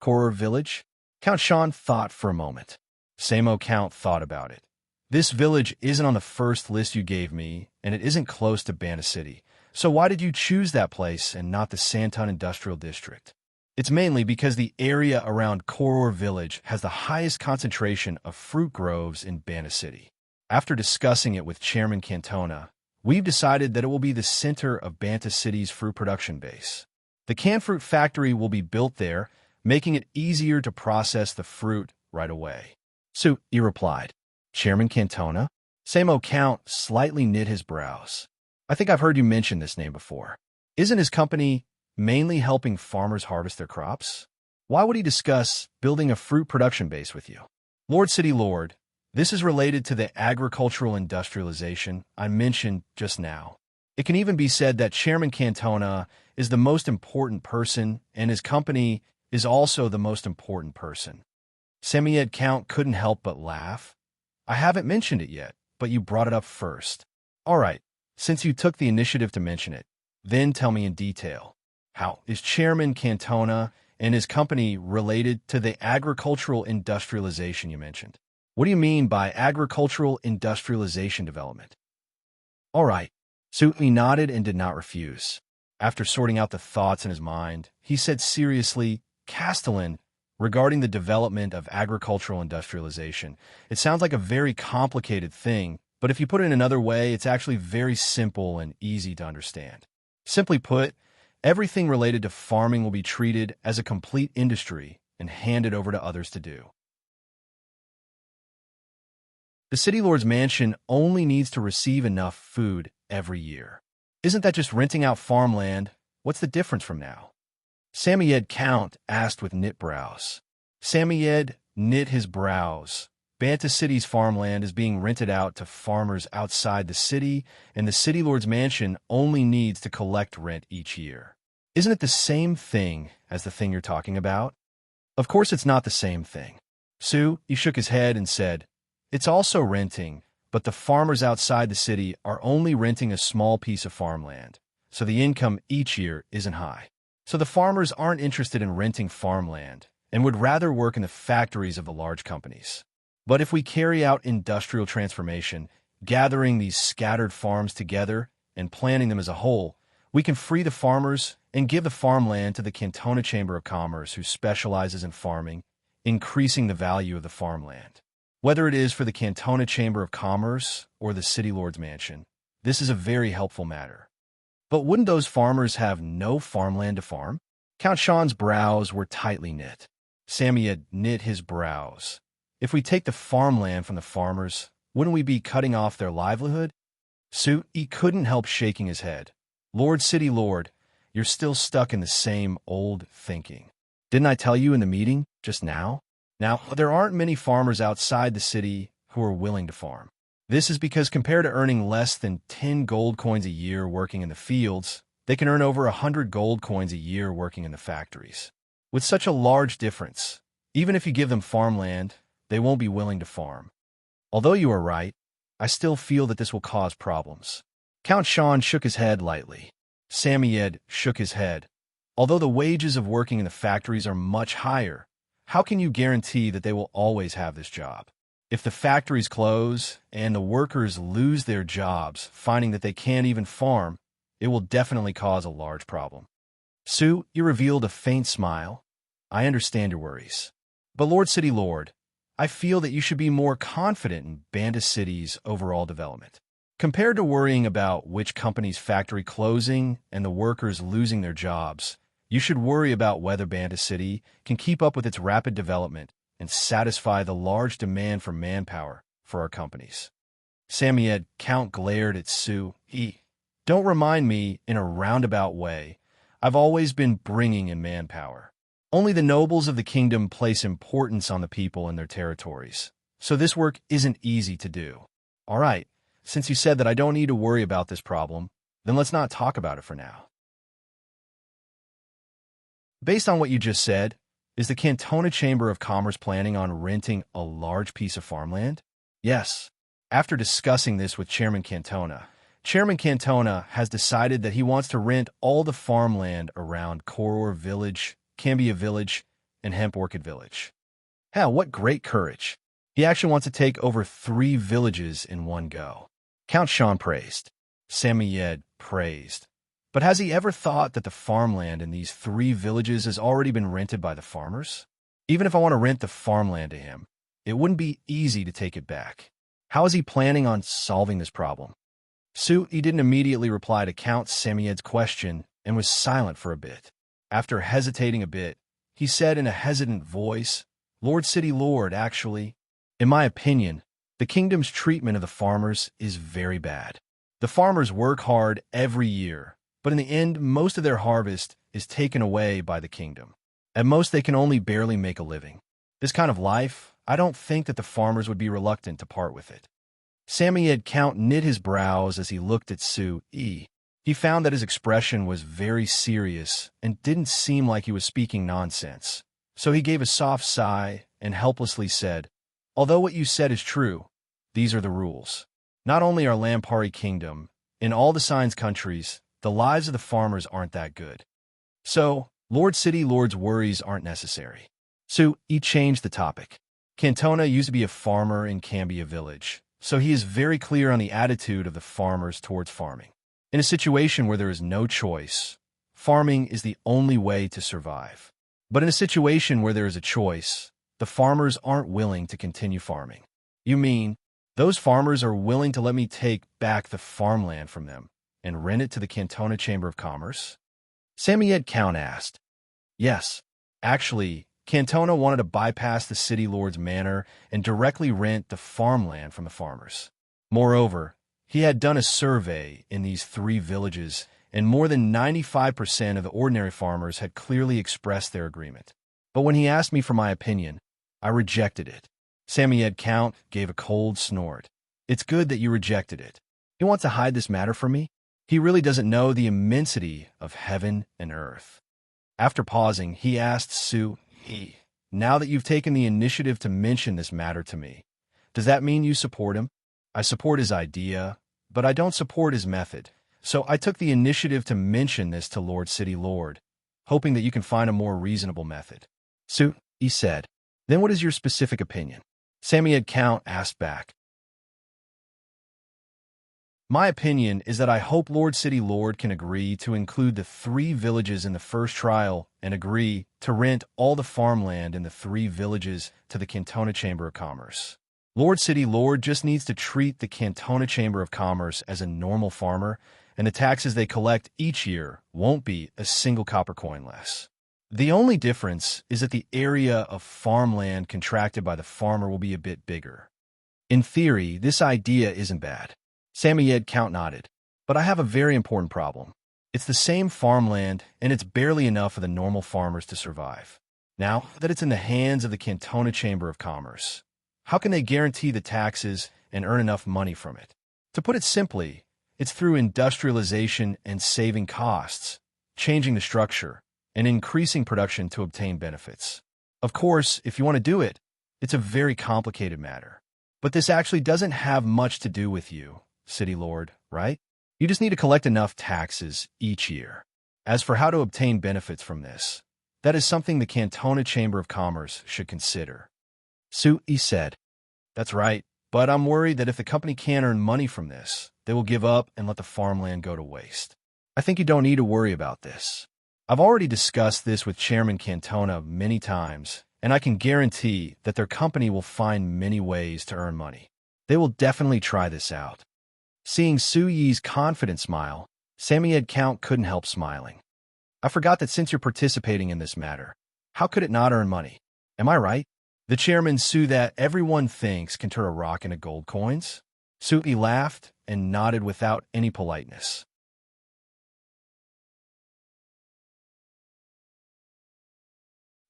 Koror Village? Count Shan thought for a moment. Samo Count thought about it. This village isn't on the first list you gave me, and it isn't close to Bana City. So why did you choose that place and not the Santon Industrial District? It's mainly because the area around Koror Village has the highest concentration of fruit groves in Bana City. After discussing it with Chairman Cantona, we've decided that it will be the center of Banta City's fruit production base. The canned fruit factory will be built there, making it easier to process the fruit right away. So, he replied. Chairman Cantona? Samo Count slightly knit his brows. I think I've heard you mention this name before. Isn't his company mainly helping farmers harvest their crops? Why would he discuss building a fruit production base with you? Lord City Lord, this is related to the agricultural industrialization I mentioned just now. It can even be said that Chairman Cantona is the most important person, and his company is also the most important person. Samoyed Count couldn't help but laugh. I haven't mentioned it yet, but you brought it up first. All right, since you took the initiative to mention it, then tell me in detail. How is Chairman Cantona and his company related to the agricultural industrialization you mentioned? What do you mean by agricultural industrialization development? All right. Suitly nodded and did not refuse. After sorting out the thoughts in his mind, he said seriously, Castellan, regarding the development of agricultural industrialization, it sounds like a very complicated thing, but if you put it another way, it's actually very simple and easy to understand. Simply put, everything related to farming will be treated as a complete industry and handed over to others to do. The City Lord's mansion only needs to receive enough food every year. Isn't that just renting out farmland? What's the difference from now? Samoyed Count asked with knit brows. Samoyed knit his brows. Banta City's farmland is being rented out to farmers outside the city, and the City Lord's mansion only needs to collect rent each year. Isn't it the same thing as the thing you're talking about? Of course it's not the same thing. He shook his head and said, it's also renting, but the farmers outside the city are only renting a small piece of farmland, so the income each year isn't high. So the farmers aren't interested in renting farmland and would rather work in the factories of the large companies. But if we carry out industrial transformation, gathering these scattered farms together and planning them as a whole, we can free the farmers and give the farmland to the Cantona Chamber of Commerce, who specializes in farming, increasing the value of the farmland. Whether it is for the Cantona Chamber of Commerce or the City Lord's mansion, this is a very helpful matter. But wouldn't those farmers have no farmland to farm? Count Sean's brows were tightly knit. Samoyed knit his brows. If we take the farmland from the farmers, wouldn't we be cutting off their livelihood? He couldn't help shaking his head. Lord City Lord, you're still stuck in the same old thinking. Didn't I tell you in the meeting just now? Now, there aren't many farmers outside the city who are willing to farm. This is because compared to earning less than 10 gold coins a year working in the fields, they can earn over 100 gold coins a year working in the factories. With such a large difference, even if you give them farmland, they won't be willing to farm. Although you are right, I still feel that this will cause problems. Count Sean shook his head lightly. Samoyed shook his head. Although the wages of working in the factories are much higher, how can you guarantee that they will always have this job? If the factories close and the workers lose their jobs, finding that they can't even farm, it will definitely cause a large problem. You revealed a faint smile. I understand your worries. But Lord City Lord, I feel that you should be more confident in Banta City's overall development. Compared to worrying about which company's factory closing and the workers losing their jobs, you should worry about whether Banta City can keep up with its rapid development and satisfy the large demand for manpower for our companies. Samoyed Count glared at Sue. Don't remind me in a roundabout way. I've always been bringing in manpower. Only the nobles of the kingdom place importance on the people in their territories, so this work isn't easy to do. All right, since you said that I don't need to worry about this problem, then let's not talk about it for now. Based on what you just said, is the Cantona Chamber of Commerce planning on renting a large piece of farmland? Yes. After discussing this with Chairman Cantona has decided that he wants to rent all the farmland around Koror Village, Cambia Village, and Hemp Orchid Village. Hell, what great courage. He actually wants to take over 3 villages in one go. Count Sean praised. Samoyed praised. But has he ever thought that the farmland in these 3 villages has already been rented by the farmers? Even if I want to rent the farmland to him, it wouldn't be easy to take it back. How is he planning on solving this problem? He didn't immediately reply to Count Samied's question and was silent for a bit. After hesitating a bit, he said in a hesitant voice, "Lord City Lord, actually, in my opinion, the kingdom's treatment of the farmers is very bad. The farmers work hard every year, but in the end, most of their harvest is taken away by the kingdom. At most, they can only barely make a living. This kind of life, I don't think that the farmers would be reluctant to part with it." Samied Count knit his brows as he looked at He found that his expression was very serious and didn't seem like he was speaking nonsense. So he gave a soft sigh and helplessly said, "Although what you said is true, these are the rules. Not only our Lampari kingdom, in all the Signs countries, the lives of the farmers aren't that good. So, Lord City Lord's worries aren't necessary." He changed the topic. Cantona used to be a farmer in Cambia village, so he is very clear on the attitude of the farmers towards farming. In a situation where there is no choice, farming is the only way to survive. But in a situation where there is a choice, the farmers aren't willing to continue farming. "You mean, those farmers are willing to let me take back the farmland from them and rent it to the Cantona Chamber of Commerce?" Samied Count asked. "Yes. Actually, Cantona wanted to bypass the city lord's manor and directly rent the farmland from the farmers. Moreover, he had done a survey in these 3 villages, and more than 95% of the ordinary farmers had clearly expressed their agreement. But when he asked me for my opinion, I rejected it." Samied Count gave a cold snort. "It's good that you rejected it. You want to hide this matter from me? He really doesn't know the immensity of heaven and earth." After pausing, he asked "Now that you've taken the initiative to mention this matter to me, does that mean you support him?" "I support his idea, but I don't support his method. So I took the initiative to mention this to Lord City Lord, hoping that you can find a more reasonable method." He said. "Then what is your specific opinion?" Samied Count asked back. "My opinion is that I hope Lord City Lord can agree to include the 3 villages in the first trial and agree to rent all the farmland in the 3 villages to the Cantona Chamber of Commerce. Lord City Lord just needs to treat the Cantona Chamber of Commerce as a normal farmer, and the taxes they collect each year won't be a single copper coin less. The only difference is that the area of farmland contracted by the farmer will be a bit bigger. In theory, this idea isn't bad." Samied Count nodded. "But I have a very important problem. It's the same farmland, and it's barely enough for the normal farmers to survive. Now that it's in the hands of the Cantona Chamber of Commerce, how can they guarantee the taxes and earn enough money from it? To put it simply, it's through industrialization and saving costs, changing the structure, and increasing production to obtain benefits. Of course, if you want to do it, it's a very complicated matter. But this actually doesn't have much to do with you, City Lord, right? You just need to collect enough taxes each year. As for how to obtain benefits from this, that is something the Cantona Chamber of Commerce should consider." He said. "That's right, but I'm worried that if the company can't earn money from this, they will give up and let the farmland go to waste. I think you don't need to worry about this. I've already discussed this with Chairman Cantona many times, and I can guarantee that their company will find many ways to earn money. They will definitely try this out." Seeing Yi's confident smile, Samied Count couldn't help smiling. "I forgot that since you're participating in this matter, how could it not earn money? Am I right? The chairman that everyone thinks can turn a rock into gold coins?" He laughed and nodded without any politeness.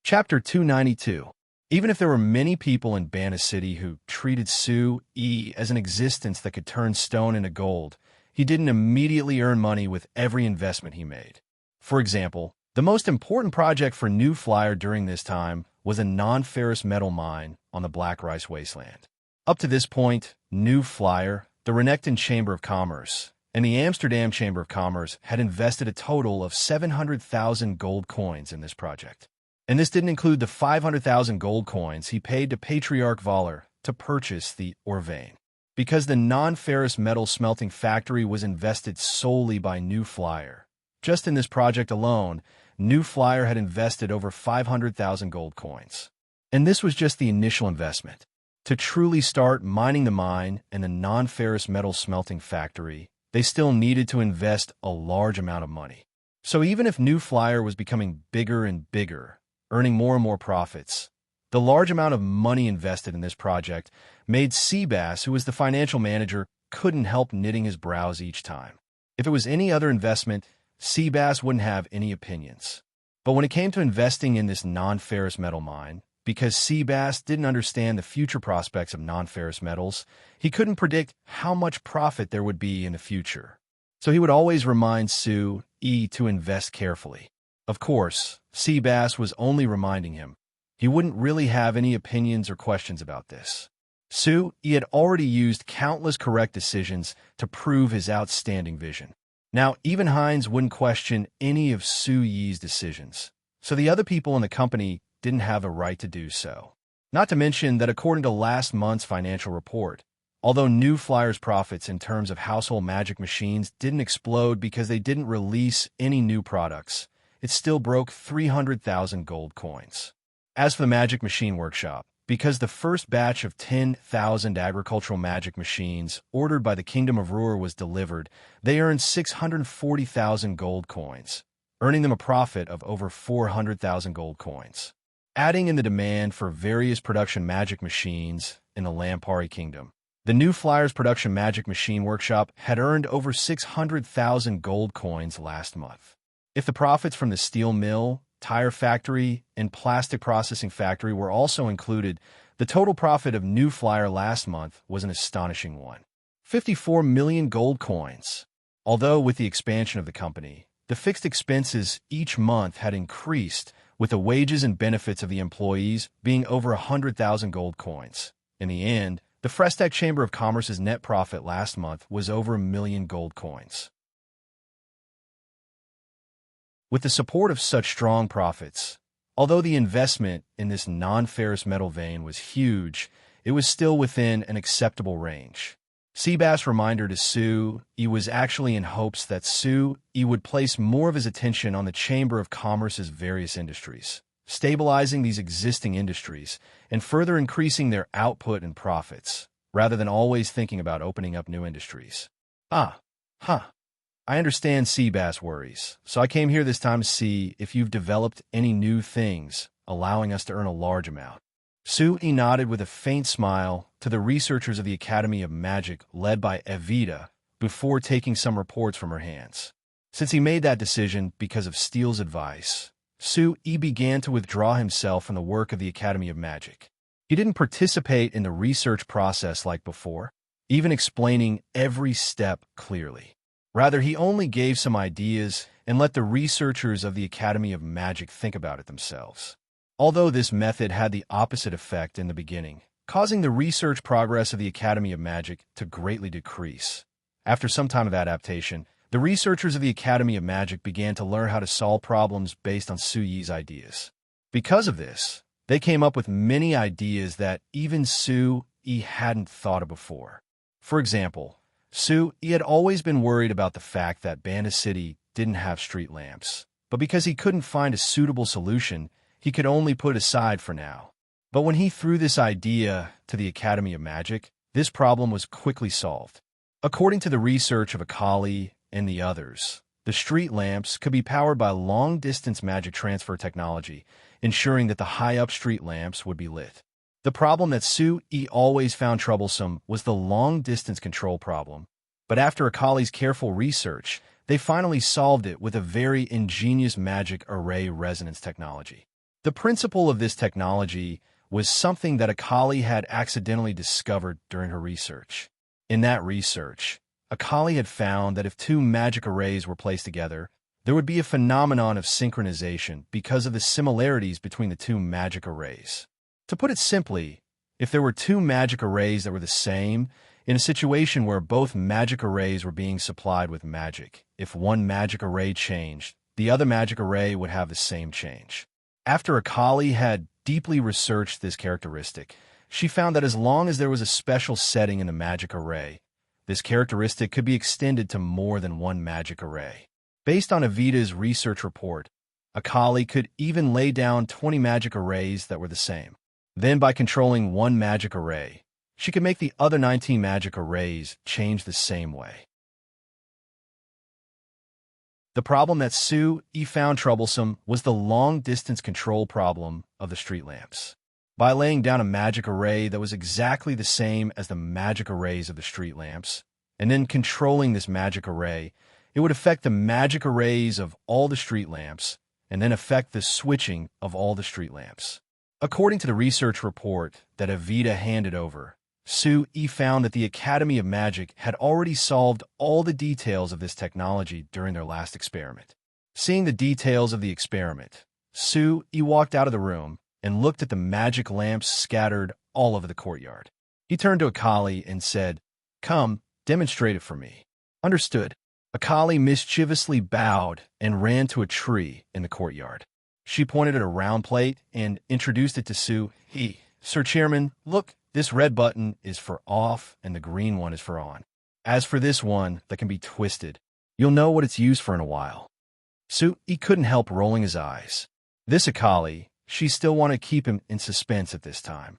Chapter 292. Even if there were many people in Bana City who treated Sui as an existence that could turn stone into gold, he didn't immediately earn money with every investment he made. For example, the most important project for New Flyer during this time was a non-ferrous metal mine on the Black Rice Wasteland. Up to this point, New Flyer, the Renekton Chamber of Commerce, and the Amsterdam Chamber of Commerce had invested a total of 700,000 gold coins in this project. And this didn't include the 500,000 gold coins he paid to Patriarch Valar to purchase the Orvain. Because the non-ferrous metal smelting factory was invested solely by New Flyer. Just in this project alone, New Flyer had invested over 500,000 gold coins. And this was just the initial investment. To truly start mining the mine and the non-ferrous metal smelting factory, they still needed to invest a large amount of money. So even if New Flyer was becoming bigger and bigger, earning more and more profits, the large amount of money invested in this project made Seabass, who was the financial manager, couldn't help knitting his brows each time. If it was any other investment, Seabass wouldn't have any opinions. But when it came to investing in this non-ferrous metal mine, because Seabass didn't understand the future prospects of non-ferrous metals, he couldn't predict how much profit there would be in the future. So he would always remind Sue to invest carefully. Of course, Seabass was only reminding him. He wouldn't really have any opinions or questions about this. Sue had already used countless correct decisions to prove his outstanding vision. Now, even Hines wouldn't question any of Sue Yi's decisions, so the other people in the company didn't have a right to do so. Not to mention that according to last month's financial report, although New Flyer's profits in terms of household magic machines didn't explode because they didn't release any new products, it still broke 300,000 gold coins. As for the Magic Machine Workshop, because the first batch of 10,000 agricultural magic machines ordered by the Kingdom of Ruhr was delivered, they earned 640,000 gold coins, earning them a profit of over 400,000 gold coins. Adding in the demand for various production magic machines in the Lampari Kingdom, the New Flyers Production Magic Machine Workshop had earned over 600,000 gold coins last month. If the profits from the steel mill, tire factory, and plastic processing factory were also included, the total profit of New Flyer last month was an astonishing one: 54 million gold coins. Although with the expansion of the company, the fixed expenses each month had increased, with the wages and benefits of the employees being over 100,000 gold coins. In the end, the Frestech Chamber of Commerce's net profit last month was over 1 million gold coins. With the support of such strong profits, although the investment in this non-ferrous metal vein was huge, it was still within an acceptable range. Seabass' reminder to Sue was actually in hopes that Sue would place more of his attention on the Chamber of Commerce's various industries, stabilizing these existing industries and further increasing their output and profits, rather than always thinking about opening up new industries. I understand Seabass worries, so I came here this time to see if you've developed any new things, allowing us to earn a large amount. Sue nodded with a faint smile to the researchers of the Academy of Magic led by Evita before taking some reports from her hands. Since he made that decision because of Steele's advice, Sue began to withdraw himself from the work of the Academy of Magic. He didn't participate in the research process like before, even explaining every step clearly. Rather, he only gave some ideas and let the researchers of the Academy of Magic think about it themselves. Although this method had the opposite effect in the beginning, causing the research progress of the Academy of Magic to greatly decrease. After some time of adaptation, the researchers of the Academy of Magic began to learn how to solve problems based on Sue Yi's ideas. Because of this, they came up with many ideas that even Sue Yi hadn't thought of before. For example, Sue had always been worried about the fact that Banda City didn't have street lamps, but because he couldn't find a suitable solution, he could only put it aside for now. But when he threw this idea to the Academy of Magic, this problem was quickly solved. According to the research of Akali and the others, the street lamps could be powered by long-distance magic transfer technology, ensuring that the high-up street lamps would be lit. The problem that Sue always found troublesome was the long-distance control problem, but after Akali's careful research, they finally solved it with a very ingenious magic array resonance technology. The principle of this technology was something that Akali had accidentally discovered during her research. In that research, Akali had found that if two magic arrays were placed together, there would be a phenomenon of synchronization because of the similarities between the two magic arrays. To put it simply, if there were two magic arrays that were the same, in a situation where both magic arrays were being supplied with magic, if one magic array changed, the other magic array would have the same change. After Akali had deeply researched this characteristic, she found that as long as there was a special setting in the magic array, this characteristic could be extended to more than one magic array. Based on Evita's research report, Akali could even lay down 20 magic arrays that were the same. Then, by controlling one magic array, she could make the other 19 magic arrays change the same way. The problem that Sue found troublesome was the long-distance control problem of the street lamps. By laying down a magic array that was exactly the same as the magic arrays of the street lamps, and then controlling this magic array, it would affect the magic arrays of all the street lamps, and then affect the switching of all the street lamps. According to the research report that Avita handed over, Sue found that the Academy of Magic had already solved all the details of this technology during their last experiment. Seeing the details of the experiment, Sue walked out of the room and looked at the magic lamps scattered all over the courtyard. He turned to Akali and said, "Come, demonstrate it for me." "Understood." Akali mischievously bowed and ran to a tree in the courtyard. She pointed at a round plate and introduced it to Sue. "Sir Chairman, look, this red button is for off and the green one is for on. As for this one that can be twisted, you'll know what it's used for in a while." Sue couldn't help rolling his eyes. This Akali, she still wanted to keep him in suspense at this time.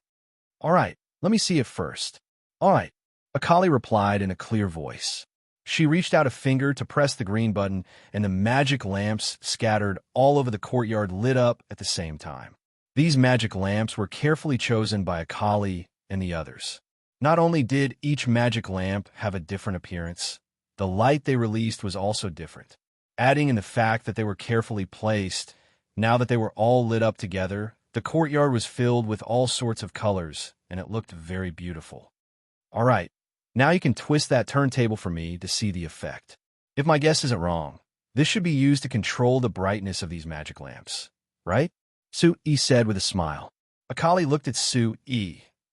"All right, let me see it first." "All right," Akali replied in a clear voice. She reached out a finger to press the green button, and the magic lamps scattered all over the courtyard lit up at the same time. These magic lamps were carefully chosen by Akali and the others. Not only did each magic lamp have a different appearance, the light they released was also different. Adding in the fact that they were carefully placed, now that they were all lit up together, the courtyard was filled with all sorts of colors, and it looked very beautiful. "All right, now you can twist that turntable for me to see the effect. If my guess isn't wrong, this should be used to control the brightness of these magic lamps, right?" Sue said with a smile. Akali looked at Sue.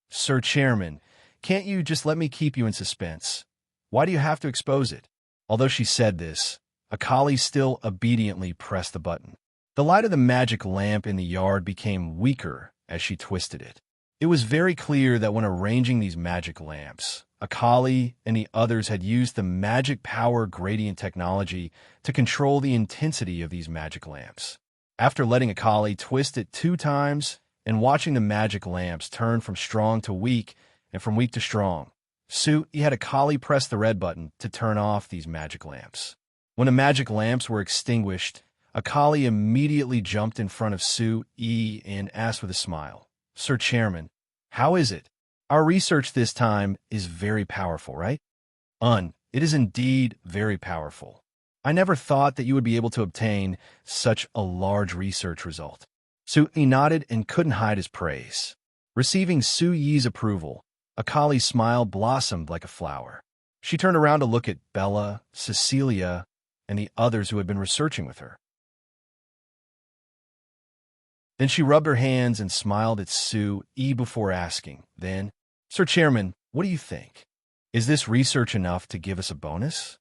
"Sir Chairman, can't you just let me keep you in suspense? Why do you have to expose it?" Although she said this, Akali still obediently pressed the button. The light of the magic lamp in the yard became weaker as she twisted it. It was very clear that when arranging these magic lamps, Akali and the others had used the magic power gradient technology to control the intensity of these magic lamps. After letting Akali twist it 2 times and watching the magic lamps turn from strong to weak and from weak to strong, Sue had Akali press the red button to turn off these magic lamps. When the magic lamps were extinguished, Akali immediately jumped in front of Sue and asked with a smile, "Sir Chairman, how is it? Our research this time is very powerful, right?" It is indeed very powerful. I never thought that you would be able to obtain such a large research result." Sue nodded and couldn't hide his praise. Receiving Sue's approval, Akali's smile blossomed like a flower. She turned around to look at Bella, Cecilia, and the others who had been researching with her. Then she rubbed her hands and smiled at Sue before asking, then, "Sir Chairman, what do you think? Is this research enough to give us a bonus?"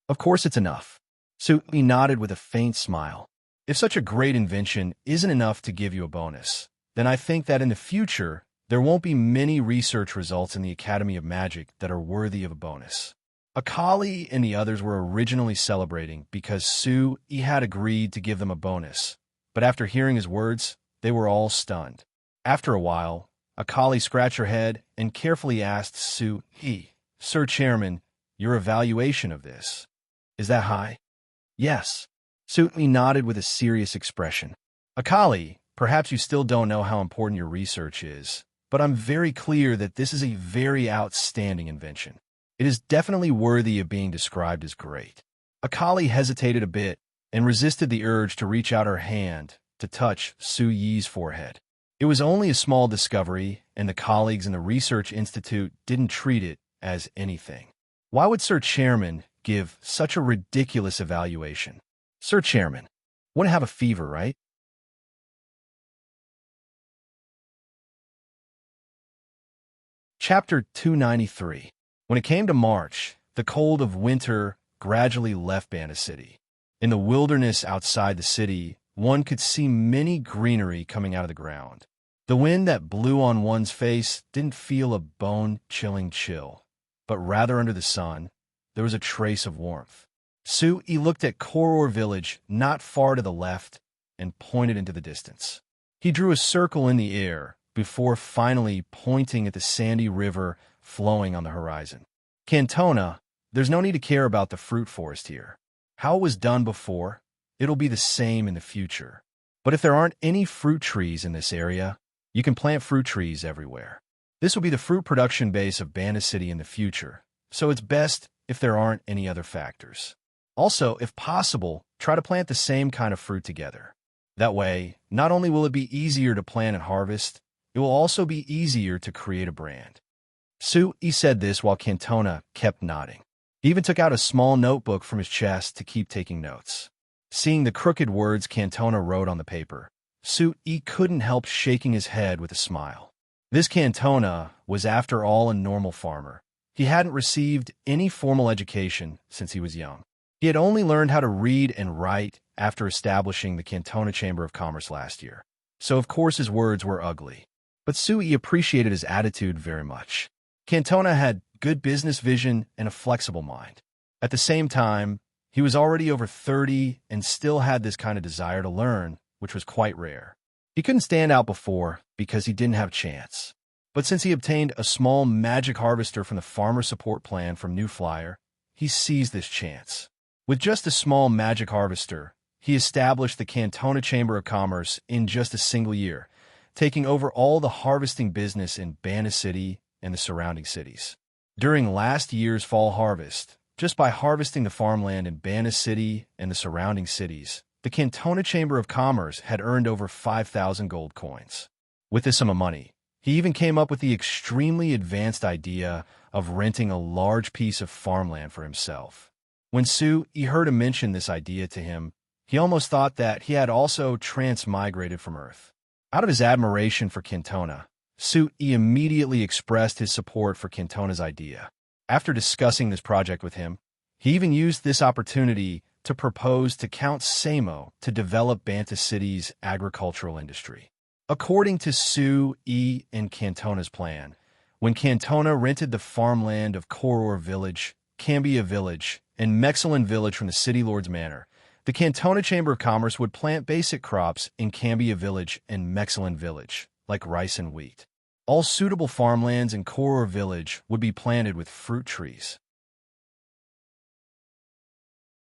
"Of course it's enough." Sue nodded with a faint smile. "If such a great invention isn't enough to give you a bonus, then I think that in the future, there won't be many research results in the Academy of Magic that are worthy of a bonus." Akali and the others were originally celebrating because Sue had agreed to give them a bonus, but after hearing his words, they were all stunned. After a while, Akali scratched her head and carefully asked Sue, "Sir Chairman, your evaluation of this, is that high?" "Yes." Sue nodded with a serious expression. "Akali, perhaps you still don't know how important your research is, but I'm very clear that this is a very outstanding invention. It is definitely worthy of being described as great." Akali hesitated a bit and resisted the urge to reach out her hand to touch Sue's forehead. It was only a small discovery, and the colleagues in the Research Institute didn't treat it as anything. Why would Sir Chairman give such a ridiculous evaluation? Sir Chairman wouldn't have a fever, right? Chapter 293. When it came to March, the cold of winter gradually left Bana City. In the wilderness outside the city, one could see many greenery coming out of the ground. The wind that blew on one's face didn't feel a bone-chilling chill, but rather under the sun, there was a trace of warmth. Sue looked at Koror village not far to the left and pointed into the distance. He drew a circle in the air before finally pointing at the sandy river flowing on the horizon. "Cantona, there's no need to care about the fruit forest here. How it was done before, it'll be the same in the future. But if there aren't any fruit trees in this area, you can plant fruit trees everywhere. This will be the fruit production base of Bana City in the future, so it's best if there aren't any other factors. Also, if possible, try to plant the same kind of fruit together. That way, not only will it be easier to plant and harvest, it will also be easier to create a brand. He said this while Cantona kept nodding. He even took out a small notebook from his chest to keep taking notes. Seeing the crooked words Cantona wrote on the paper, He couldn't help shaking his head with a smile. This Cantona was, after all, a normal farmer. He hadn't received any formal education since he was young. He had only learned how to read and write after establishing the Cantona Chamber of Commerce last year. So of course his words were ugly. But He appreciated his attitude very much. Cantona had good business vision and a flexible mind. At the same time, he was already over 30 and still had this kind of desire to learn, which was quite rare. He couldn't stand out before because he didn't have a chance. But since he obtained a small magic harvester from the farmer support plan from New Flyer, he seized this chance. With just a small magic harvester, he established the Cantona Chamber of Commerce in just a single year, taking over all the harvesting business in Bana City and the surrounding cities. During last year's fall harvest, just by harvesting the farmland in Bana City and the surrounding cities, the Cantona Chamber of Commerce had earned over 5,000 gold coins. With this sum of money, he even came up with the extremely advanced idea of renting a large piece of farmland for himself. When he heard him mention this idea to him, he almost thought that he had also transmigrated from Earth. Out of his admiration for Cantona, he immediately expressed his support for Cantona's idea. After discussing this project with him, he even used this opportunity to propose to Count Samo to develop Banta City's agricultural industry. According to and Cantona's plan, when Cantona rented the farmland of Koror Village, Cambia Village, and Mexilin Village from the City Lord's Manor, the Cantona Chamber of Commerce would plant basic crops in Cambia Village and Mexilin Village, like rice and wheat. All suitable farmlands in Koror Village would be planted with fruit trees.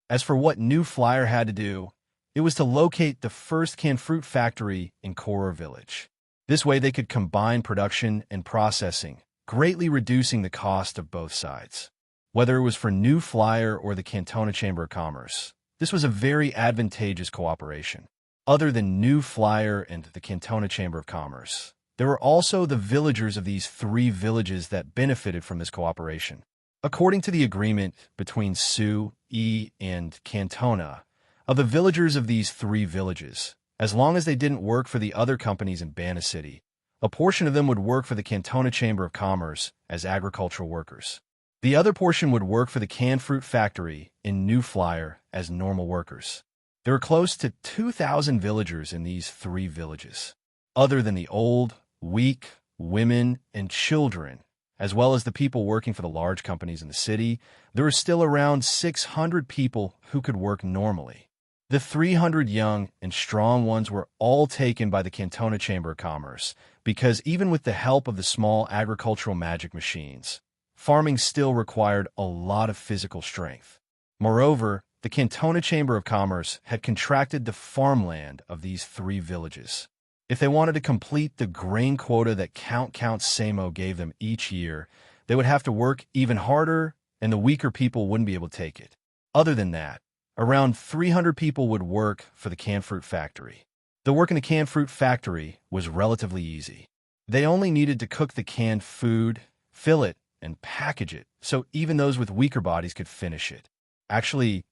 As for what New Flyer had to do, it was to locate the first canned fruit factory in Koror Village. This way they could combine production and processing, greatly reducing the cost of both sides. Whether it was for New Flyer or the Cantona Chamber of Commerce, this was a very advantageous cooperation. Other than New Flyer and the Cantona Chamber of Commerce, there were also the villagers of these three villages that benefited from this cooperation. According to the agreement between and Cantona, of the villagers of these three villages, as long as they didn't work for the other companies in Bana City, a portion of them would work for the Cantona Chamber of Commerce as agricultural workers. The other portion would work for the canned fruit factory in New Flyer as normal workers. There were close to 2,000 villagers in these three villages. Other than the old, weak, women, and children, as well as the people working for the large companies in the city, there were still around 600 people who could work normally. The 300 young and strong ones were all taken by the Cantona Chamber of Commerce because even with the help of the small agricultural magic machines, farming still required a lot of physical strength. Moreover, the Cantona Chamber of Commerce had contracted the farmland of these three villages. If they wanted to complete the grain quota that Count Samo gave them each year, they would have to work even harder, and the weaker people wouldn't be able to take it. Other than that, around 300 people would work for the canned fruit factory. The work in the canned fruit factory was relatively easy. They only needed to cook the canned food, fill it, and package it, so even those with weaker bodies could finish it. Actually,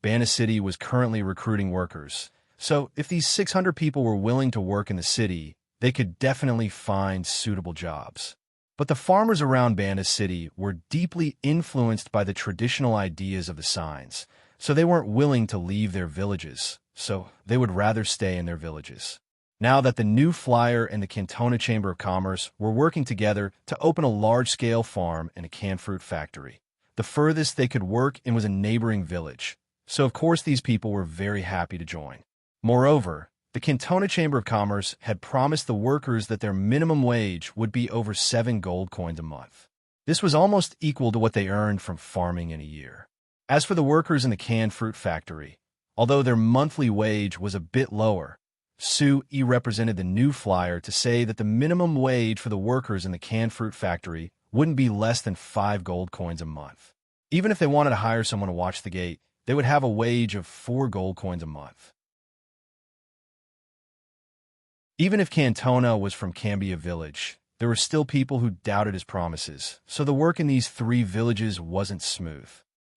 Bana City was currently recruiting workers, so if these 600 people were willing to work in the city, they could definitely find suitable jobs. But the farmers around Bana City were deeply influenced by the traditional ideas of the signs, so they weren't willing to leave their villages, so they would rather stay in their villages. Now that the New Flyer and the Cantona Chamber of Commerce were working together to open a large-scale farm and a canned fruit factory, the furthest they could work in was a neighboring village, so of course these people were very happy to join. Moreover, the Cantona Chamber of Commerce had promised the workers that their minimum wage would be over 7 gold coins a month. This was almost equal to what they earned from farming in a year. As for the workers in the canned fruit factory, although their monthly wage was a bit lower, Sue E represented the new flyer to say that the minimum wage for the workers in the canned fruit factory wouldn't be less than 5 gold coins a month. Even if they wanted to hire someone to watch the gate, they would have a wage of 4 gold coins a month. Even if Cantona was from Cambia village, there were still people who doubted his promises, so the work in these 3 villages wasn't smooth.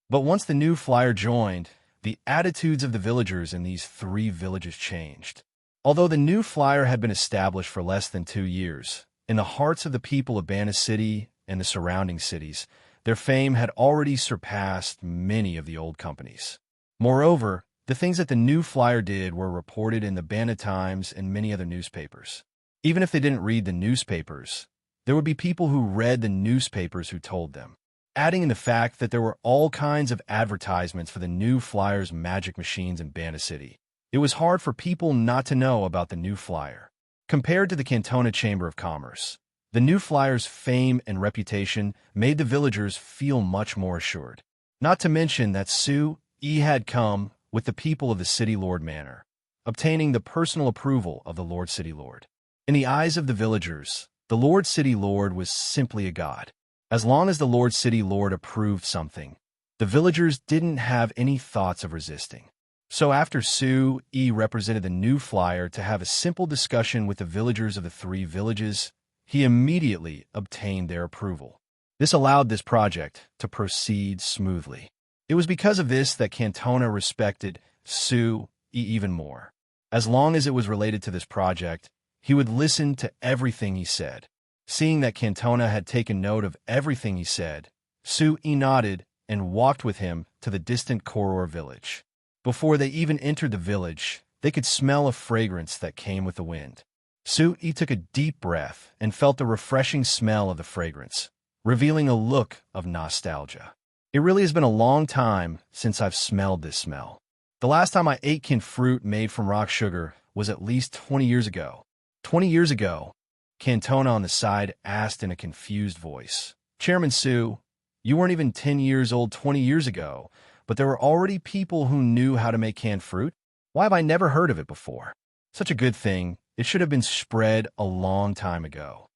But once the new flyer joined, the attitudes of the villagers in these 3 villages changed. Although the new flyer had been established for less than 2 years, in the hearts of the people of Banna City and the surrounding cities, their fame had already surpassed many of the old companies. Moreover, the things that the new flyer did were reported in the Banna Times and many other newspapers. Even if they didn't read the newspapers, there would be people who read the newspapers who told them, adding in the fact that there were all kinds of advertisements for the new flyer's magic machines in Banna City. It was hard for people not to know about the new flyer. Compared to the Cantona Chamber of Commerce, the new flyer's fame and reputation made the villagers feel much more assured. Not to mention that Sue E had come with the people of the City Lord Manor, obtaining the personal approval of the Lord City Lord. In the eyes of the villagers, the Lord City Lord was simply a god. As long as the Lord City Lord approved something, the villagers didn't have any thoughts of resisting. So after Sue E represented the new flyer to have a simple discussion with the villagers of the 3 villages, he immediately obtained their approval. This allowed this project to proceed smoothly. It was because of this that Cantona respected Sue E even more. As long as it was related to this project, he would listen to everything he said. Seeing that Cantona had taken note of everything he said, Sue E nodded and walked with him to the distant Koror village. Before they even entered the village, they could smell a fragrance that came with the wind. Sue E took a deep breath and felt the refreshing smell of the fragrance, revealing a look of nostalgia. It really has been a long time since I've smelled this smell. The last time I ate canned fruit made from rock sugar was at least 20 years ago. 20 years ago, Cantona on the side asked in a confused voice. Chairman Sue, you weren't even 10 years old 20 years ago, but there were already people who knew how to make canned fruit? Why have I never heard of it before? Such a good thing. It should have been spread a long time ago.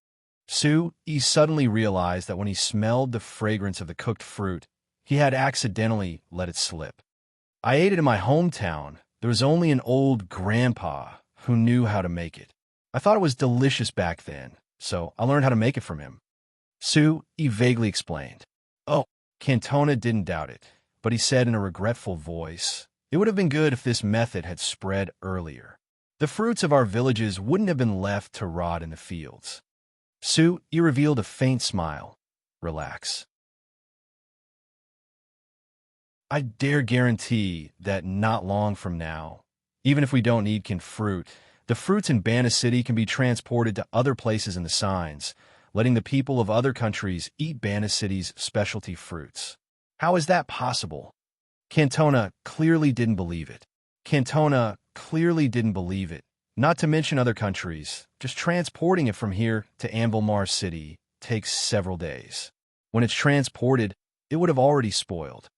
Sue E suddenly realized that when he smelled the fragrance of the cooked fruit, he had accidentally let it slip. I ate it in my hometown. There was only an old grandpa who knew how to make it. I thought it was delicious back then, so I learned how to make it from him. Sue E vaguely explained. Oh, Cantona didn't doubt it, but he said in a regretful voice, it would have been good if this method had spread earlier. The fruits of our villages wouldn't have been left to rot in the fields. Sue E revealed a faint smile. Relax. I dare guarantee that not long from now, even if we don't need canned fruit, the fruits in Banna City can be transported to other places in the signs, letting the people of other countries eat Banna City's specialty fruits. How is that possible? Cantona clearly didn't believe it. Cantona clearly didn't believe it. Not to mention other countries. Just transporting it from here to Anvilmar City takes several days. When it's transported, it would have already spoiled.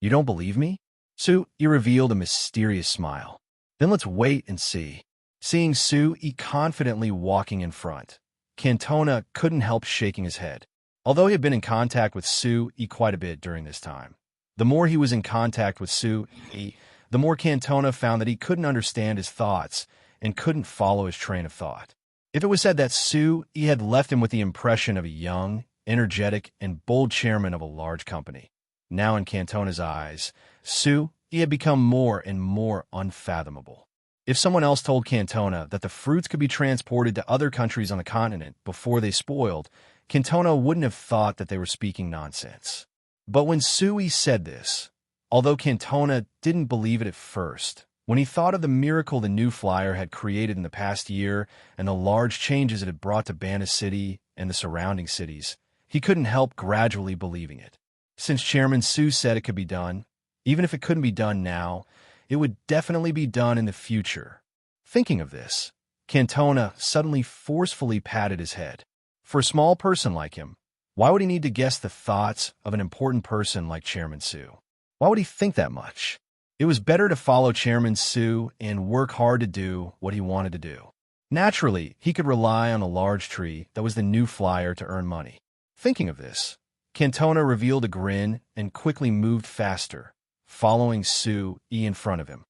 You don't believe me? Sue E revealed a mysterious smile. Then let's wait and see. Seeing Sue E confidently walking in front, Cantona couldn't help shaking his head. Although he had been in contact with Sue E quite a bit during this time, the more he was in contact with Sue E, the more Cantona found that he couldn't understand his thoughts and couldn't follow his train of thought. If it was said that Sue E had left him with the impression of a young, energetic, and bold chairman of a large company, now in Cantona's eyes, Sue E had become more and more unfathomable. If someone else told Cantona that the fruits could be transported to other countries on the continent before they spoiled, Cantona wouldn't have thought that they were speaking nonsense. But when Sue E said this, although Cantona didn't believe it at first, when he thought of the miracle the new flyer had created in the past year and the large changes it had brought to Banna City and the surrounding cities, he couldn't help gradually believing it. Since Chairman Sue said it could be done, even if it couldn't be done now, it would definitely be done in the future. Thinking of this, Cantona suddenly forcefully patted his head. For a small person like him, why would he need to guess the thoughts of an important person like Chairman Sue? Why would he think that much? It was better to follow Chairman Su and work hard to do what he wanted to do. Naturally, he could rely on a large tree that was the new flyer to earn money. Thinking of this, Cantona revealed a grin and quickly moved faster, following Su in front of him.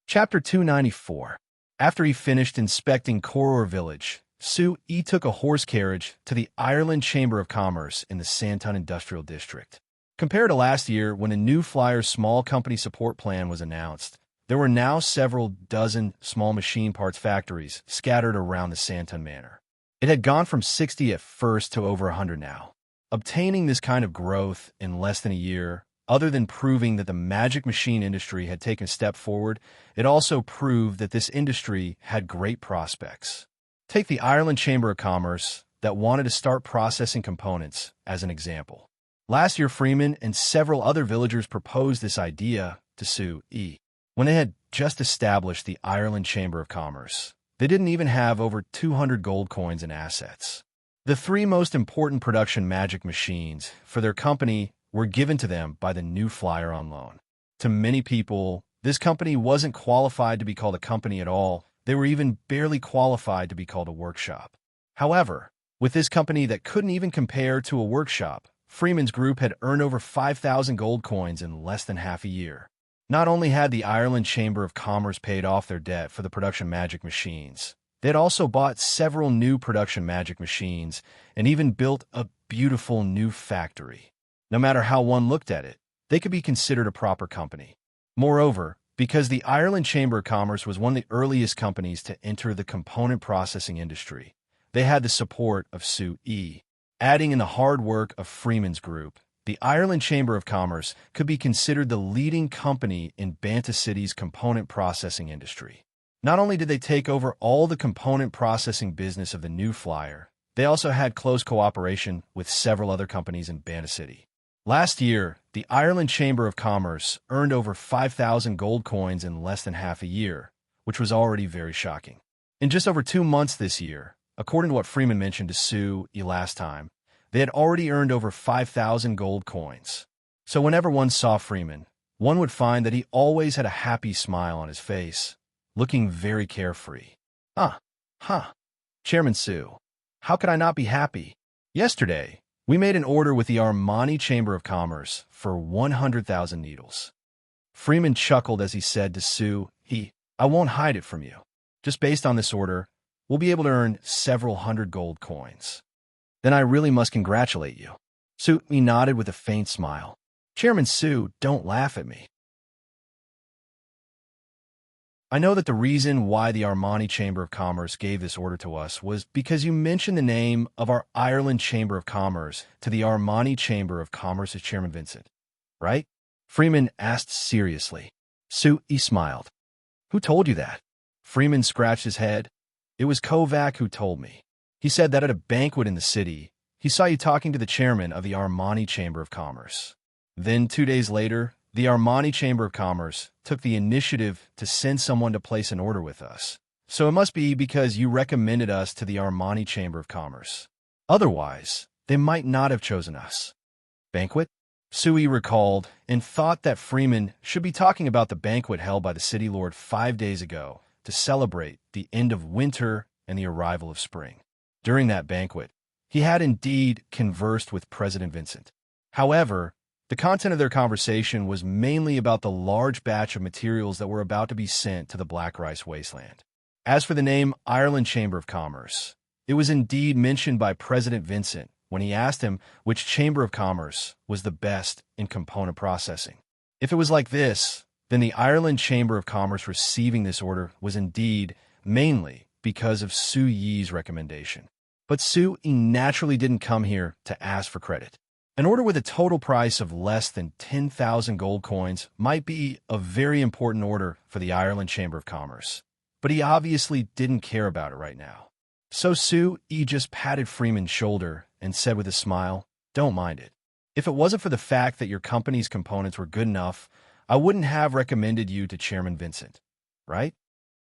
Chapter 294. After he finished inspecting Koror village, Su took a horse carriage to the Ireland Chamber of Commerce in the Santon Industrial District. Compared to last year when a new flyer small company support plan was announced, there were now several dozen small machine parts factories scattered around the Santon Manor. It had gone from 60 at first to over 100 now. Obtaining this kind of growth in less than a year, other than proving that the magic machine industry had taken a step forward, it also proved that this industry had great prospects. Take the Ireland Chamber of Commerce that wanted to start processing components as an example. Last year, Freeman and several other villagers proposed this idea to Su when they had just established the Ireland Chamber of Commerce. They didn't even have over 200 gold coins in assets. The three most important production magic machines for their company were given to them by the new flyer on loan. To many people, this company wasn't qualified to be called a company at all. They were even barely qualified to be called a workshop. However, with this company that couldn't even compare to a workshop, Freeman's group had earned over 5,000 gold coins in less than half a year. Not only had the Ireland Chamber of Commerce paid off their debt for the production magic machines, they had also bought several new production magic machines and even built a beautiful new factory. No matter how one looked at it, they could be considered a proper company. Moreover, because the Ireland Chamber of Commerce was one of the earliest companies to enter the component processing industry, they had the support of Su. Adding in the hard work of Freeman's group, the Ireland Chamber of Commerce could be considered the leading company in Banta City's component processing industry. Not only did they take over all the component processing business of the new flyer, they also had close cooperation with several other companies in Banta City. Last year, the Ireland Chamber of Commerce earned over 5,000 gold coins in less than half a year, which was already very shocking. In just over 2 months this year, according to what Freeman mentioned to Su last time, they had already earned over 5,000 gold coins. So whenever one saw Freeman, one would find that he always had a happy smile on his face, looking very carefree. Chairman Su, how could I not be happy? Yesterday, we made an order with the Armani Chamber of Commerce for 100,000 needles. Freeman chuckled as he said to Su, I won't hide it from you. Just based on this order, we'll be able to earn several hundred gold coins. Then I really must congratulate you. Su nodded with a faint smile. Chairman Su, don't laugh at me. I know that the reason why the Armani Chamber of Commerce gave this order to us was because you mentioned the name of our Ireland Chamber of Commerce to the Armani Chamber of Commerce's Chairman Vincent, right? Freeman asked seriously. Su smiled. Who told you that? Freeman scratched his head. It was Kovac who told me. He said that at a banquet in the city, he saw you talking to the chairman of the Armani Chamber of Commerce. Then 2 days later, the Armani Chamber of Commerce took the initiative to send someone to place an order with us. So it must be because you recommended us to the Armani Chamber of Commerce. Otherwise, they might not have chosen us. Banquet? Sui recalled and thought that Freeman should be talking about the banquet held by the city lord 5 days ago to celebrate the end of winter and the arrival of spring. During that banquet, he had indeed conversed with President Vincent. However, the content of their conversation was mainly about the large batch of materials that were about to be sent to the Black Rice Wasteland. As for the name Ireland Chamber of Commerce, it was indeed mentioned by President Vincent when he asked him which Chamber of Commerce was the best in component processing. If it was like this, then the Ireland Chamber of Commerce receiving this order was indeed mainly because of Su Yi's recommendation. But Su naturally didn't come here to ask for credit. An order with a total price of less than 10,000 gold coins might be a very important order for the Ireland Chamber of Commerce, but he obviously didn't care about it right now. So Su just patted Freeman's shoulder and said with a smile, "Don't mind it. If it wasn't for the fact that your company's components were good enough, I wouldn't have recommended you to Chairman Vincent, right?"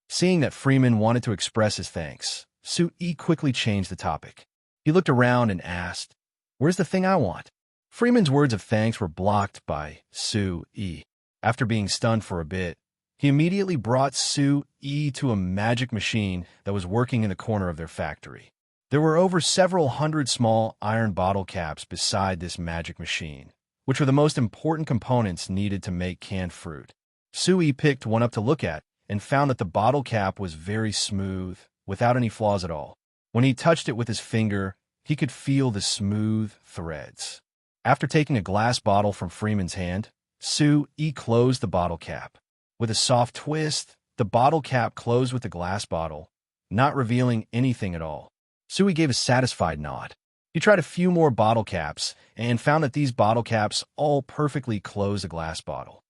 Seeing that Freeman wanted to express his thanks, Su quickly changed the topic. He looked around and asked, "Where's the thing I want?" Freeman's words of thanks were blocked by Sue-E. After being stunned for a bit, he immediately brought Sue-E to a magic machine that was working in the corner of their factory. There were over several hundred small iron bottle caps beside this magic machine, which were the most important components needed to make canned fruit. Sue-E picked one up to look at and found that the bottle cap was very smooth, without any flaws at all. When he touched it with his finger, he could feel the smooth threads. After taking a glass bottle from Freeman's hand, Sue-E closed the bottle cap. With a soft twist, the bottle cap closed with the glass bottle, not revealing anything at all. Sue-E gave a satisfied nod. He tried a few more bottle caps and found that these bottle caps all perfectly closed a glass bottle.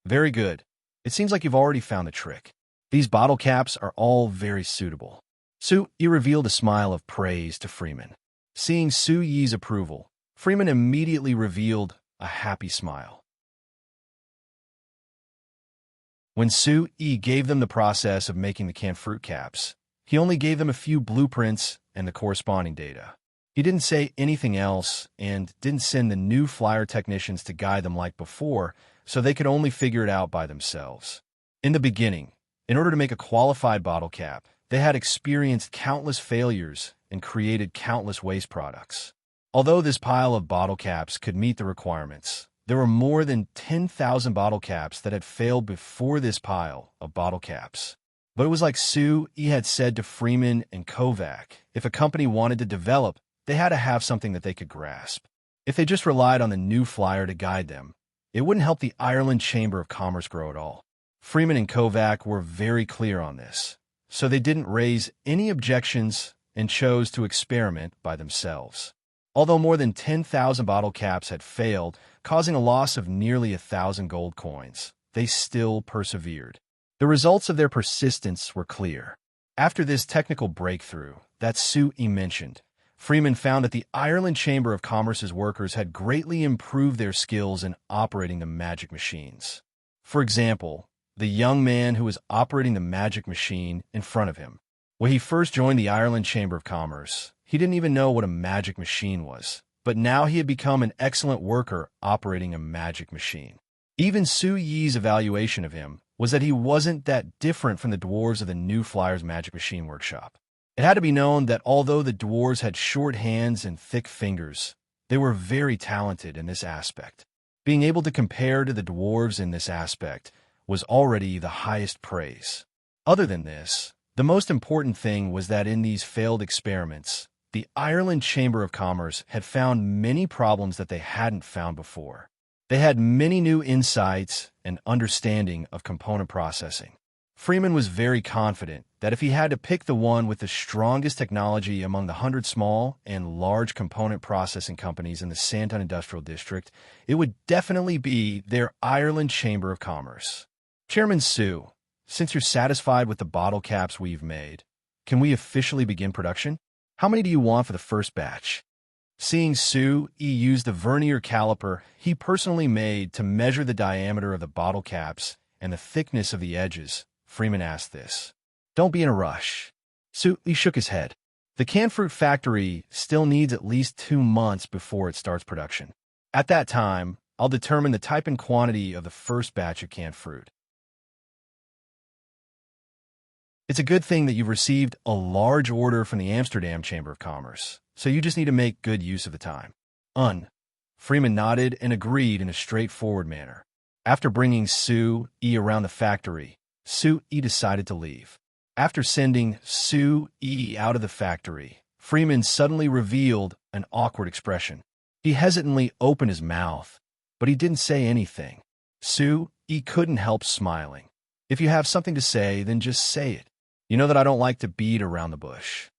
Very good. It seems like you've already found the trick. These bottle caps are all very suitable. Sue-E revealed a smile of praise to Freeman. Seeing Sue-Ye's approval, Freeman immediately revealed a happy smile. When Sue-E gave them the process of making the canned fruit caps, he only gave them a few blueprints and the corresponding data. He didn't say anything else and didn't send the new flyer technicians to guide them like before, so they could only figure it out by themselves. In the beginning, in order to make a qualified bottle cap, they had experienced countless failures and created countless waste products. Although this pile of bottle caps could meet the requirements, there were more than 10,000 bottle caps that had failed before this pile of bottle caps. But it was like Sue-E had said to Freeman and Kovac, if a company wanted to develop, they had to have something that they could grasp. If they just relied on the new flyer to guide them, it wouldn't help the Ireland Chamber of Commerce grow at all. Freeman and Kovac were very clear on this, so they didn't raise any objections and chose to experiment by themselves. Although more than 10,000 bottle caps had failed, causing a loss of nearly 1,000 gold coins, they still persevered. The results of their persistence were clear. After this technical breakthrough that Sue-E mentioned, Freeman found that the Ireland Chamber of Commerce's workers had greatly improved their skills in operating the magic machines. For example, the young man who was operating the magic machine in front of him. When he first joined the Ireland Chamber of Commerce, he didn't even know what a magic machine was, but now he had become an excellent worker operating a magic machine. Even Sue-Ye's evaluation of him was that he wasn't that different from the dwarves of the New Flyers Magic Machine Workshop. It had to be known that although the dwarves had short hands and thick fingers, they were very talented in this aspect. Being able to compare to the dwarves in this aspect was already the highest praise. Other than this, the most important thing was that in these failed experiments, the Ireland Chamber of Commerce had found many problems that they hadn't found before. They had many new insights and understanding of component processing. Freeman was very confident that if he had to pick the one with the strongest technology among the 100 small and large component processing companies in the Santon Industrial District, it would definitely be their Ireland Chamber of Commerce. Chairman Sue, since you're satisfied with the bottle caps we've made, can we officially begin production? How many do you want for the first batch? Seeing Sue-E use the vernier caliper he personally made to measure the diameter of the bottle caps and the thickness of the edges, Freeman asked this. Don't be in a rush. Sue-E shook his head. The canned fruit factory still needs at least 2 months before it starts production. At that time, I'll determine the type and quantity of the first batch of canned fruit. It's a good thing that you've received a large order from the Amsterdam Chamber of Commerce, so you just need to make good use of the time. Freeman nodded and agreed in a straightforward manner. After bringing Sue-E around the factory, Sue-E decided to leave. After sending Sue-E out of the factory, Freeman suddenly revealed an awkward expression. He hesitantly opened his mouth, but he didn't say anything. Sue-E couldn't help smiling. If you have something to say, then just say it. You know that I don't like to beat around the bush.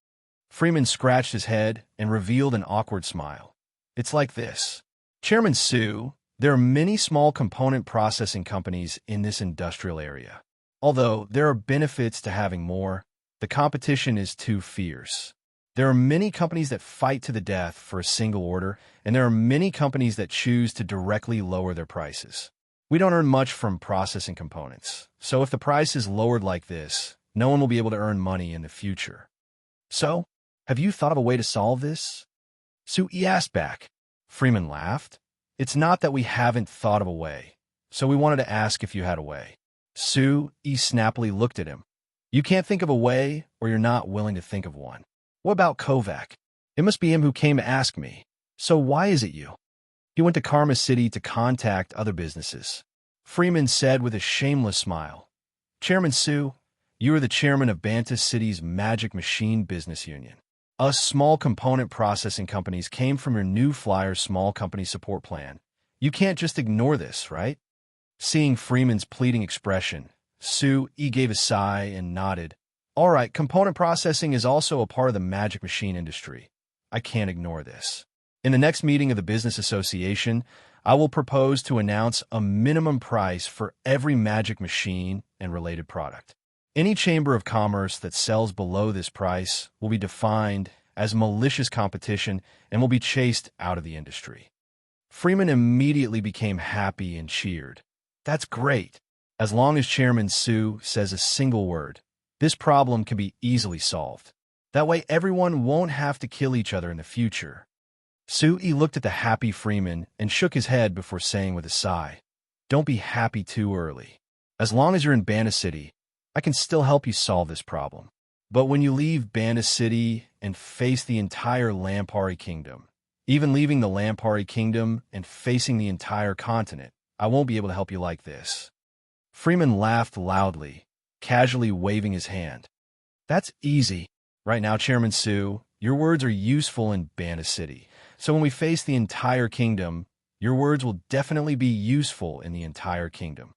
Freeman scratched his head and revealed an awkward smile. It's like this. Chairman Sue, there are many small component processing companies in this industrial area. Although there are benefits to having more, the competition is too fierce. There are many companies that fight to the death for a single order, and there are many companies that choose to directly lower their prices. We don't earn much from processing components, so if the price is lowered like this, no one will be able to earn money in the future. So, Have you thought of a way to solve this? Sue asked back. Freeman laughed. It's not that we haven't thought of a way, so we wanted to ask if you had a way. Sue snappily looked at him. You can't think of a way, or you're not willing to think of one. What about Kovac? It must be him who came to ask me. So why is it you? He went to Karma City to contact other businesses. Freeman said with a shameless smile. Chairman Sue, you are the chairman of Banta City's Magic Machine Business Union. Us small component processing companies came from your new Flyers small company support plan. You can't just ignore this, right? Seeing Freeman's pleading expression, Sue gave a sigh and nodded. All right, component processing is also a part of the magic machine industry. I can't ignore this. In the next meeting of the Business Association, I will propose to announce a minimum price for every magic machine and related product. Any chamber of commerce that sells below this price will be defined as malicious competition and will be chased out of the industry. Freeman immediately became happy and cheered. That's great. As long as Chairman Sue says a single word, this problem can be easily solved. That way everyone won't have to kill each other in the future. Sue looked at the happy Freeman and shook his head before saying with a sigh, Don't be happy too early. As long as you're in Banta City, I can still help you solve this problem. But when you leave Banta City and face the entire Lampari Kingdom, even leaving the Lampari Kingdom and facing the entire continent, I won't be able to help you like this. Freeman laughed loudly, casually waving his hand. That's easy. Right now, Chairman Sue, your words are useful in Banta City. So when we face the entire kingdom, your words will definitely be useful in the entire kingdom.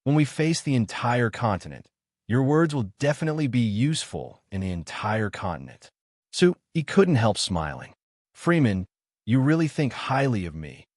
When we face the entire continent, your words will definitely be useful in the entire continent. Sue, he couldn't help smiling. Freeman, you really think highly of me.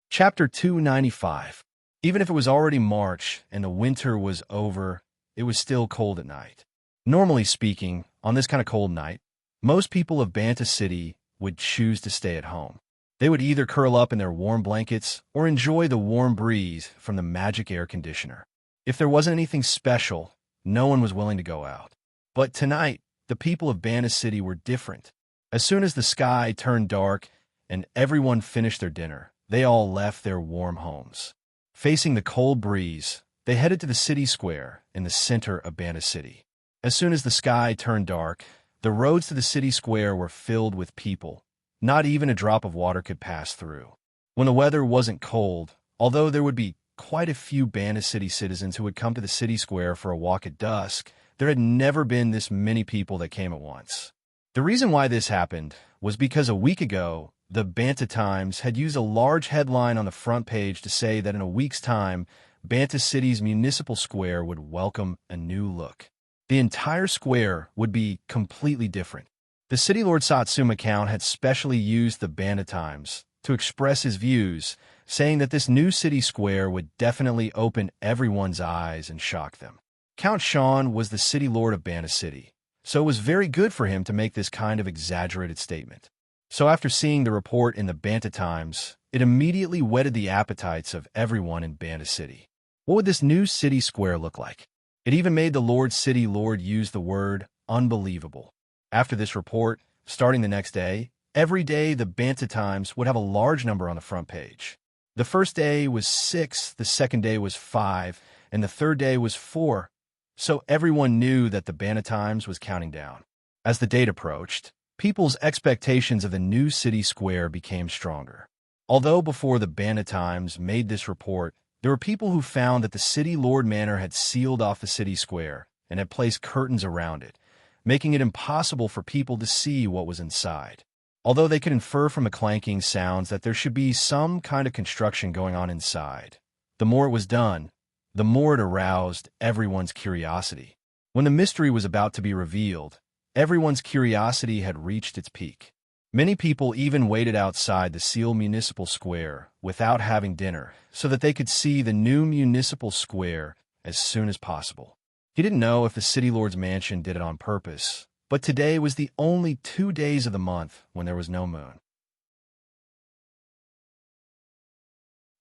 Chapter 295. Even if it was already March and the winter was over, it was still cold at night. Normally speaking, on this kind of cold night, most people of Banta City would choose to stay at home. They would either curl up in their warm blankets or enjoy the warm breeze from the magic air conditioner. If there wasn't anything special, no one was willing to go out. But tonight, the people of Banta City were different. As soon as the sky turned dark and everyone finished their dinner, they all left their warm homes. Facing the cold breeze, they headed to the city square in the center of Banta City. As soon as the sky turned dark, the roads to the city square were filled with people. Not even a drop of water could pass through. When the weather wasn't cold, although there would be quite a few Banta City citizens who would come to the city square for a walk at dusk, there had never been this many people that came at once. The reason why this happened was because a week ago, the Banta Times had used a large headline on the front page to say that in a week's time, Banta City's municipal square would welcome a new look. The entire square would be completely different. The City Lord Satsuma Count had specially used the Banta Times to express his views, saying that this new city square would definitely open everyone's eyes and shock them. Count Sean was the City Lord of Banta City, so it was very good for him to make this kind of exaggerated statement. So after seeing the report in the Banta Times, it immediately whetted the appetites of everyone in Banta City. What would this new city square look like? It even made the Lord City Lord use the word unbelievable. After this report, starting the next day, every day the Banta Times would have a large number on the front page. The first day was 6, the second day was 5, and the third day was 4. So everyone knew that the Banta Times was counting down. As the date approached, people's expectations of the new city square became stronger. Although before the Banta Times made this report, there were people who found that the City Lord Manor had sealed off the city square and had placed curtains around it, making it impossible for people to see what was inside. Although they could infer from the clanking sounds that there should be some kind of construction going on inside, the more it was done, the more it aroused everyone's curiosity. When the mystery was about to be revealed, everyone's curiosity had reached its peak. Many people even waited outside the sealed municipal square without having dinner so that they could see the new municipal square as soon as possible. He didn't know if the City Lord's mansion did it on purpose, but today was the only 2 days of the month when there was no moon.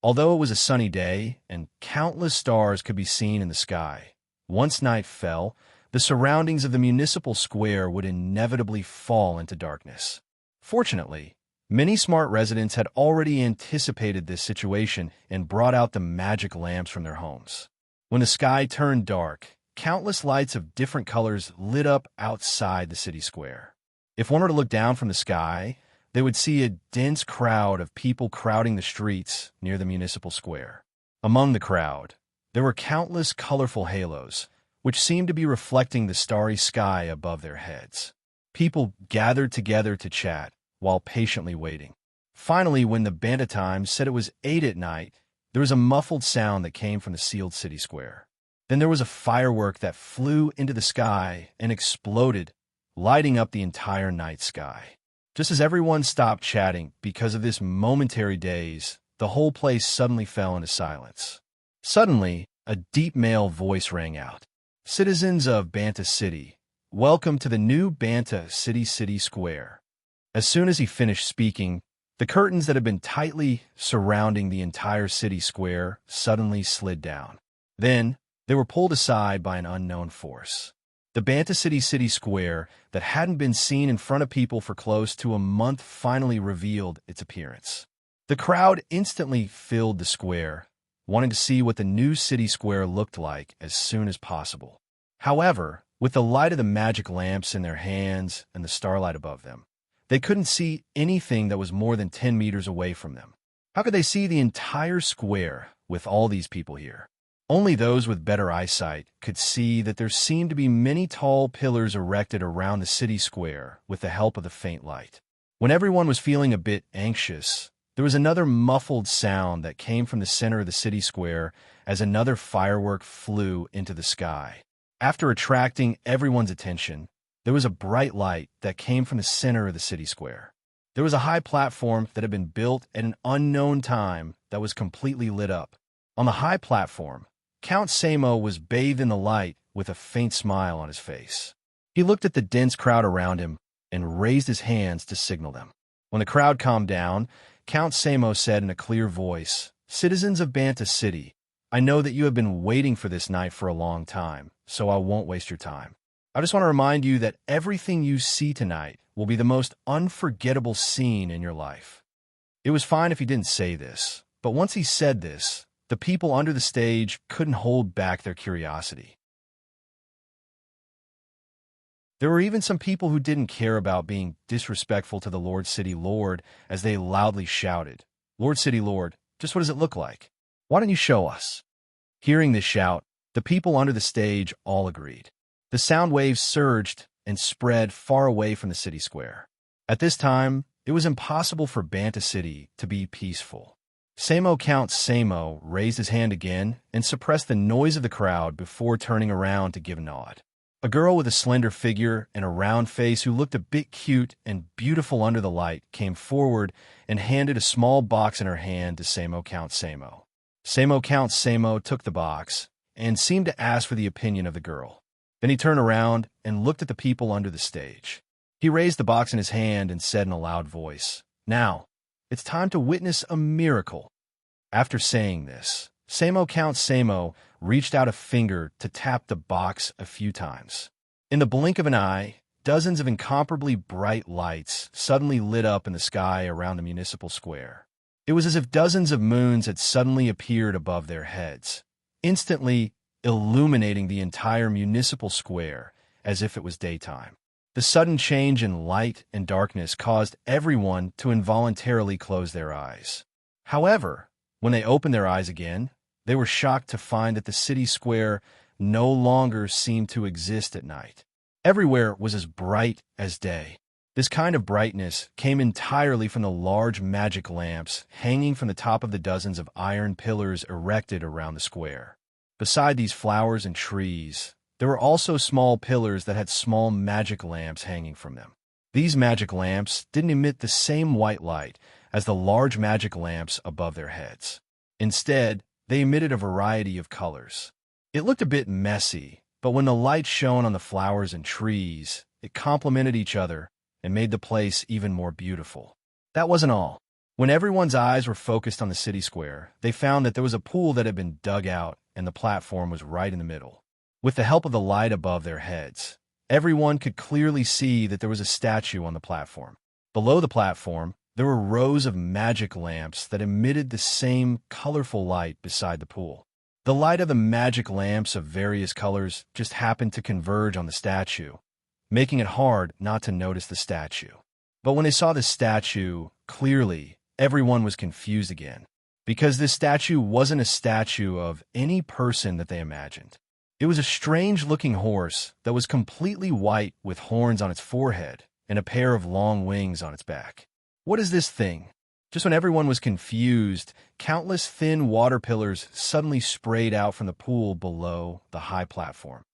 Although it was a sunny day and countless stars could be seen in the sky, once night fell, the surroundings of the municipal square would inevitably fall into darkness. Fortunately, many smart residents had already anticipated this situation and brought out the magic lamps from their homes. When the sky turned dark, countless lights of different colors lit up outside the city square. If one were to look down from the sky, they would see a dense crowd of people crowding the streets near the municipal square. Among the crowd, there were countless colorful halos, which seemed to be reflecting the starry sky above their heads. People gathered together to chat while patiently waiting. Finally, when the Bantatime said it was 8 at night, there was a muffled sound that came from the sealed city square. Then there was a firework that flew into the sky and exploded, lighting up the entire night sky. Just as everyone stopped chatting because of this momentary daze, the whole place suddenly fell into silence. Suddenly, a deep male voice rang out. "Citizens of Banta City, welcome to the new Banta City Square." As soon as he finished speaking, the curtains that had been tightly surrounding the entire city square suddenly slid down. Then, they were pulled aside by an unknown force. The Banta City Square that hadn't been seen in front of people for close to a month finally revealed its appearance. The crowd instantly filled the square, wanting to see what the new city square looked like as soon as possible. However, with the light of the magic lamps in their hands and the starlight above them, they couldn't see anything that was more than 10 meters away from them. How could they see the entire square with all these people here? Only those with better eyesight could see that there seemed to be many tall pillars erected around the city square with the help of the faint light. When everyone was feeling a bit anxious, there was another muffled sound that came from the center of the city square as another firework flew into the sky. After attracting everyone's attention, there was a bright light that came from the center of the city square. There was a high platform that had been built at an unknown time that was completely lit up. On the high platform, Count Samo was bathed in the light with a faint smile on his face. He looked at the dense crowd around him and raised his hands to signal them. When the crowd calmed down, Count Samo said in a clear voice, "Citizens of Banta City, I know that you have been waiting for this night for a long time, so I won't waste your time. I just want to remind you that everything you see tonight will be the most unforgettable scene in your life." It was fine if he didn't say this, but once he said this, the people under the stage couldn't hold back their curiosity. There were even some people who didn't care about being disrespectful to the Lord City Lord as they loudly shouted, "Lord City Lord, just what does it look like? Why don't you show us?" Hearing this shout, the people under the stage all agreed. The sound waves surged and spread far away from the city square. At this time, it was impossible for Banta City to be peaceful. Count Samo raised his hand again and suppressed the noise of the crowd before turning around to give a nod. A girl with a slender figure and a round face who looked a bit cute and beautiful under the light came forward and handed a small box in her hand to Count Samo. Count Samo took the box and seemed to ask for the opinion of the girl. Then he turned around and looked at the people under the stage. He raised the box in his hand and said in a loud voice, "Now, it's time to witness a miracle." After saying this, Count Samo reached out a finger to tap the box a few times. In the blink of an eye, dozens of incomparably bright lights suddenly lit up in the sky around the municipal square. It was as if dozens of moons had suddenly appeared above their heads, instantly illuminating the entire municipal square as if it was daytime. The sudden change in light and darkness caused everyone to involuntarily close their eyes. However, when they opened their eyes again, they were shocked to find that the city square no longer seemed to exist at night. Everywhere was as bright as day. This kind of brightness came entirely from the large magic lamps hanging from the top of the dozens of iron pillars erected around the square. Beside these flowers and trees, there were also small pillars that had small magic lamps hanging from them. These magic lamps didn't emit the same white light as the large magic lamps above their heads. Instead, they emitted a variety of colors. It looked a bit messy, but when the light shone on the flowers and trees, it complemented each other and made the place even more beautiful. That wasn't all. When everyone's eyes were focused on the city square, they found that there was a pool that had been dug out and the platform was right in the middle. With the help of the light above their heads, everyone could clearly see that there was a statue on the platform. Below the platform, there were rows of magic lamps that emitted the same colorful light beside the pool. The light of the magic lamps of various colors just happened to converge on the statue, making it hard not to notice the statue. But when they saw the statue clearly, everyone was confused again, because this statue wasn't a statue of any person that they imagined. It was a strange-looking horse that was completely white with horns on its forehead and a pair of long wings on its back. What is this thing? Just when everyone was confused, countless thin water pillars suddenly sprayed out from the pool below the high platform.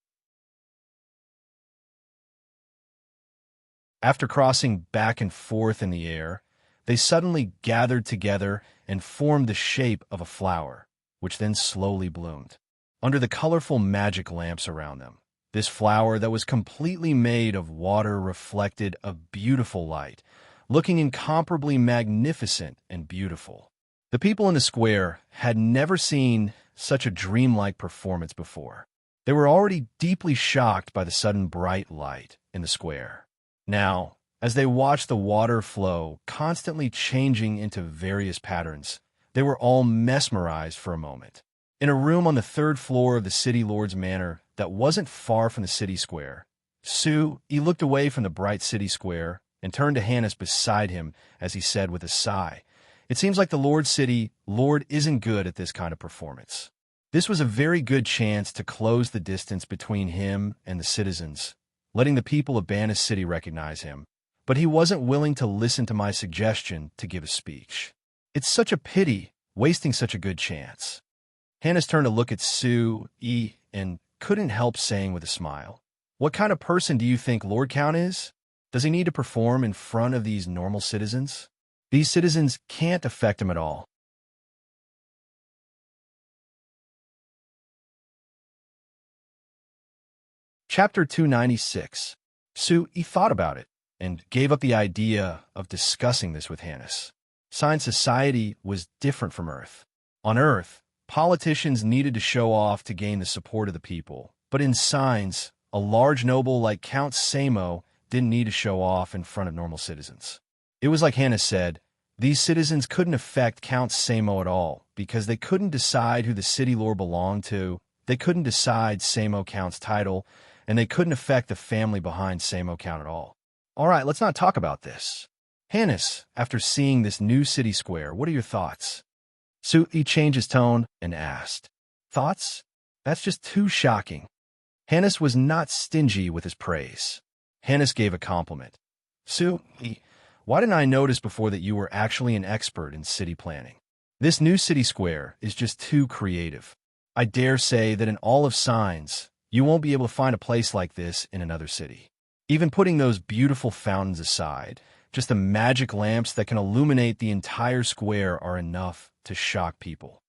After crossing back and forth in the air, they suddenly gathered together and formed the shape of a flower, which then slowly bloomed. Under the colorful magic lamps around them, this flower that was completely made of water reflected a beautiful light, looking incomparably magnificent and beautiful. The people in the square had never seen such a dreamlike performance before. They were already deeply shocked by the sudden bright light in the square. Now, as they watched the water flow, constantly changing into various patterns, they were all mesmerized for a moment. In a room on the third floor of the city lord's manor that wasn't far from the city square, he looked away from the bright city square and turned to Hannes beside him as he said with a sigh, "It seems like the Lord isn't good at this kind of performance." This was a very good chance to close the distance between him and the citizens, letting the people of Bannis City recognize him, but he wasn't willing to listen to my suggestion to give a speech. It's such a pity, wasting such a good chance. Hannes turned to look at Sue-E and couldn't help saying with a smile, "What kind of person do you think Lord Count is? Does he need to perform in front of these normal citizens? These citizens can't affect him at all." Chapter 296. Sue-E thought about it and gave up the idea of discussing this with Hannes. Science society was different from Earth. On Earth, politicians needed to show off to gain the support of the people, but in Signs, a large noble like Count Samo didn't need to show off in front of normal citizens. It was like Hannah said, these citizens couldn't affect Count Samo at all because they couldn't decide who the city lord belonged to, they couldn't decide Samo Count's title, and they couldn't affect the family behind Samo Count at all. All right, let's not talk about this. Hannes, after seeing this new city square, what are your thoughts? Sue-E changed his tone and asked, "Thoughts? That's just too shocking." Hannes was not stingy with his praise. Hannes gave a compliment. "Sue-E, why didn't I notice before that you were actually an expert in city planning? This new city square is just too creative. I dare say that in all of Signs, you won't be able to find a place like this in another city. Even putting those beautiful fountains aside, just the magic lamps that can illuminate the entire square are enough to shock people."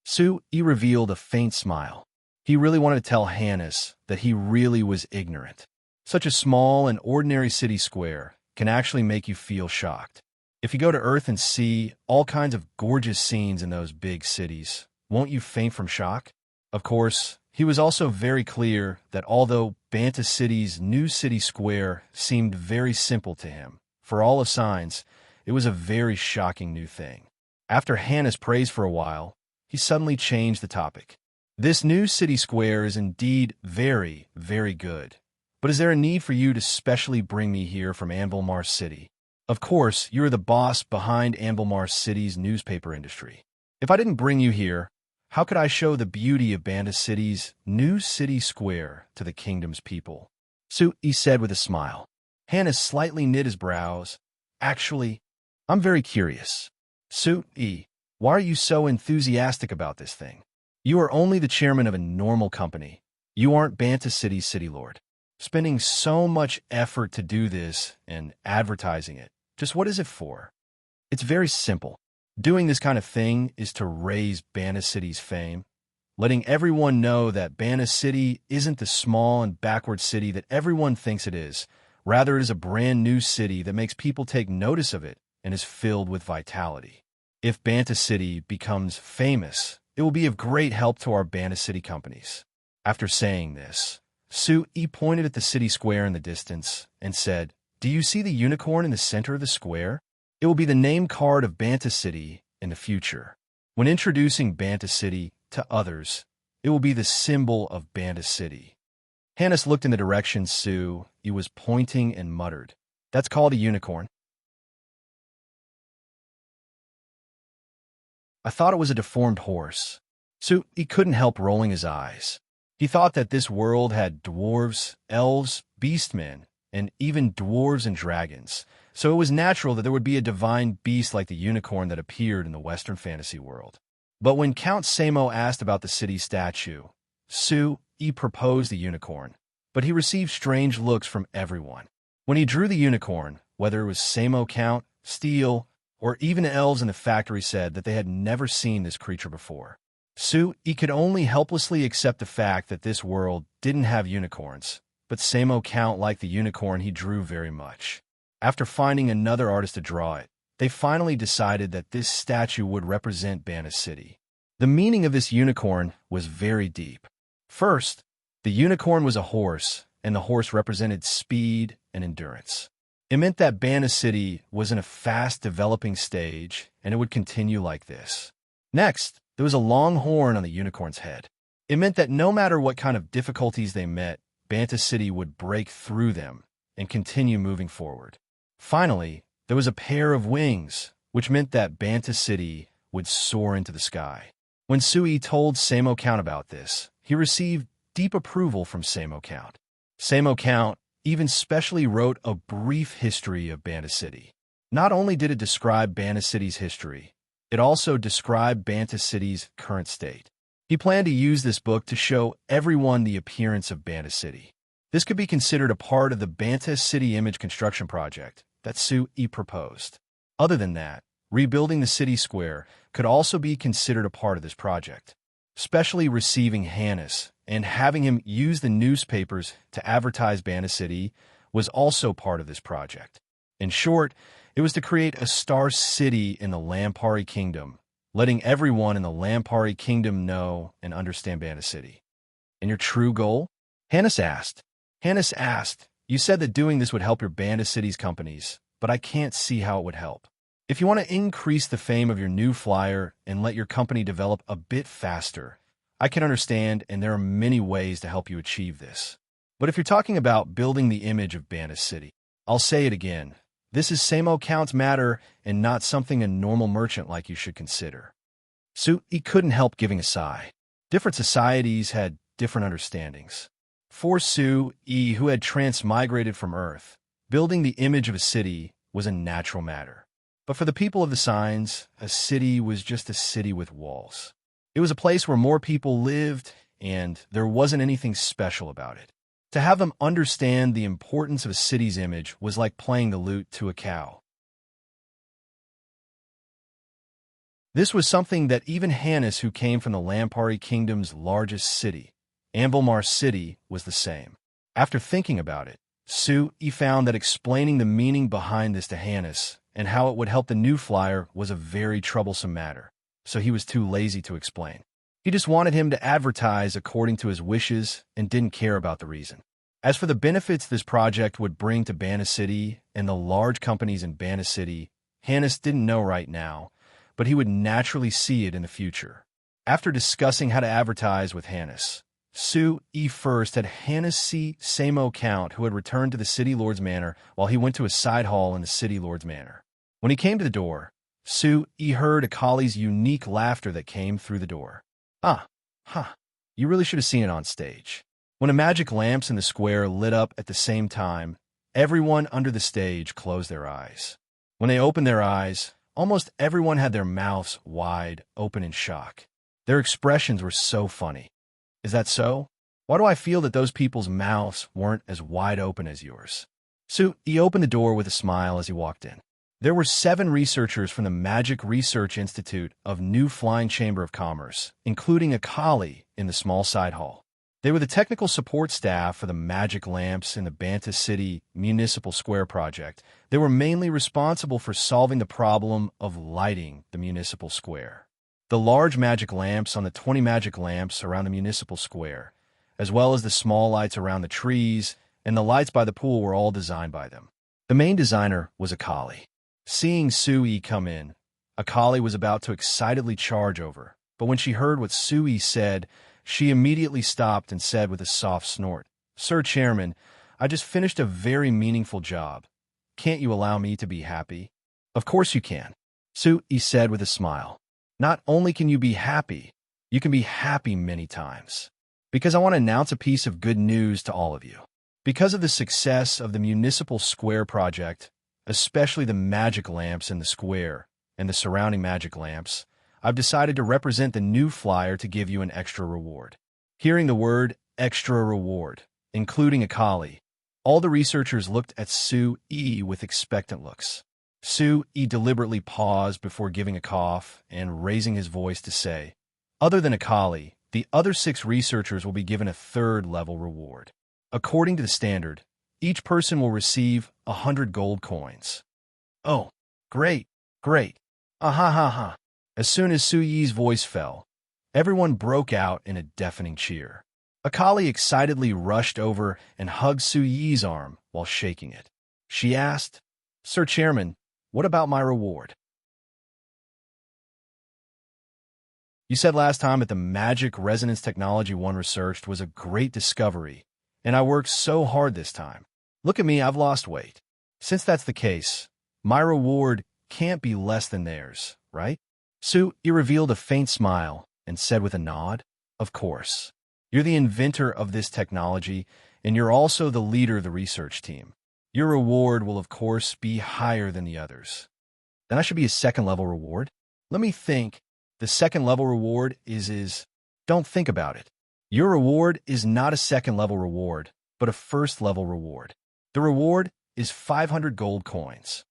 Sue-E revealed a faint smile. He really wanted to tell Hannes that he really was ignorant. Such a small and ordinary city square can actually make you feel shocked. If you go to Earth and see all kinds of gorgeous scenes in those big cities, won't you faint from shock? Of course, he was also very clear that although Banta City's new city square seemed very simple to him, for all of Signs, it was a very shocking new thing. After Hannes praised for a while, he suddenly changed the topic. "This new city square is indeed very, very good. But is there a need for you to specially bring me here from Anvilmar City? Of course, you're the boss behind Anvilmar City's newspaper industry. If I didn't bring you here, how could I show the beauty of Banda City's new city square to the kingdom's people?" Sue-E said with a smile. Hannes slightly knit his brows. "Actually, I'm very curious. Sue-E, why are you so enthusiastic about this thing? You are only the chairman of a normal company. You aren't Banta City's city lord. Spending so much effort to do this and advertising it, just what is it for?" "It's very simple. Doing this kind of thing is to raise Banta City's fame, letting everyone know that Banta City isn't the small and backward city that everyone thinks it is. Rather, it is a brand new city that makes people take notice of it and is filled with vitality. If Banta City becomes famous, it will be of great help to our Banta City companies. After saying this, Su-E pointed at the city square in the distance and said, "Do you see the unicorn in the center of the square? It will be the name card of Banta City in the future. When introducing Banta City to others, it will be the symbol of Banta City." Hannes looked in the direction Su-E was pointing and muttered, "That's called a unicorn." "I thought it was a deformed horse." Su-E couldn't help rolling his eyes. He thought that this world had dwarves, elves, beastmen, and even dwarves and dragons, so it was natural that there would be a divine beast like the unicorn that appeared in the Western fantasy world. But when Count Samo asked about the city statue, Su-E proposed the unicorn, but he received strange looks from everyone. When he drew the unicorn, whether it was Samo Count, Steel, or even elves in the factory said that they had never seen this creature before. Su-E could only helplessly accept the fact that this world didn't have unicorns, but Samo Count liked the unicorn he drew very much. After finding another artist to draw it, they finally decided that this statue would represent Banta City. The meaning of this unicorn was very deep. First, the unicorn was a horse, and the horse represented speed and endurance. It meant that Banta City was in a fast-developing stage, and it would continue like this. Next, there was a long horn on the unicorn's head. It meant that no matter what kind of difficulties they met, Banta City would break through them and continue moving forward. Finally, there was a pair of wings, which meant that Banta City would soar into the sky. When Su-E told Samo Count about this, he received deep approval from Samo Count. Samo Count even specially wrote a brief history of Banta City. Not only did it describe Banta City's history, it also described Banta City's current state. He planned to use this book to show everyone the appearance of Banta City. This could be considered a part of the Banta City image construction project that Su-E proposed. Other than that, rebuilding the city square could also be considered a part of this project. Especially receiving Hannes and having him use the newspapers to advertise Banta City was also part of this project. In short, it was to create a star city in the Lampari Kingdom, letting everyone in the Lampari Kingdom know and understand Banta City. "And your true goal?" Hannes asked. "You said that doing this would help your Banta City's companies, but I can't see how it would help. If you want to increase the fame of your new flyer and let your company develop a bit faster, I can understand, and there are many ways to help you achieve this. But if you're talking about building the image of Banta City, I'll say it again. This is Samo Count's matter and not something a normal merchant like you should consider." Su-E couldn't help giving a sigh. Different societies had different understandings. For Su-E, who had transmigrated from Earth, building the image of a city was a natural matter. But for the people of the signs, a city was just a city with walls. It was a place where more people lived, and there wasn't anything special about it. To have them understand the importance of a city's image was like playing the lute to a cow. This was something that even Hannes, who came from the Lampari Kingdom's largest city, Anvilmar City, was the same. After thinking about it, Su-E found that explaining the meaning behind this to Hannes and how it would help the new flyer was a very troublesome matter, so he was too lazy to explain. He just wanted him to advertise according to his wishes and didn't care about the reason. As for the benefits this project would bring to Banta City and the large companies in Banta City, Hannes didn't know right now, but he would naturally see it in the future. After discussing how to advertise with Hannes, Su-E first had Hannes see Samo Count, who had returned to the City Lord's Manor while he went to a side hall in the City Lord's Manor. When he came to the door, Su-E heard Akali's unique laughter that came through the door. You really should have seen it on stage. When the magic lamps in the square lit up at the same time, everyone under the stage closed their eyes. When they opened their eyes, almost everyone had their mouths wide open in shock. Their expressions were so funny. Is that so? Why do I feel that those people's mouths weren't as wide open as yours? Su-E opened the door with a smile as he walked in. There were 7 researchers from the Magic Research Institute of New Flying Chamber of Commerce, including Akali in the small side hall. They were the technical support staff for the magic lamps in the Banta City Municipal Square project. They were mainly responsible for solving the problem of lighting the municipal square. The large magic lamps on the 20 magic lamps around the municipal square, as well as the small lights around the trees and the lights by the pool, were all designed by them. The main designer was Akali. Seeing Sui come in, Akali was about to excitedly charge over, but when she heard what Sui said, she immediately stopped and said with a soft snort, "Sir Chairman, I just finished a very meaningful job. Can't you allow me to be happy?" "Of course you can," Sui said with a smile. "Not only can you be happy, you can be happy many times. Because I want to announce a piece of good news to all of you. Because of the success of the Municipal Square project, especially the magic lamps in the square and the surrounding magic lamps, I've decided to represent the new flyer to give you an extra reward." Hearing the word extra reward, including Akali, all the researchers looked at Sui with expectant looks. Sui deliberately paused before giving a cough and raising his voice to say, "Other than Akali, the other 6 researchers will be given a 3rd-level reward. According to the standard, each person will receive 100 gold coins." "Oh, great, great. Ha ha ha." As soon as Sui's voice fell, everyone broke out in a deafening cheer. Akali excitedly rushed over and hugged Sui's arm while shaking it. She asked, "Sir Chairman, what about my reward? You said last time that the magic resonance technology one researched was a great discovery, and I worked so hard this time. Look at me, I've lost weight. Since that's the case, my reward can't be less than theirs, right?" Sui revealed a faint smile and said with a nod, "Of course. You're the inventor of this technology, and you're also the leader of the research team. Your reward will, of course, be higher than the others." "Then I should be a 2nd-level reward?" "Let me think. The 2nd-level reward is... Don't think about it. Your reward is not a 2nd-level reward, but a 1st-level reward. The reward is 500 gold coins."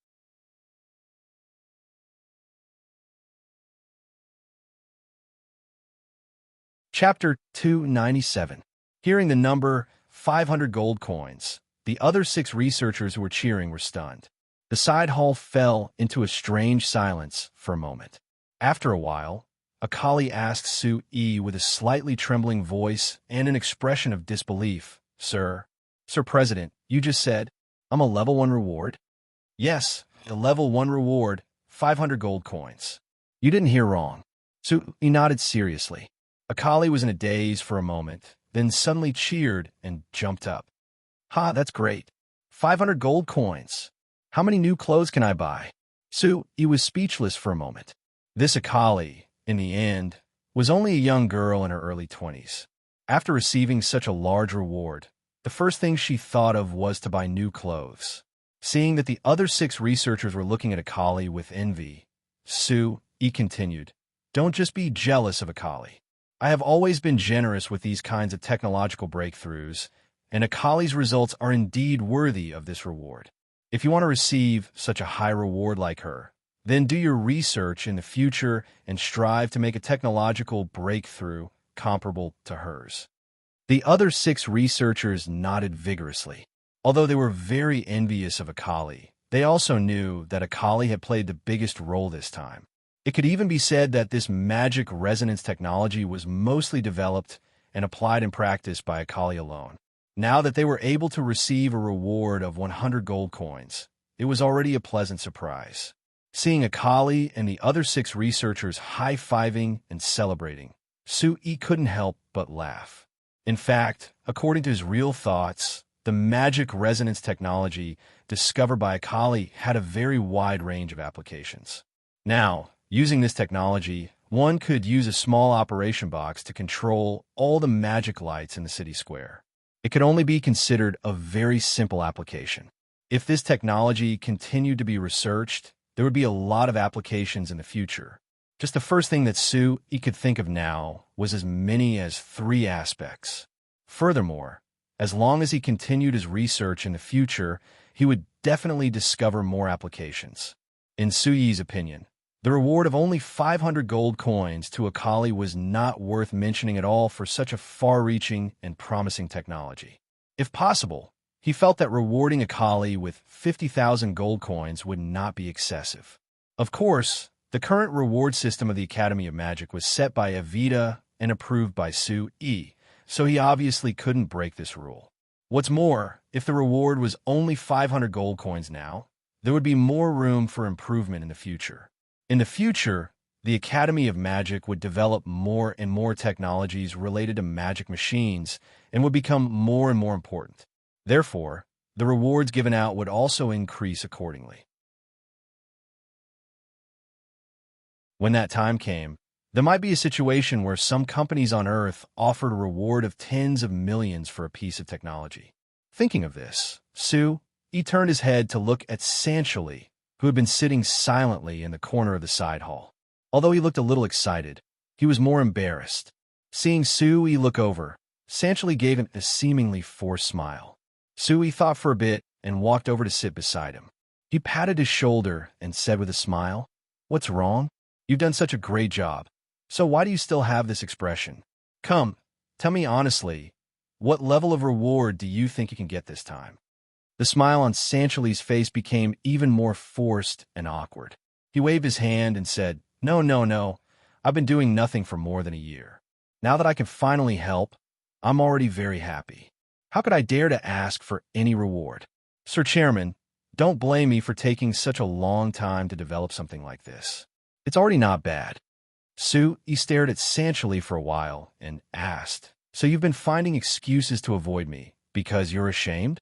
Chapter 297. Hearing the number 500 gold coins, the other 6 researchers who were cheering were stunned. The side hall fell into a strange silence for a moment. After a while, Akali asked Sui with a slightly trembling voice and an expression of disbelief, Sir President, you just said, I'm a level 1 reward?" "Yes, a level 1 reward, 500 gold coins." "You didn't hear wrong." Sui nodded seriously. Akali was in a daze for a moment, then suddenly cheered and jumped up. "Ha, that's great. 500 gold coins. How many new clothes can I buy?" Sui was speechless for a moment. This Akali, in the end, was only a young girl in her early 20s. After receiving such a large reward, the first thing she thought of was to buy new clothes. Seeing that the other 6 researchers were looking at Akali with envy, Sui continued, "Don't just be jealous of Akali. I have always been generous with these kinds of technological breakthroughs, and Akali's results are indeed worthy of this reward. If you want to receive such a high reward like her, then do your research in the future and strive to make a technological breakthrough comparable to hers." The other 6 researchers nodded vigorously. Although they were very envious of Akali, they also knew that Akali had played the biggest role this time. It could even be said that this magic resonance technology was mostly developed and applied in practice by Akali alone. Now that they were able to receive a reward of 100 gold coins, it was already a pleasant surprise. Seeing Akali and the other 6 researchers high-fiving and celebrating, Sui couldn't help but laugh. In fact, according to his real thoughts, the magic resonance technology discovered by Akali had a very wide range of applications. Now, using this technology, one could use a small operation box to control all the magic lights in the city square. It could only be considered a very simple application. If this technology continued to be researched, there would be a lot of applications in the future. Just the first thing that Sui could think of now was as many as 3 aspects. Furthermore, as long as he continued his research in the future, he would definitely discover more applications. In Sui's opinion, The reward of only 500 gold coins to Akali was not worth mentioning at all for such a far-reaching and promising technology. If possible, he felt that rewarding Akali with 50,000 gold coins would not be excessive. Of course, the current reward system of the Academy of Magic was set by Evita and approved by Su Yi, so he obviously couldn't break this rule. What's more, if the reward was only 500 gold coins now, there would be more room for improvement in the future. In the future, the Academy of Magic would develop more and more technologies related to magic machines and would become more and more important. Therefore, the rewards given out would also increase accordingly. When that time came, there might be a situation where some companies on Earth offered a reward of tens of millions for a piece of technology. Thinking of this, Su Yi turned his head to look at Sanchali, who had been sitting silently in the corner of the side hall. Although he looked a little excited, he was more embarrassed. Seeing Su Yi look over, Sanchali gave him a seemingly forced smile. Su Yi thought for a bit and walked over to sit beside him. He patted his shoulder and said with a smile, "What's wrong? You've done such a great job. So why do you still have this expression? Come, tell me honestly, what level of reward do you think you can get this time?" The smile on Sanchali's face became even more forced and awkward. He waved his hand and said, No. I've been doing nothing for more than a year. Now that I can finally help, I'm already very happy. How could I dare to ask for any reward? Sir Chairman, don't blame me for taking such a long time to develop something like this. It's already not bad." Su Yi stared at Sanchali for a while and asked, "So you've been finding excuses to avoid me because you're ashamed?"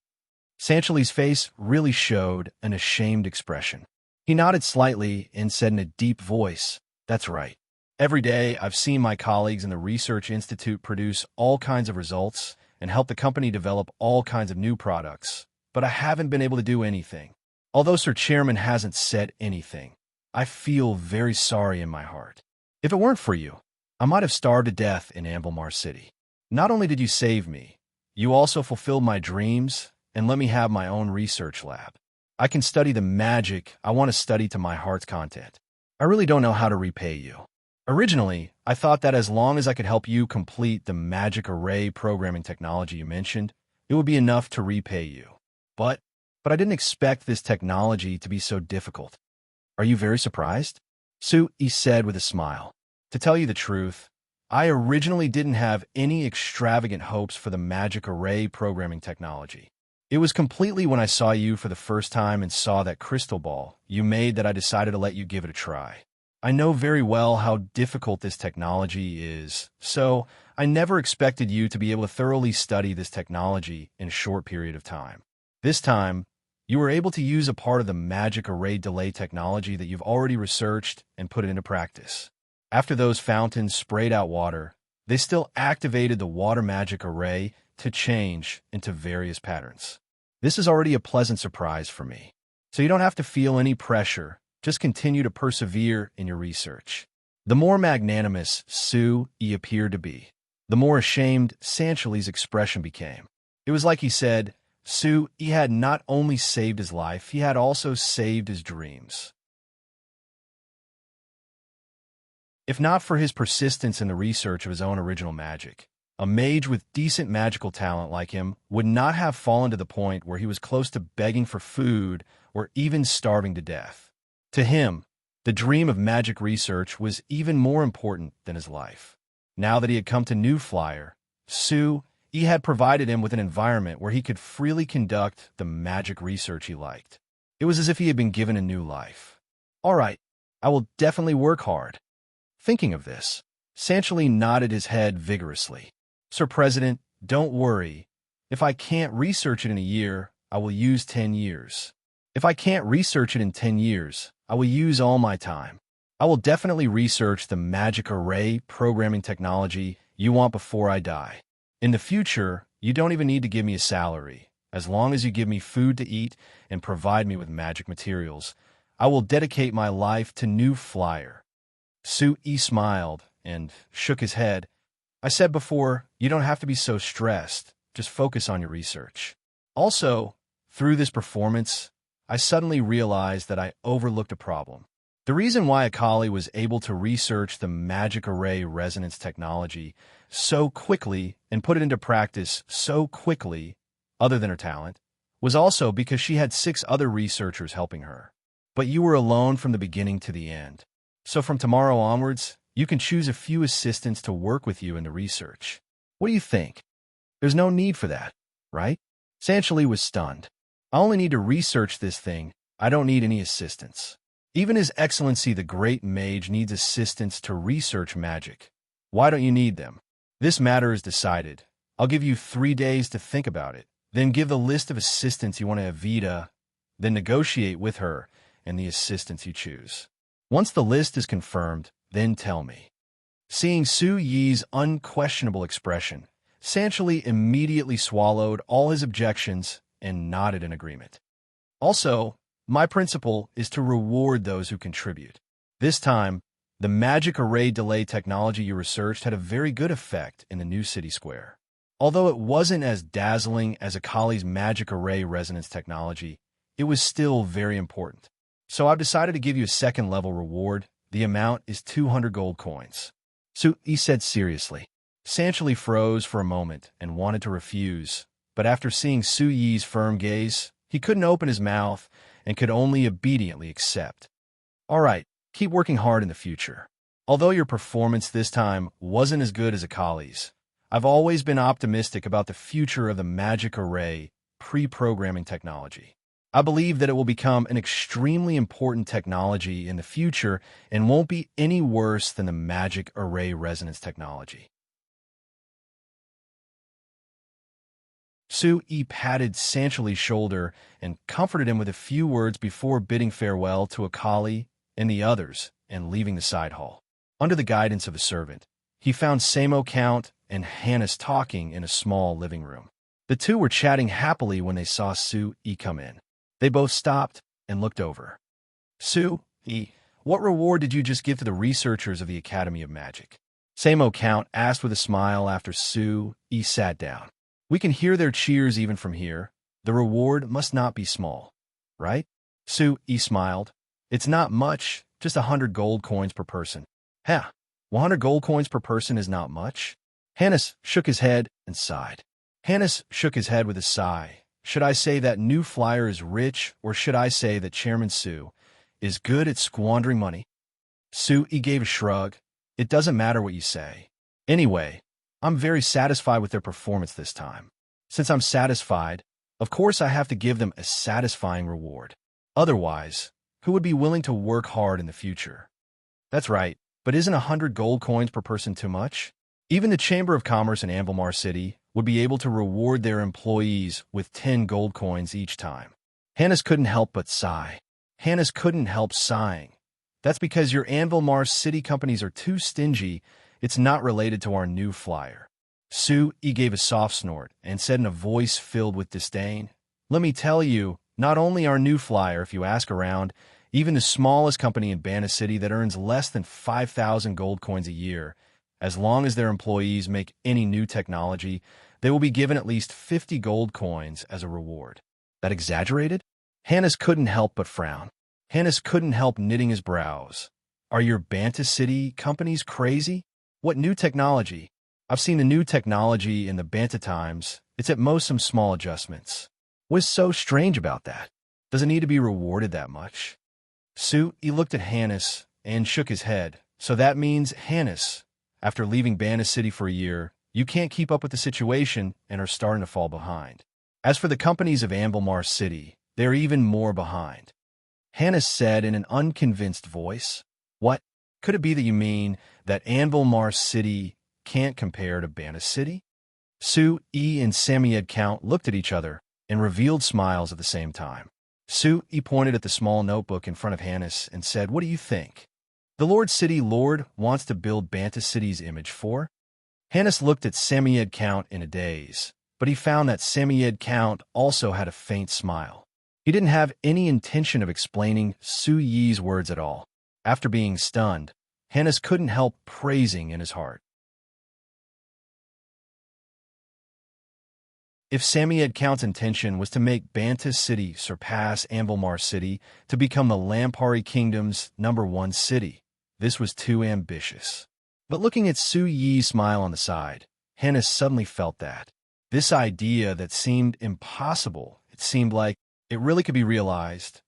Sanchali's face really showed an ashamed expression. He nodded slightly and said in a deep voice, "That's right. Every day I've seen my colleagues in the Research Institute produce all kinds of results and help the company develop all kinds of new products, but I haven't been able to do anything. Although Sir Chairman hasn't said anything, I feel very sorry in my heart. If it weren't for you, I might have starved to death in Ambilmar City. Not only did you save me, you also fulfilled my dreams and let me have my own research lab. I can study the magic I want to study to my heart's content. I really don't know how to repay you. Originally, I thought that as long as I could help you complete the magic array programming technology you mentioned, it would be enough to repay you. But I didn't expect this technology to be so difficult. Are you very surprised?" Su Yi said with a smile. "To tell you the truth, I originally didn't have any extravagant hopes for the magic array programming technology. It was completely when I saw you for the first time and saw that crystal ball you made that I decided to let you give it a try. I know very well how difficult this technology is, so I never expected you to be able to thoroughly study this technology in a short period of time. This time, you were able to use a part of the magic array delay technology that you've already researched and put it into practice. After those fountains sprayed out water, they still activated the water magic array to change into various patterns. This is already a pleasant surprise for me. So you don't have to feel any pressure. Just continue to persevere in your research." The more magnanimous Su Yi appeared to be, the more ashamed Sanchali's expression became. It was like he said, Su Yi had not only saved his life, he had also saved his dreams. If not for his persistence in the research of his own original magic, a mage with decent magical talent like him would not have fallen to the point where he was close to begging for food or even starving to death. To him, the dream of magic research was even more important than his life. Now that he had come to New Flyer, Su Yi had provided him with an environment where he could freely conduct the magic research he liked. It was as if he had been given a new life. "All right, I will definitely work hard." Thinking of this, Sanchali nodded his head vigorously. "Sir President, don't worry. If I can't research it in a year, I will use 10 years. If I can't research it in 10 years, I will use all my time. I will definitely research the magic array programming technology you want before I die. In the future, you don't even need to give me a salary. As long as you give me food to eat and provide me with magic materials, I will dedicate my life to New Flyer." Su Yi smiled and shook his head. "I said before, you don't have to be so stressed. Just focus on your research. Also, through this performance, I suddenly realized that I overlooked a problem. The reason why Akali was able to research the magic array resonance technology so quickly and put it into practice so quickly, other than her talent, was also because she had 6 other researchers helping her. But you were alone from the beginning to the end. So from tomorrow onwards, you can choose a few assistants to work with you in the research. What do you think? There's no need for that, right? Sanchali was stunned. I only need to research this thing. I don't need any assistance. Even His Excellency the Great Mage needs assistance to research magic. Why don't you need them? This matter is decided. I'll give you 3 days to think about it. Then give the list of assistants you want to Evita. Then negotiate with her and the assistants you choose. Once the list is confirmed, then tell me. Seeing Su Yi's unquestionable expression, Sanchali immediately swallowed all his objections and nodded in agreement. Also, my principle is to reward those who contribute. This time, the magic array delay technology you researched had a very good effect in the new city square. Although it wasn't as dazzling as Akali's magic array resonance technology, it was still very important. So I've decided to give you a second-level reward. The amount is 200 gold coins. He said seriously. Sanchali froze for a moment and wanted to refuse, but after seeing Su Yi's firm gaze, he couldn't open his mouth and could only obediently accept. All right, keep working hard in the future. Although your performance this time wasn't as good as Akali's, I've always been optimistic about the future of the magic array pre-programming technology. I believe that it will become an extremely important technology in the future and won't be any worse than the magic array resonance technology. Su Yi patted Sanchali's shoulder and comforted him with a few words before bidding farewell to Akali and the others and leaving the side hall. Under the guidance of a servant, he found Samo Count and Hannes talking in a small living room. The two were chatting happily when they saw Su Yi come in. They both stopped and looked over. Su Yi, what reward did you just give to the researchers of the Academy of Magic? Samo Count asked with a smile after Su Yi sat down. We can hear their cheers even from here. The reward must not be small, right? Su Yi smiled. It's not much, just 100 gold coins per person. 100 gold coins per person is not much? Hannes shook his head and sighed. Hannes shook his head with a sigh. Should I say that new flyer is rich, or should I say that Chairman Su is good at squandering money? Su Yi gave a shrug. It doesn't matter what you say. Anyway, I'm very satisfied with their performance this time. Since I'm satisfied, of course I have to give them a satisfying reward. Otherwise, who would be willing to work hard in the future? That's right, but isn't 100 gold coins per person too much? Even the Chamber of Commerce in Anvilmar City would be able to reward their employees with 10 gold coins each time. Hannes couldn't help but sigh. Hannes couldn't help sighing. That's because your Anvilmar City companies are too stingy. It's not related to our new flyer. Su Yi gave a soft snort and said in a voice filled with disdain, Let me tell you, not only our new flyer, if you ask around, even the smallest company in Bana City that earns less than 5,000 gold coins a year, as long as their employees make any new technology, they will be given at least 50 gold coins as a reward. That exaggerated? Hannes couldn't help but frown. Hannes couldn't help knitting his brows. Are your Banta City companies crazy? What new technology? I've seen the new technology in the Banta times. It's at most some small adjustments. What's so strange about that? Does it need to be rewarded that much? Su Yi looked at Hannes and shook his head. So that means, Hannes, after leaving Bana City for a year, you can't keep up with the situation and are starting to fall behind. As for the companies of Anvilmar City, they're even more behind. Hannes said in an unconvinced voice. What? Could it be that you mean that Anvilmar City can't compare to Bana City? Su Yi and Samoyed Count looked at each other and revealed smiles at the same time. Su Yi pointed at the small notebook in front of Hannes and said, What do you think? The Lord City Lord wants to build Banta City's image for? Hannes looked at Samoyed Count in a daze, but he found that Samoyed Count also had a faint smile. He didn't have any intention of explaining Su Yi's words at all. After being stunned, Hannes couldn't help praising in his heart. If Samoyed Count's intention was to make Banta City surpass Anvilmar City to become the Lampari Kingdom's #1 city, this was too ambitious. But looking at Su Yi's smile on the side, Hannah suddenly felt that. This idea that seemed impossible, it seemed like it really could be realized.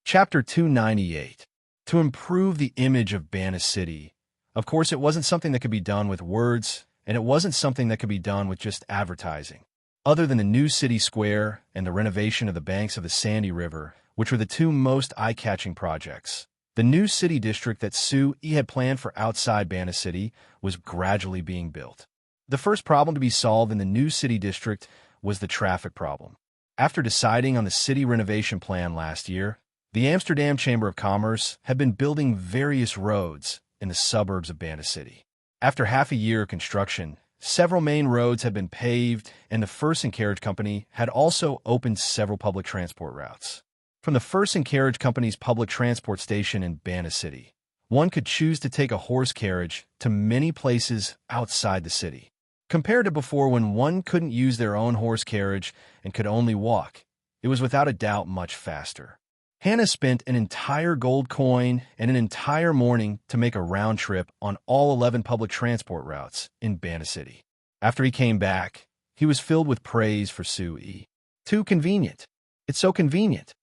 Chapter 298. To improve the image of Bana City. Of course, it wasn't something that could be done with words, and it wasn't something that could be done with just advertising. Other than the new city square and the renovation of the banks of the Sandy River, which were the two most eye-catching projects, the new city district that Su Yi had planned for outside Bana City was gradually being built. The first problem to be solved in the new city district was the traffic problem. After deciding on the city renovation plan last year, the Amsterdam Chamber of Commerce had been building various roads in the suburbs of Bana City. After half a year of construction, several main roads had been paved, and the First and Carriage Company had also opened several public transport routes. From the First and Carriage Company's public transport station in Bana City, one could choose to take a horse carriage to many places outside the city. Compared to before when one couldn't use their own horse carriage and could only walk, it was without a doubt much faster. Hannah spent an entire gold coin and an entire morning to make a round trip on all 11 public transport routes in Bana City. After he came back, he was filled with praise for Su Yi. Too convenient. It's so convenient.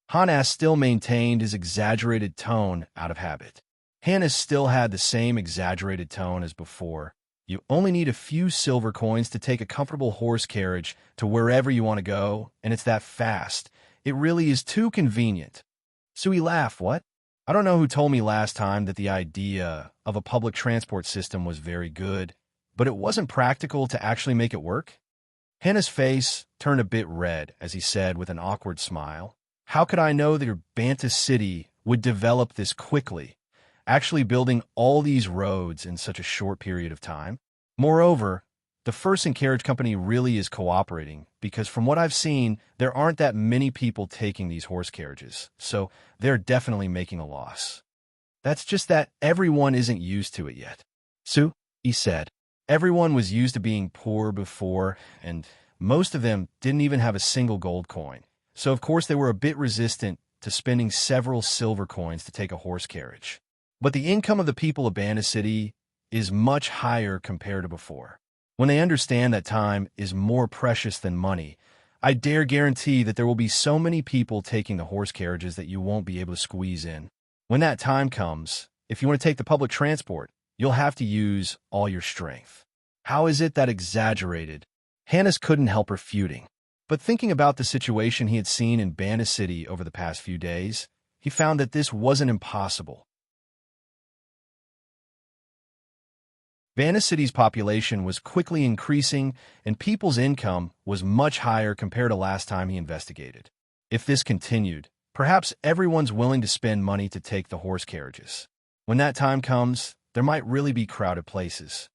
Hannah still maintained his exaggerated tone out of habit. Hannah still had the same exaggerated tone as before. You only need a few silver coins to take a comfortable horse carriage to wherever you want to go, and it's that fast. It really is too convenient. Sui laughed. What? I don't know who told me last time that the idea of a public transport system was very good, but it wasn't practical to actually make it work. Hannah's face turned a bit red as he said with an awkward smile, "How could I know that your Banta City would develop this quickly, actually building all these roads in such a short period of time? Moreover, the First and Carriage Company really is cooperating because from what I've seen, there aren't that many people taking these horse carriages, so they're definitely making a loss. That's just that everyone isn't used to it yet." Su, he said. Everyone was used to being poor before, and most of them didn't even have a single gold coin. So of course they were a bit resistant to spending several silver coins to take a horse carriage. But the income of the people of Bana City is much higher compared to before. When they understand that time is more precious than money, I dare guarantee that there will be so many people taking the horse carriages that you won't be able to squeeze in. When that time comes, if you want to take the public transport, you'll have to use all your strength. How is it that exaggerated? Hannes couldn't help refuting. But thinking about the situation he had seen in Bana City over the past few days, he found that this wasn't impossible. Bana City's population was quickly increasing, and people's income was much higher compared to last time he investigated. If this continued, perhaps everyone's willing to spend money to take the horse carriages. When that time comes, there might really be crowded places.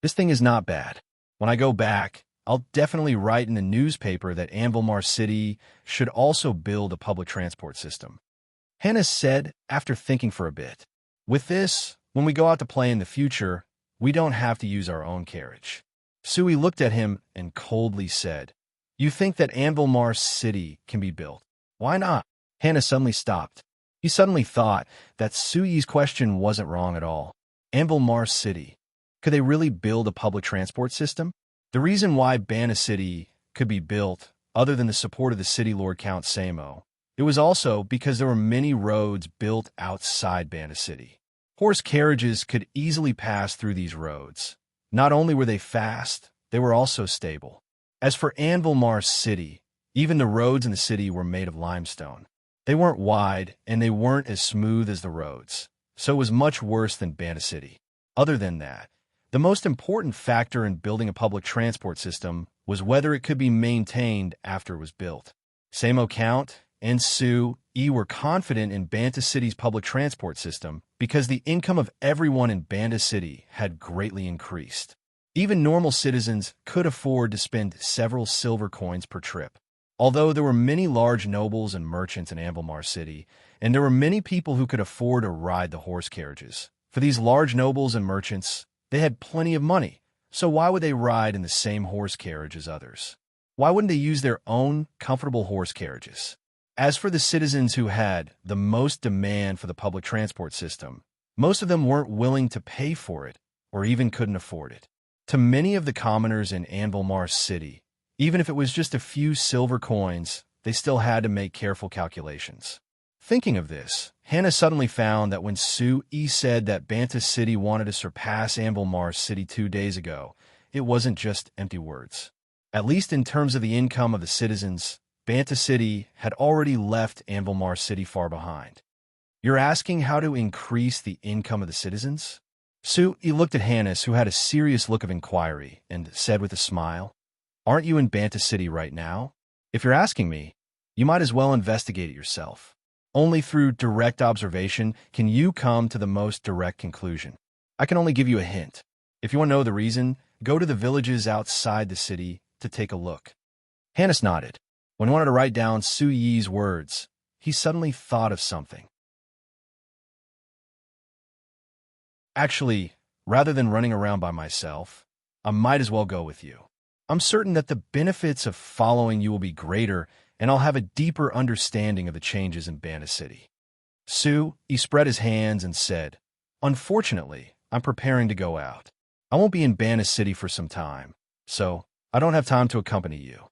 This thing is not bad. When I go back, I'll definitely write in the newspaper that Anvilmar City should also build a public transport system. Hannah said after thinking for a bit. With this, when we go out to play in the future, we don't have to use our own carriage. Sui looked at him and coldly said, "You think that Anvilmar City can be built? Why not?" Hannah suddenly stopped. He suddenly thought that Sui's question wasn't wrong at all. Anvilmar City. Could they really build a public transport system? The reason why Bana City could be built, other than the support of the city lord Count Samo, it was also because there were many roads built outside Bana City. Horse carriages could easily pass through these roads. Not only were they fast, they were also stable. As for Anvilmar City, even the roads in the city were made of limestone. They weren't wide, and they weren't as smooth as the roads, so it was much worse than Bana City. Other than that, the most important factor in building a public transport system was whether it could be maintained after it was built. Samo Count and Su Yi were confident in Banta City's public transport system because the income of everyone in Banta City had greatly increased. Even normal citizens could afford to spend several silver coins per trip. Although there were many large nobles and merchants in Ambilmar City, and there were many people who could afford to ride the horse carriages. For these large nobles and merchants, they had plenty of money, so why would they ride in the same horse carriage as others? Why wouldn't they use their own comfortable horse carriages? As for the citizens who had the most demand for the public transport system, most of them weren't willing to pay for it or even couldn't afford it. To many of the commoners in Anvilmar City, even if it was just a few silver coins, they still had to make careful calculations. Thinking of this, Hannah suddenly found that when Sue E said that Banta City wanted to surpass Anvilmar City 2 days ago, it wasn't just empty words. At least in terms of the income of the citizens, Banta City had already left Anvilmar City far behind. You're asking how to increase the income of the citizens? Sue E looked at Hannes, who had a serious look of inquiry, and said with a smile, "Aren't you in Banta City right now? If you're asking me, you might as well investigate it yourself. Only through direct observation can you come to the most direct conclusion. I can only give you a hint. If you want to know the reason, go to the villages outside the city to take a look." Hannes nodded. When he wanted to write down Su Yi's words, he suddenly thought of something. Actually, rather than running around by myself, I might as well go with you. I'm certain that the benefits of following you will be greater, and I'll have a deeper understanding of the changes in Banta City. He spread his hands and said, "Unfortunately, I'm preparing to go out. I won't be in Banta City for some time, so I don't have time to accompany you."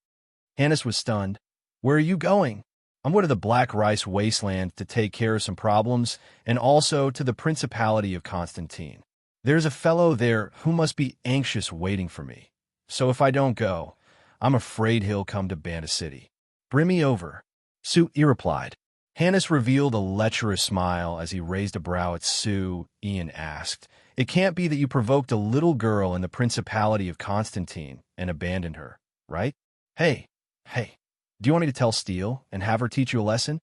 Hannes was stunned. "Where are you going?" "I'm going to the Black Rice Wasteland to take care of some problems, and also to the Principality of Constantine. There's a fellow there who must be anxious waiting for me. So if I don't go, I'm afraid he'll come to Banta City. Bring me over." Sue E replied. Hannes revealed a lecherous smile as he raised a brow at Sue E and asked, "It can't be that you provoked a little girl in the Principality of Constantine and abandoned her, right? Hey, do you want me to tell Steele and have her teach you a lesson?"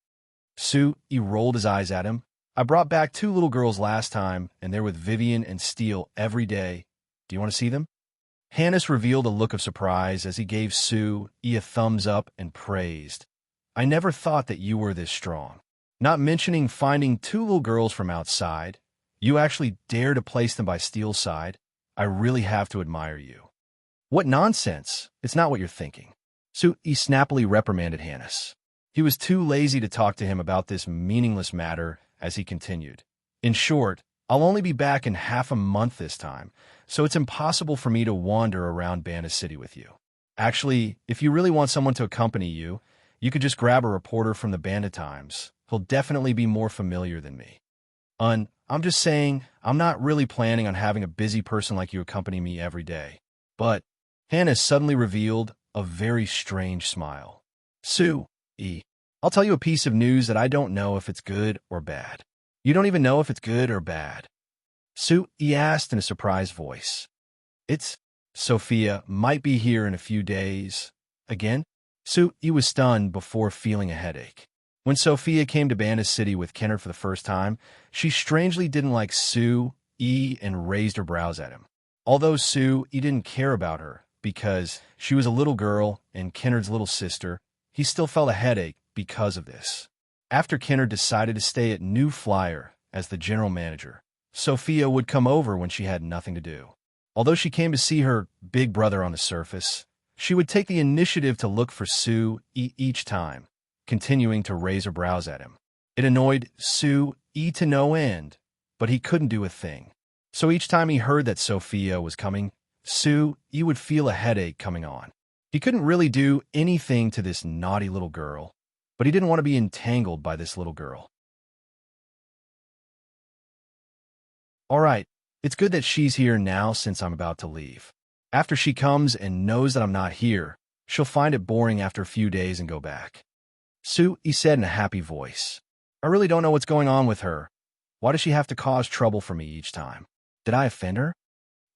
Sue E rolled his eyes at him. "I brought back 2 little girls last time, and they're with Vivian and Steele every day. Do you want to see them?" Hannes revealed a look of surprise as he gave Sue E a thumbs up and praised, "I never thought that you were this strong. Not mentioning finding 2 little girls from outside, you actually dare to place them by Steele's side. I really have to admire you." "What nonsense! It's not what you're thinking." Sue E snappily reprimanded Hannes. He was too lazy to talk to him about this meaningless matter as he continued. "In short, I'll only be back in half a month this time, so it's impossible for me to wander around Banta City with you. Actually, if you really want someone to accompany you, you could just grab a reporter from the Banta Times. He'll definitely be more familiar than me. I'm just saying, I'm not really planning on having a busy person like you accompany me every day." But Hannes suddenly revealed a very strange smile. "Sue E, I'll tell you a piece of news that I don't know if it's good or bad." "You don't even know if it's good or bad?" Sue E asked in a surprised voice. "It's Sophia might be here in a few days." Again, Sue E was stunned before feeling a headache. When Sophia came to Banta City with Kennard for the first time, she strangely didn't like Sue E and raised her brows at him. Although Sue E didn't care about her because she was a little girl and Kennard's little sister, he still felt a headache because of this. After Kennard decided to stay at New Flyer as the general manager, Sophia would come over when she had nothing to do. Although she came to see her big brother on the surface, she would take the initiative to look for Sue E each time, continuing to raise her brows at him. It annoyed Sue E to no end, but he couldn't do a thing. So each time he heard that Sophia was coming, Sue E would feel a headache coming on. He couldn't really do anything to this naughty little girl, but he didn't want to be entangled by this little girl. "All right, it's good that she's here now since I'm about to leave. After she comes and knows that I'm not here, she'll find it boring after a few days and go back." Sue E said in a happy voice. "I really don't know what's going on with her. Why does she have to cause trouble for me each time? Did I offend her?"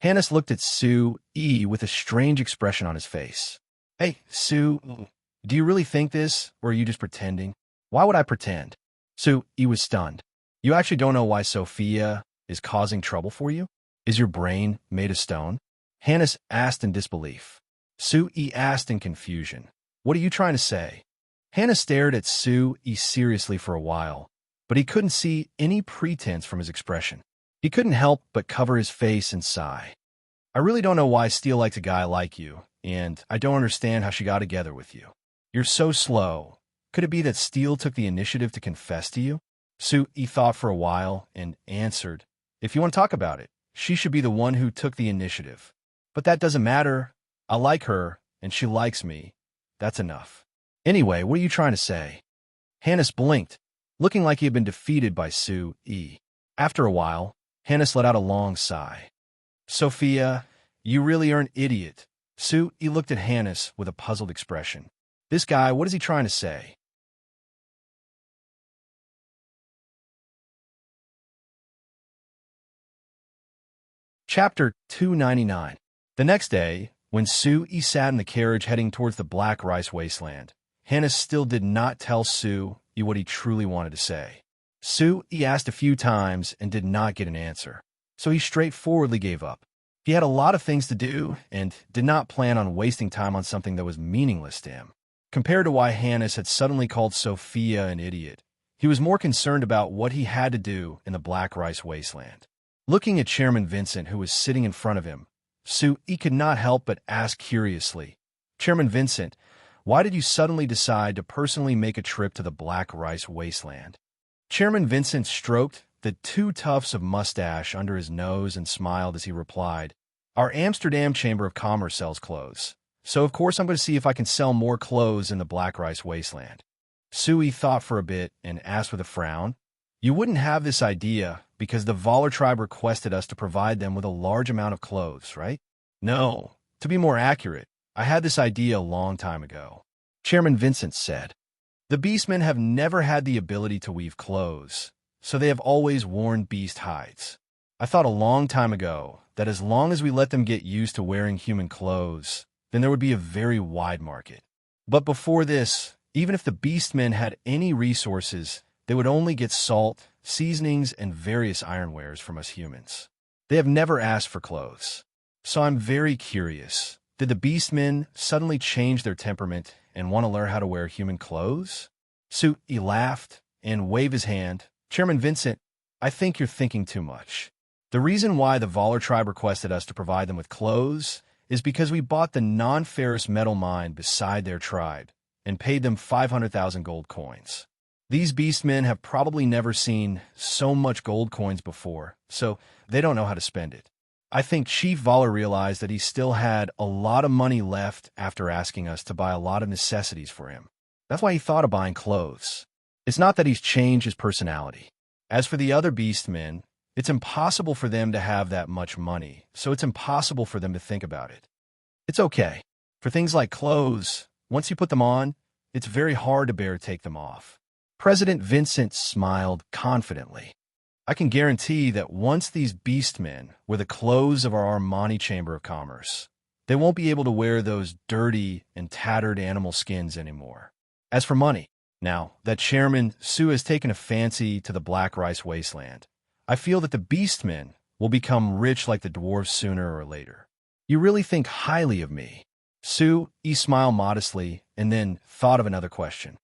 Hannes looked at Sue E with a strange expression on his face. "Hey, Sue, do you really think this, or are you just pretending?" "Why would I pretend?" Sue E was stunned. "You actually don't know why Sophia is causing trouble for you? Is your brain made of stone?" Hannes asked in disbelief. Sue E asked in confusion. What are you trying to say? Hannah stared at Sue seriously for a while, but he couldn't see any pretense from his expression. He couldn't help but cover his face and sigh. I really don't know why Steele liked a guy like you, and I don't understand how she got together with you. You're so slow. Could it be that Steele took the initiative to confess to you? Sue thought for a while and answered, if you want to talk about it, she should be the one who took the initiative. But that doesn't matter. I like her, and she likes me. That's enough. Anyway, what are you trying to say? Hannes blinked, looking like he had been defeated by Sue. After a while, Hannes let out a long sigh. Sophia, you really are an idiot. Sue looked at Hannes with a puzzled expression. This guy, what is he trying to say? Chapter 299. The next day, when Sue sat in the carriage heading towards the black rice wasteland, Hannes still did not tell Sue what he truly wanted to say. Sue asked a few times and did not get an answer, so he straightforwardly gave up. He had a lot of things to do and did not plan on wasting time on something that was meaningless to him. Compared to why Hannes had suddenly called Sophia an idiot, he was more concerned about what he had to do in the black rice wasteland. Looking at Chairman Vincent, who was sitting in front of him, Sue could not help but ask curiously, Chairman Vincent, why did you suddenly decide to personally make a trip to the black rice wasteland? Chairman Vincent stroked the two tufts of mustache under his nose and smiled as he replied, our Amsterdam Chamber of Commerce sells clothes, so of course I'm going to see if I can sell more clothes in the black rice wasteland. Sue thought for a bit and asked with a frown, you wouldn't have this idea because the Voller tribe requested us to provide them with a large amount of clothes, right? No, to be more accurate, I had this idea a long time ago. Chairman Vincent said, the beastmen have never had the ability to weave clothes, so they have always worn beast hides. I thought a long time ago that as long as we let them get used to wearing human clothes, then there would be a very wide market. But before this, even if the beastmen had any resources, they would only get salt, seasonings, and various ironwares from us humans. They have never asked for clothes. So I'm very curious. Did the beastmen suddenly change their temperament and want to learn how to wear human clothes? Sue laughed and waved his hand. Chairman Vincent, I think you're thinking too much. The reason why the Voller tribe requested us to provide them with clothes is because we bought the non-ferrous metal mine beside their tribe and paid them 500,000 gold coins. These beastmen have probably never seen so much gold coins before, so they don't know how to spend it. I think Chief Voller realized that he still had a lot of money left after asking us to buy a lot of necessities for him. That's why he thought of buying clothes. It's not that he's changed his personality. As for the other beastmen, it's impossible for them to have that much money, so it's impossible for them to think about it. It's okay. For things like clothes, once you put them on, it's very hard to bear to take them off. President Vincent smiled confidently. I can guarantee that once these beastmen wear the clothes of our Armani Chamber of Commerce, they won't be able to wear those dirty and tattered animal skins anymore. As for money, now that Chairman Sue has taken a fancy to the black rice wasteland, I feel that the beastmen will become rich like the dwarves sooner or later. You really think highly of me. Sue smiled modestly and then thought of another question.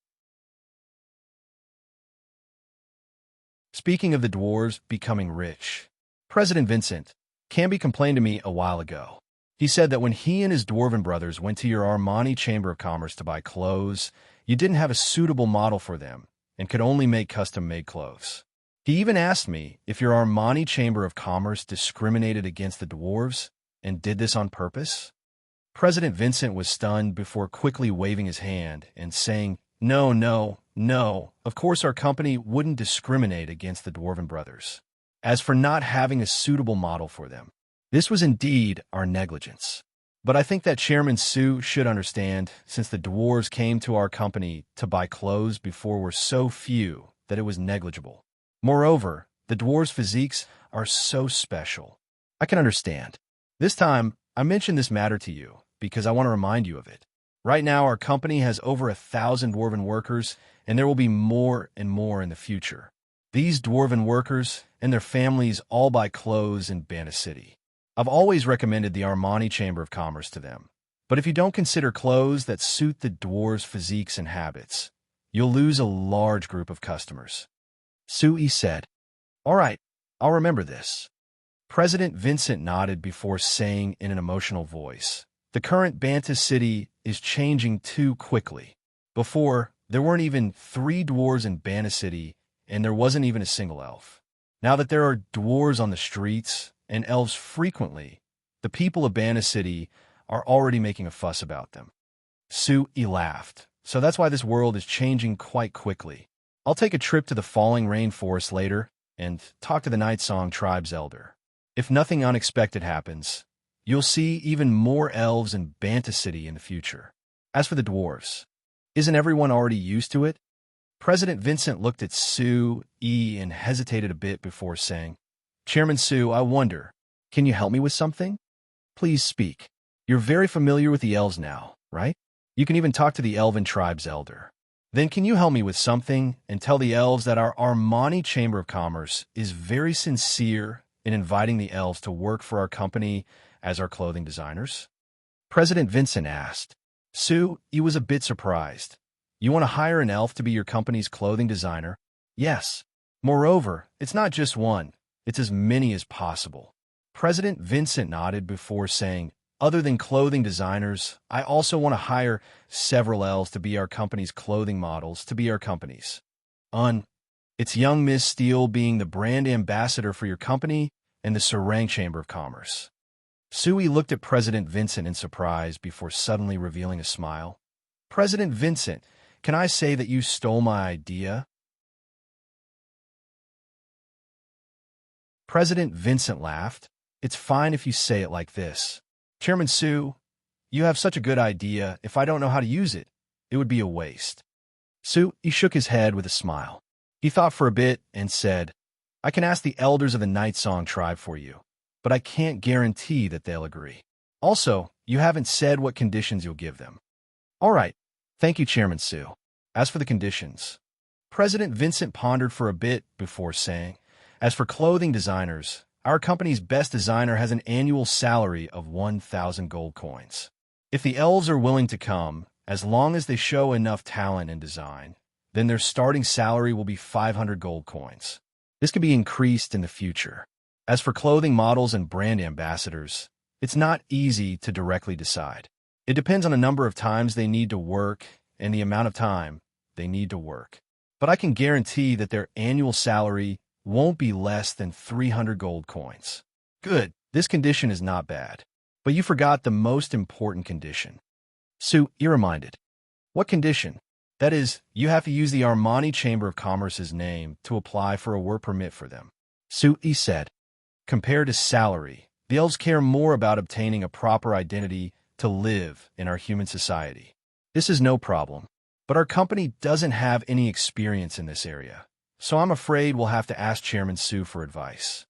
Speaking of the dwarves becoming rich, President Vincent, Canby complained to me a while ago. He said that when he and his dwarven brothers went to your Armani Chamber of Commerce to buy clothes, you didn't have a suitable model for them and could only make custom-made clothes. He even asked me if your Armani Chamber of Commerce discriminated against the dwarves and did this on purpose. President Vincent was stunned before quickly waving his hand and saying, No, no, no. Of course our company wouldn't discriminate against the dwarven brothers. As for not having a suitable model for them, this was indeed our negligence. But I think that Chairman Sue should understand, since the dwarves came to our company to buy clothes before were so few that it was negligible. Moreover, the dwarves' physiques are so special. I can understand. This time, I mention this matter to you because I want to remind you of it. Right now, our company has over 1,000 dwarven workers, and there will be more and more in the future. These dwarven workers and their families all buy clothes in Bana City. I've always recommended the Armani Chamber of Commerce to them, But if you don't consider clothes that suit the dwarves' physiques and habits, you'll lose a large group of customers. Sui said, "All right, I'll remember this." President Vincent nodded before saying in an emotional voice, "The current Banta city is changing too quickly. Before, there weren't even 3 dwarves in Banta city, and there wasn't even a single elf. Now that there are dwarves on the streets, and elves frequently, the people of Banta city are already making a fuss about them." Sui laughed. "So that's why this world is changing quite quickly. I'll take a trip to the falling rainforest later and talk to the Night Song tribe's elder. If nothing unexpected happens, you'll see even more elves in Banta City in the future. As for the dwarves, isn't everyone already used to it?" President Vincent looked at Sui and hesitated a bit before saying, "Chairman Sui, I wonder, can you help me with something? Please speak. You're very familiar with the elves now, right? You can even talk to the elven tribe's elder. Then can you help me with something and tell the elves that our Armani Chamber of Commerce is very sincere in inviting the elves to work for our company as our clothing designers?" President Vincent asked. Sui was a bit surprised. "You want to hire an elf to be your company's clothing designer?" "Yes. Moreover, it's not just one, it's as many as possible." President Vincent nodded before saying, "Other than clothing designers, I also want to hire several elves to be our company's clothing models to be our company's. It's young Miss Steele being the brand ambassador for your company and the Serene Chamber of Commerce." Sui looked at President Vincent in surprise before suddenly revealing a smile. "President Vincent, can I say that you stole my idea?" President Vincent laughed. "It's fine if you say it like this. Chairman Sui, you have such a good idea. If I don't know how to use it, it would be a waste." Sui shook his head with a smile. He thought for a bit and said, "I can ask the elders of the Night Song tribe for you, but I can't guarantee that they'll agree. Also, you haven't said what conditions you'll give them." "All right. Thank you, Chairman Sui. As for the conditions..." President Vincent pondered for a bit before saying, "As for clothing designers, our company's best designer has an annual salary of 1,000 gold coins. If the elves are willing to come, as long as they show enough talent in design, then their starting salary will be 500 gold coins. This can be increased in the future. As for clothing models and brand ambassadors, it's not easy to directly decide. It depends on the number of times they need to work and the amount of time they need to work. But I can guarantee that their annual salary won't be less than 300 gold coins." "Good. This condition is not bad. But you forgot the most important condition." Sui reminded. "What condition?" "That is, you have to use the Armani Chamber of Commerce's name to apply for a work permit for them." Sui said, "Compared to salary, the elves care more about obtaining a proper identity to live in our human society. This is no problem, but our company doesn't have any experience in this area. So I'm afraid we'll have to ask Chairman Sui for advice."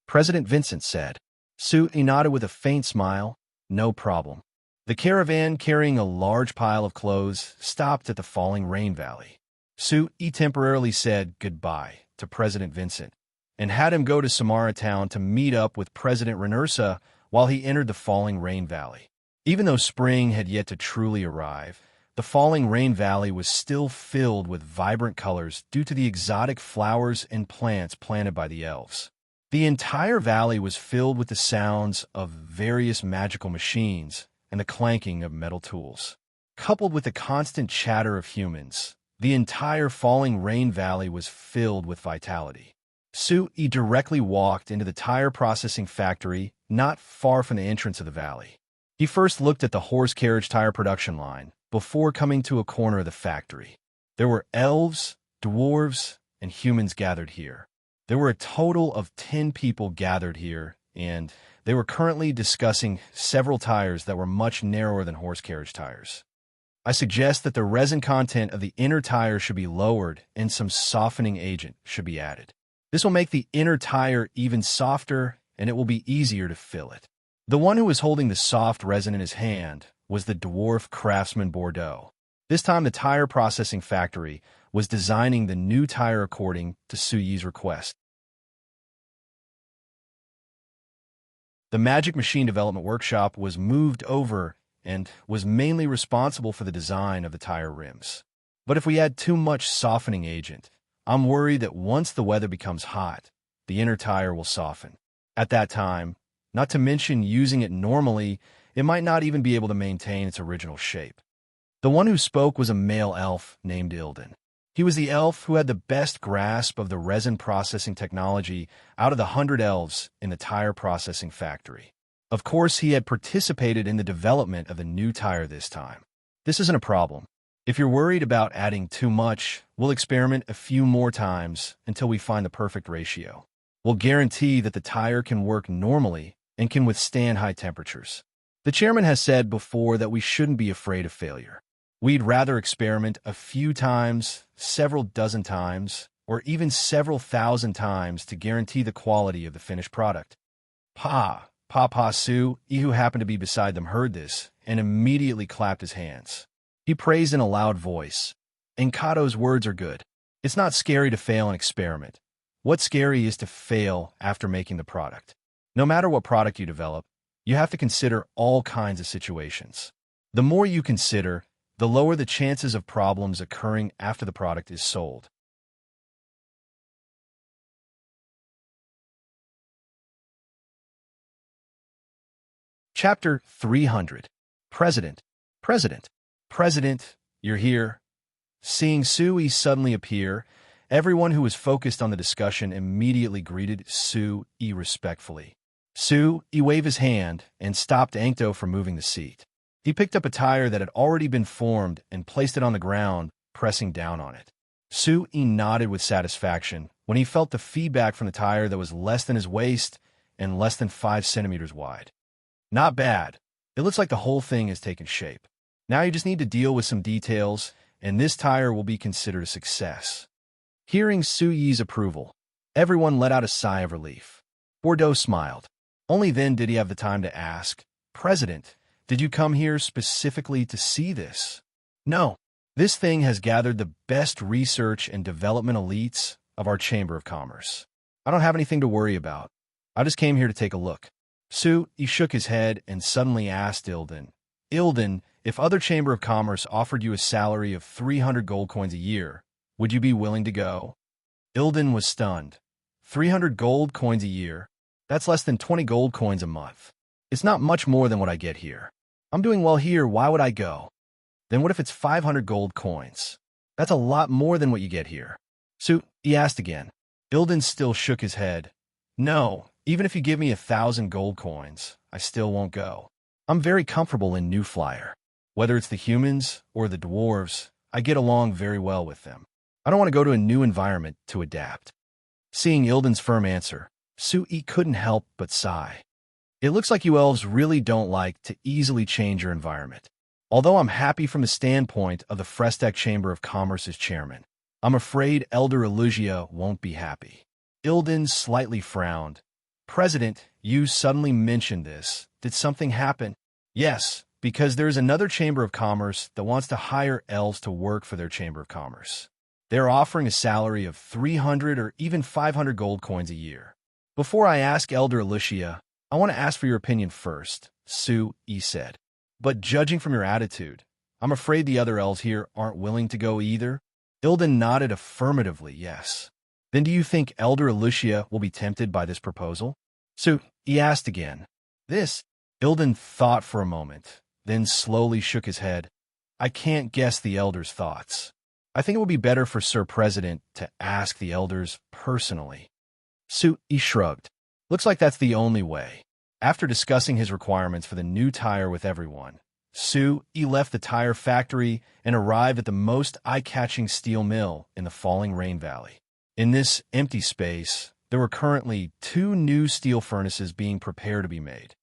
President Vincent said. Sui nodded with a faint smile. "No problem." The caravan carrying a large pile of clothes stopped at the falling rain valley. Sui temporarily said goodbye to President Vincent and had him go to Samara Town to meet up with President Renersa while he entered the falling rain valley. Even though spring had yet to truly arrive, the falling rain valley was still filled with vibrant colors due to the exotic flowers and plants planted by the elves. The entire valley was filled with the sounds of various magical machines and the clanking of metal tools. Coupled with the constant chatter of humans, the entire falling rain valley was filled with vitality. Sui directly walked into the tire processing factory not far from the entrance of the valley. He first looked at the horse carriage tire production line before coming to a corner of the factory. There were elves, dwarves, and humans gathered here. There were a total of 10 people gathered here, and they were currently discussing several tires that were much narrower than horse carriage tires. "I suggest that the resin content of the inner tire should be lowered and some softening agent should be added. This will make the inner tire even softer, and it will be easier to fill it." The one who was holding the soft resin in his hand was the dwarf craftsman Bordeaux. This time the tire processing factory was designing the new tire according to Sui's request. The magic machine development workshop was moved over and was mainly responsible for the design of the tire rims. But if we add too much softening agent, I'm worried that once the weather becomes hot, the inner tire will soften. At that time, not to mention using it normally, it might not even be able to maintain its original shape. The one who spoke was a male elf named Ilden. He was the elf who had the best grasp of the resin processing technology out of the 100 elves in the tire processing factory. Of course, he had participated in the development of the new tire this time. This isn't a problem. If you're worried about adding too much, we'll experiment a few more times until we find the perfect ratio. We'll guarantee that the tire can work normally and can withstand high temperatures. The chairman has said before that we shouldn't be afraid of failure. We'd rather experiment a few times, several dozen times, or even several thousand times to guarantee the quality of the finished product. Papa Su, who happened to be beside them, heard this and immediately clapped his hands. He praised in a loud voice. Enkato's words are good. It's not scary to fail an experiment. What's scary is to fail after making the product. No matter what product you develop, you have to consider all kinds of situations. The more you consider, the lower the chances of problems occurring after the product is sold. Chapter 300. President. President, you're here. Seeing Sui suddenly appear, everyone who was focused on the discussion immediately greeted Sui respectfully. Sui waved his hand and stopped Ankto from moving the seat. He picked up a tire that had already been formed and placed it on the ground, pressing down on it. Sui nodded with satisfaction when he felt the feedback from the tire that was less than his waist and less than 5 centimeters wide. Not bad. It looks like the whole thing has taken shape. Now you just need to deal with some details, and this tire will be considered a success. Hearing Sui's approval, everyone let out a sigh of relief. Bordeaux smiled. Only then did he have the time to ask, President, did you come here specifically to see this? No. This thing has gathered the best research and development elites of our Chamber of Commerce. I don't have anything to worry about. I just came here to take a look. Sui shook his head and suddenly asked Ilden, if other Chamber of Commerce offered you a salary of 300 gold coins a year, would you be willing to go? Ilden was stunned. 300 gold coins a year? That's less than 20 gold coins a month. It's not much more than what I get here. I'm doing well here, why would I go? Then what if it's 500 gold coins? That's a lot more than what you get here. Sui asked again. Ilden still shook his head. No, even if you give me 1,000 gold coins, I still won't go. I'm very comfortable in New Flyer. Whether it's the humans or the dwarves, I get along very well with them. I don't want to go to a new environment to adapt. Seeing Ilden's firm answer, Sui couldn't help but sigh. It looks like you elves really don't like to easily change your environment. Although I'm happy from the standpoint of the Frestac Chamber of Commerce's chairman, I'm afraid Elder Elugia won't be happy. Ilden slightly frowned. President, you suddenly mentioned this. Did something happen? Yes, because there's another Chamber of Commerce that wants to hire elves to work for their Chamber of Commerce. They're offering a salary of 300 or even 500 gold coins a year. Before I ask Elder Alicia, I want to ask for your opinion first, Sui said. But judging from your attitude, I'm afraid the other elves here aren't willing to go either. Ilden nodded affirmatively, yes. Then do you think Elder Alicia will be tempted by this proposal? Sui asked again. This? Ilden thought for a moment, then slowly shook his head. I can't guess the elder's thoughts. I think it would be better for Sir President to ask the elders personally. Sui shrugged. Looks like that's the only way. After discussing his requirements for the new tire with everyone, Sui left the tire factory and arrived at the most eye-catching steel mill in the Falling Rain Valley. In this empty space, there were currently 2 new steel furnaces being prepared to be made.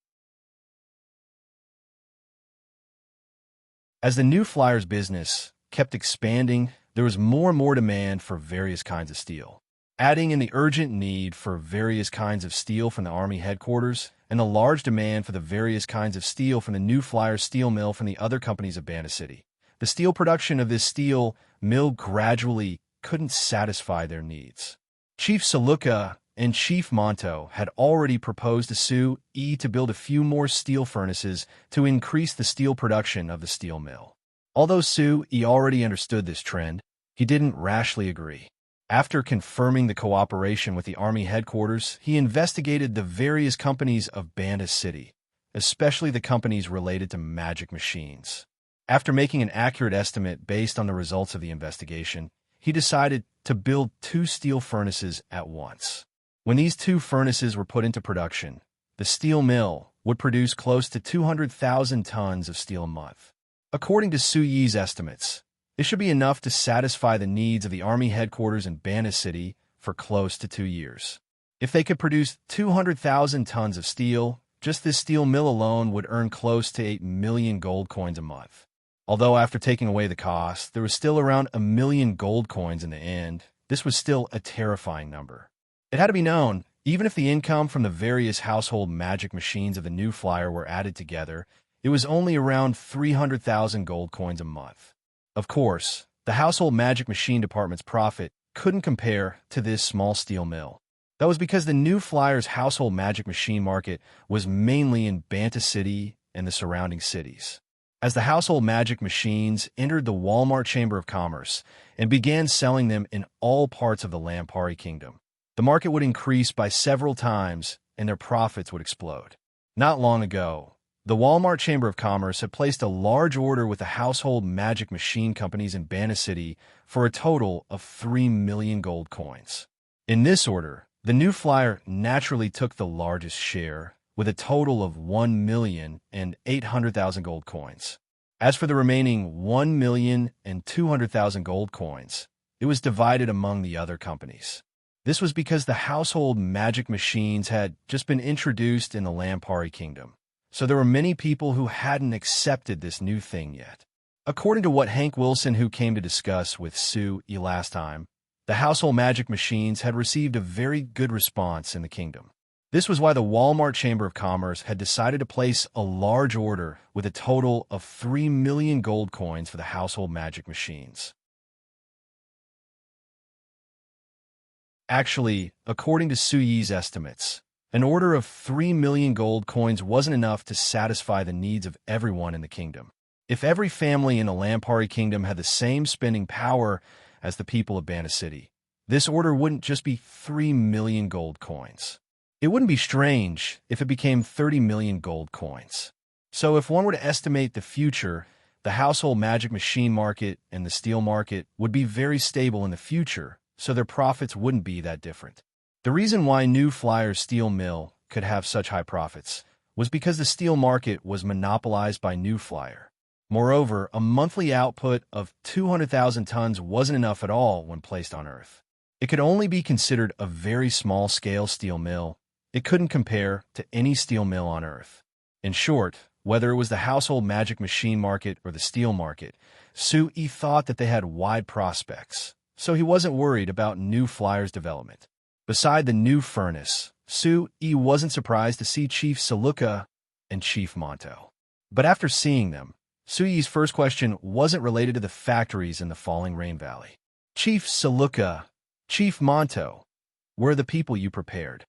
As the New Flyers business kept expanding, there was more and more demand for various kinds of steel, adding in the urgent need for various kinds of steel from the Army headquarters and the large demand for the various kinds of steel from the New Flyers steel mill from the other companies of Banda City. The steel production of this steel mill gradually couldn't satisfy their needs. Chief Saluka and Chief Monto had already proposed to Su-yi to build a few more steel furnaces to increase the steel production of the steel mill. Although Su-yi already understood this trend, he didn't rashly agree. After confirming the cooperation with the army headquarters, he investigated the various companies of Banda City, especially the companies related to magic machines. After making an accurate estimate based on the results of the investigation, he decided to build 2 steel furnaces at once. When these 2 furnaces were put into production, the steel mill would produce close to 200,000 tons of steel a month. According to Su-yi's estimates, it should be enough to satisfy the needs of the army headquarters in Banda City for close to 2 years. If they could produce 200,000 tons of steel, just this steel mill alone would earn close to 8 million gold coins a month. Although after taking away the cost, there was still around 1 million gold coins in the end, this was still a terrifying number. It had to be known, even if the income from the various household magic machines of the new flyer were added together, it was only around 300,000 gold coins a month. Of course, the household magic machine department's profit couldn't compare to this small steel mill. That was because the new flyer's household magic machine market was mainly in Banta City and the surrounding cities. As the household magic machines entered the Walmart Chamber of Commerce and began selling them in all parts of the Lampari Kingdom, the market would increase by several times and their profits would explode. Not long ago, the Walmart Chamber of Commerce had placed a large order with the household magic machine companies in Banta City for a total of 3 million gold coins. In this order, the new flyer naturally took the largest share, with a total of 1,800,000 gold coins. As for the remaining 1,200,000 gold coins, it was divided among the other companies. This was because the household magic machines had just been introduced in the Lampari Kingdom, so there were many people who hadn't accepted this new thing yet. According to what Hank Wilson, who came to discuss with Su-yi last time, the household magic machines had received a very good response in the kingdom. This was why the Walmart Chamber of Commerce had decided to place a large order with a total of 3 million gold coins for the household magic machines. Actually, according to Su-yi's estimates, an order of 3 million gold coins wasn't enough to satisfy the needs of everyone in the kingdom. If every family in the Lampari Kingdom had the same spending power as the people of Banta City, this order wouldn't just be 3 million gold coins. It wouldn't be strange if it became 30 million gold coins. So if one were to estimate the future, the household magic machine market and the steel market would be very stable in the future, so their profits wouldn't be that different. The reason why New Flyer's steel mill could have such high profits was because the steel market was monopolized by New Flyer. Moreover, a monthly output of 200,000 tons wasn't enough at all when placed on Earth. It could only be considered a very small-scale steel mill. It couldn't compare to any steel mill on Earth. In short, whether it was the household magic machine market or the steel market, Su-yi thought that they had wide prospects, so he wasn't worried about New Flyer's development. Beside the new furnace, Su-yi wasn't surprised to see Chief Saluka and Chief Monto. But after seeing them, Su-yi's first question wasn't related to the factories in the Falling Rain Valley. Chief Saluka, Chief Monto, where are the people you prepared?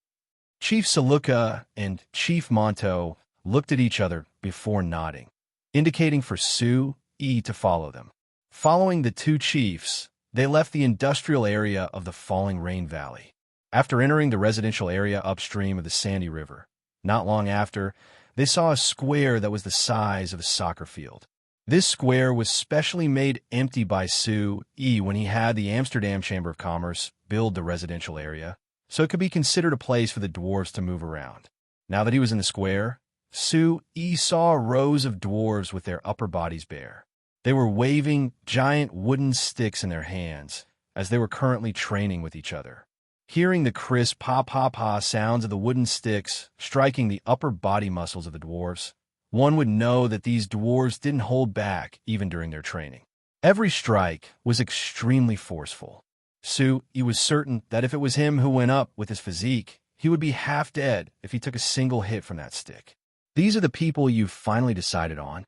Chief Saluka and Chief Monto looked at each other before nodding, indicating for Su-yi to follow them. Following the two chiefs, they left the industrial area of the Falling Rain Valley. After entering the residential area upstream of the Sandy River, not long after, they saw a square that was the size of a soccer field. This square was specially made empty by Su-yi when he had the Amsterdam Chamber of Commerce build the residential area, so it could be considered a place for the dwarves to move around. Now that he was in the square, Su-yi saw rows of dwarves with their upper bodies bare. They were waving giant wooden sticks in their hands, as they were currently training with each other. Hearing the crisp pa-pa-pa sounds of the wooden sticks striking the upper body muscles of the dwarves, one would know that these dwarves didn't hold back even during their training. Every strike was extremely forceful. Su-yi was certain that if it was him who went up with his physique, he would be half dead if he took a single hit from that stick. These are the people you've finally decided on?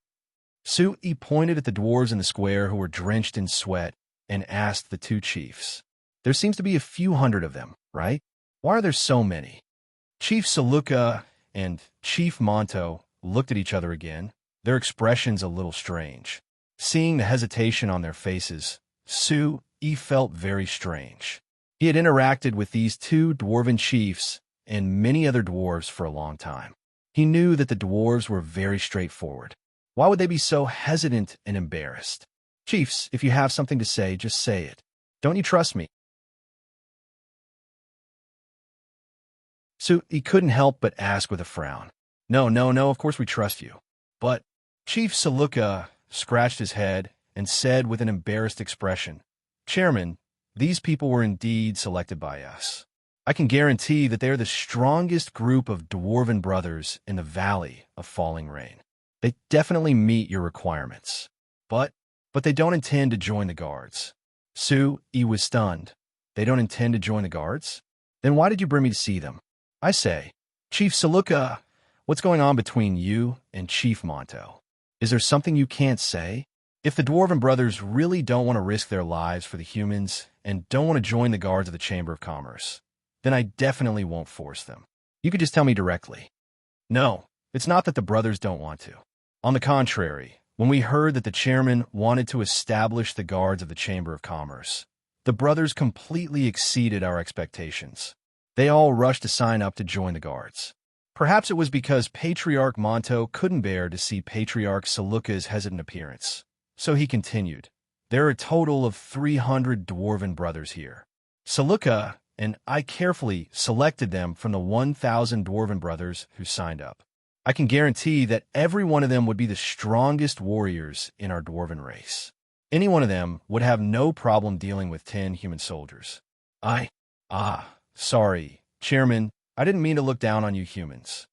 Su-yi pointed at the dwarves in the square who were drenched in sweat and asked the two chiefs. There seems to be a few hundred of them, right? Why are there so many? Chief Saluka and Chief Monto looked at each other again, their expressions a little strange. Seeing the hesitation on their faces, Sue felt very strange. He had interacted with these two dwarven chiefs and many other dwarves for a long time. He knew that the dwarves were very straightforward. Why would they be so hesitant and embarrassed? Chiefs, if you have something to say, just say it. Don't you trust me? He couldn't help but ask with a frown. No, no, no, of course we trust you. But Chief Saluka scratched his head and said with an embarrassed expression, Chairman, these people were indeed selected by us. I can guarantee that they are the strongest group of dwarven brothers in the Valley of Falling Rain. They definitely meet your requirements. But they don't intend to join the guards. Sue was stunned. They don't intend to join the guards? Then why did you bring me to see them? I say, Chief Saluka, what's going on between you and Chief Monto? Is there something you can't say? If the Dwarven brothers really don't want to risk their lives for the humans and don't want to join the guards of the Chamber of Commerce, then I definitely won't force them. You could just tell me directly. No, it's not that the brothers don't want to. On the contrary, when we heard that the chairman wanted to establish the guards of the Chamber of Commerce, the brothers completely exceeded our expectations. They all rushed to sign up to join the guards. Perhaps it was because Patriarch Monto couldn't bear to see Patriarch Saluka's hesitant appearance. So he continued, there are a total of 300 dwarven brothers here. Saluka and I carefully selected them from the 1,000 dwarven brothers who signed up. I can guarantee that every one of them would be the strongest warriors in our dwarven race. Any one of them would have no problem dealing with 10 human soldiers. Sorry, Chairman, I didn't mean to look down on you humans.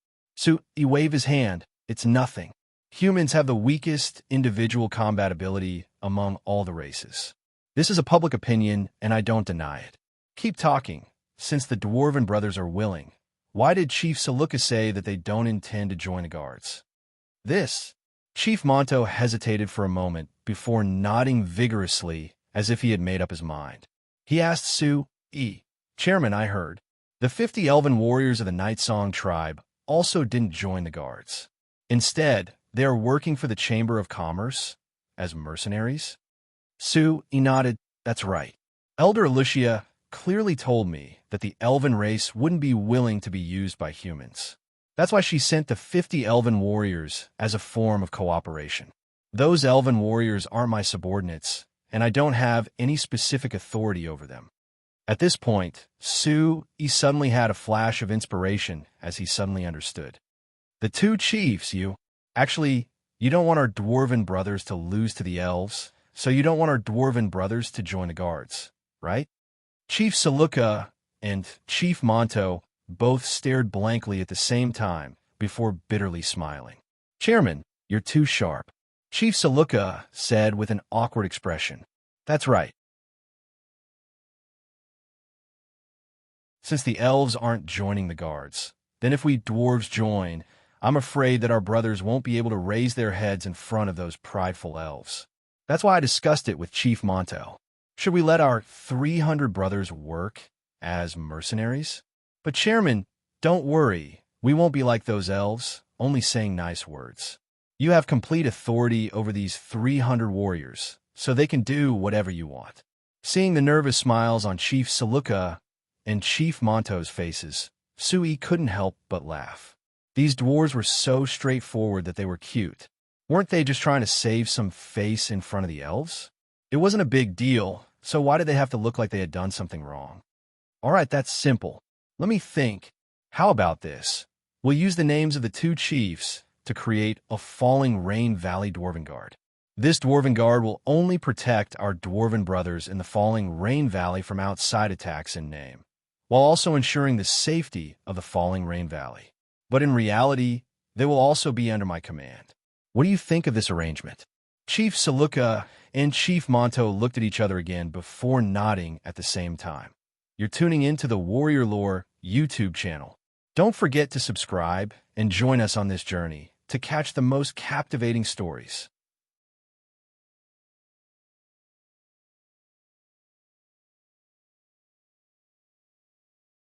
He waved his hand. It's nothing. Humans have the weakest individual combat ability among all the races. This is a public opinion, and I don't deny it. Keep talking. Since the Dwarven brothers are willing, why did Chief Saluka say that they don't intend to join the guards? Chief Monto hesitated for a moment before nodding vigorously as if he had made up his mind. He asked Chairman, I heard. The 50 elven warriors of the Night Song tribe also didn't join the guards. Instead, they are working for the Chamber of Commerce as mercenaries? He nodded. That's right. Elder Alicia clearly told me that the elven race wouldn't be willing to be used by humans. That's why she sent the 50 elven warriors as a form of cooperation. Those elven warriors aren't my subordinates, and I don't have any specific authority over them. At this point, he suddenly had a flash of inspiration as he suddenly understood. The two chiefs, you don't want our dwarven brothers to lose to the elves, so you don't want our dwarven brothers to join the guards, right? Chief Saluka and Chief Monto both stared blankly at the same time before bitterly smiling. Chairman, you're too sharp. Chief Saluka said with an awkward expression. That's right. Since the elves aren't joining the guards, then if we dwarves join, I'm afraid that our brothers won't be able to raise their heads in front of those prideful elves. That's why I discussed it with Chief Monto. Should we let our 300 brothers work as mercenaries? But Chairman, don't worry. We won't be like those elves, only saying nice words. You have complete authority over these 300 warriors, so they can do whatever you want. Seeing the nervous smiles on Chief Saluka and Chief Monto's faces, Sue couldn't help but laugh. These dwarves were so straightforward that they were cute. Weren't they just trying to save some face in front of the elves? It wasn't a big deal, so why did they have to look like they had done something wrong? All right, that's simple. Let me think. How about this? We'll use the names of the two chiefs to create a Falling Rain Valley Dwarven Guard. This Dwarven Guard will only protect our Dwarven brothers in the Falling Rain Valley from outside attacks in name, while also ensuring the safety of the Falling Rain Valley. But in reality, they will also be under my command. What do you think of this arrangement? Chief Saluka and Chief Monto looked at each other again before nodding at the same time. You're tuning into the Warrior Lore YouTube channel. Don't forget to subscribe and join us on this journey to catch the most captivating stories.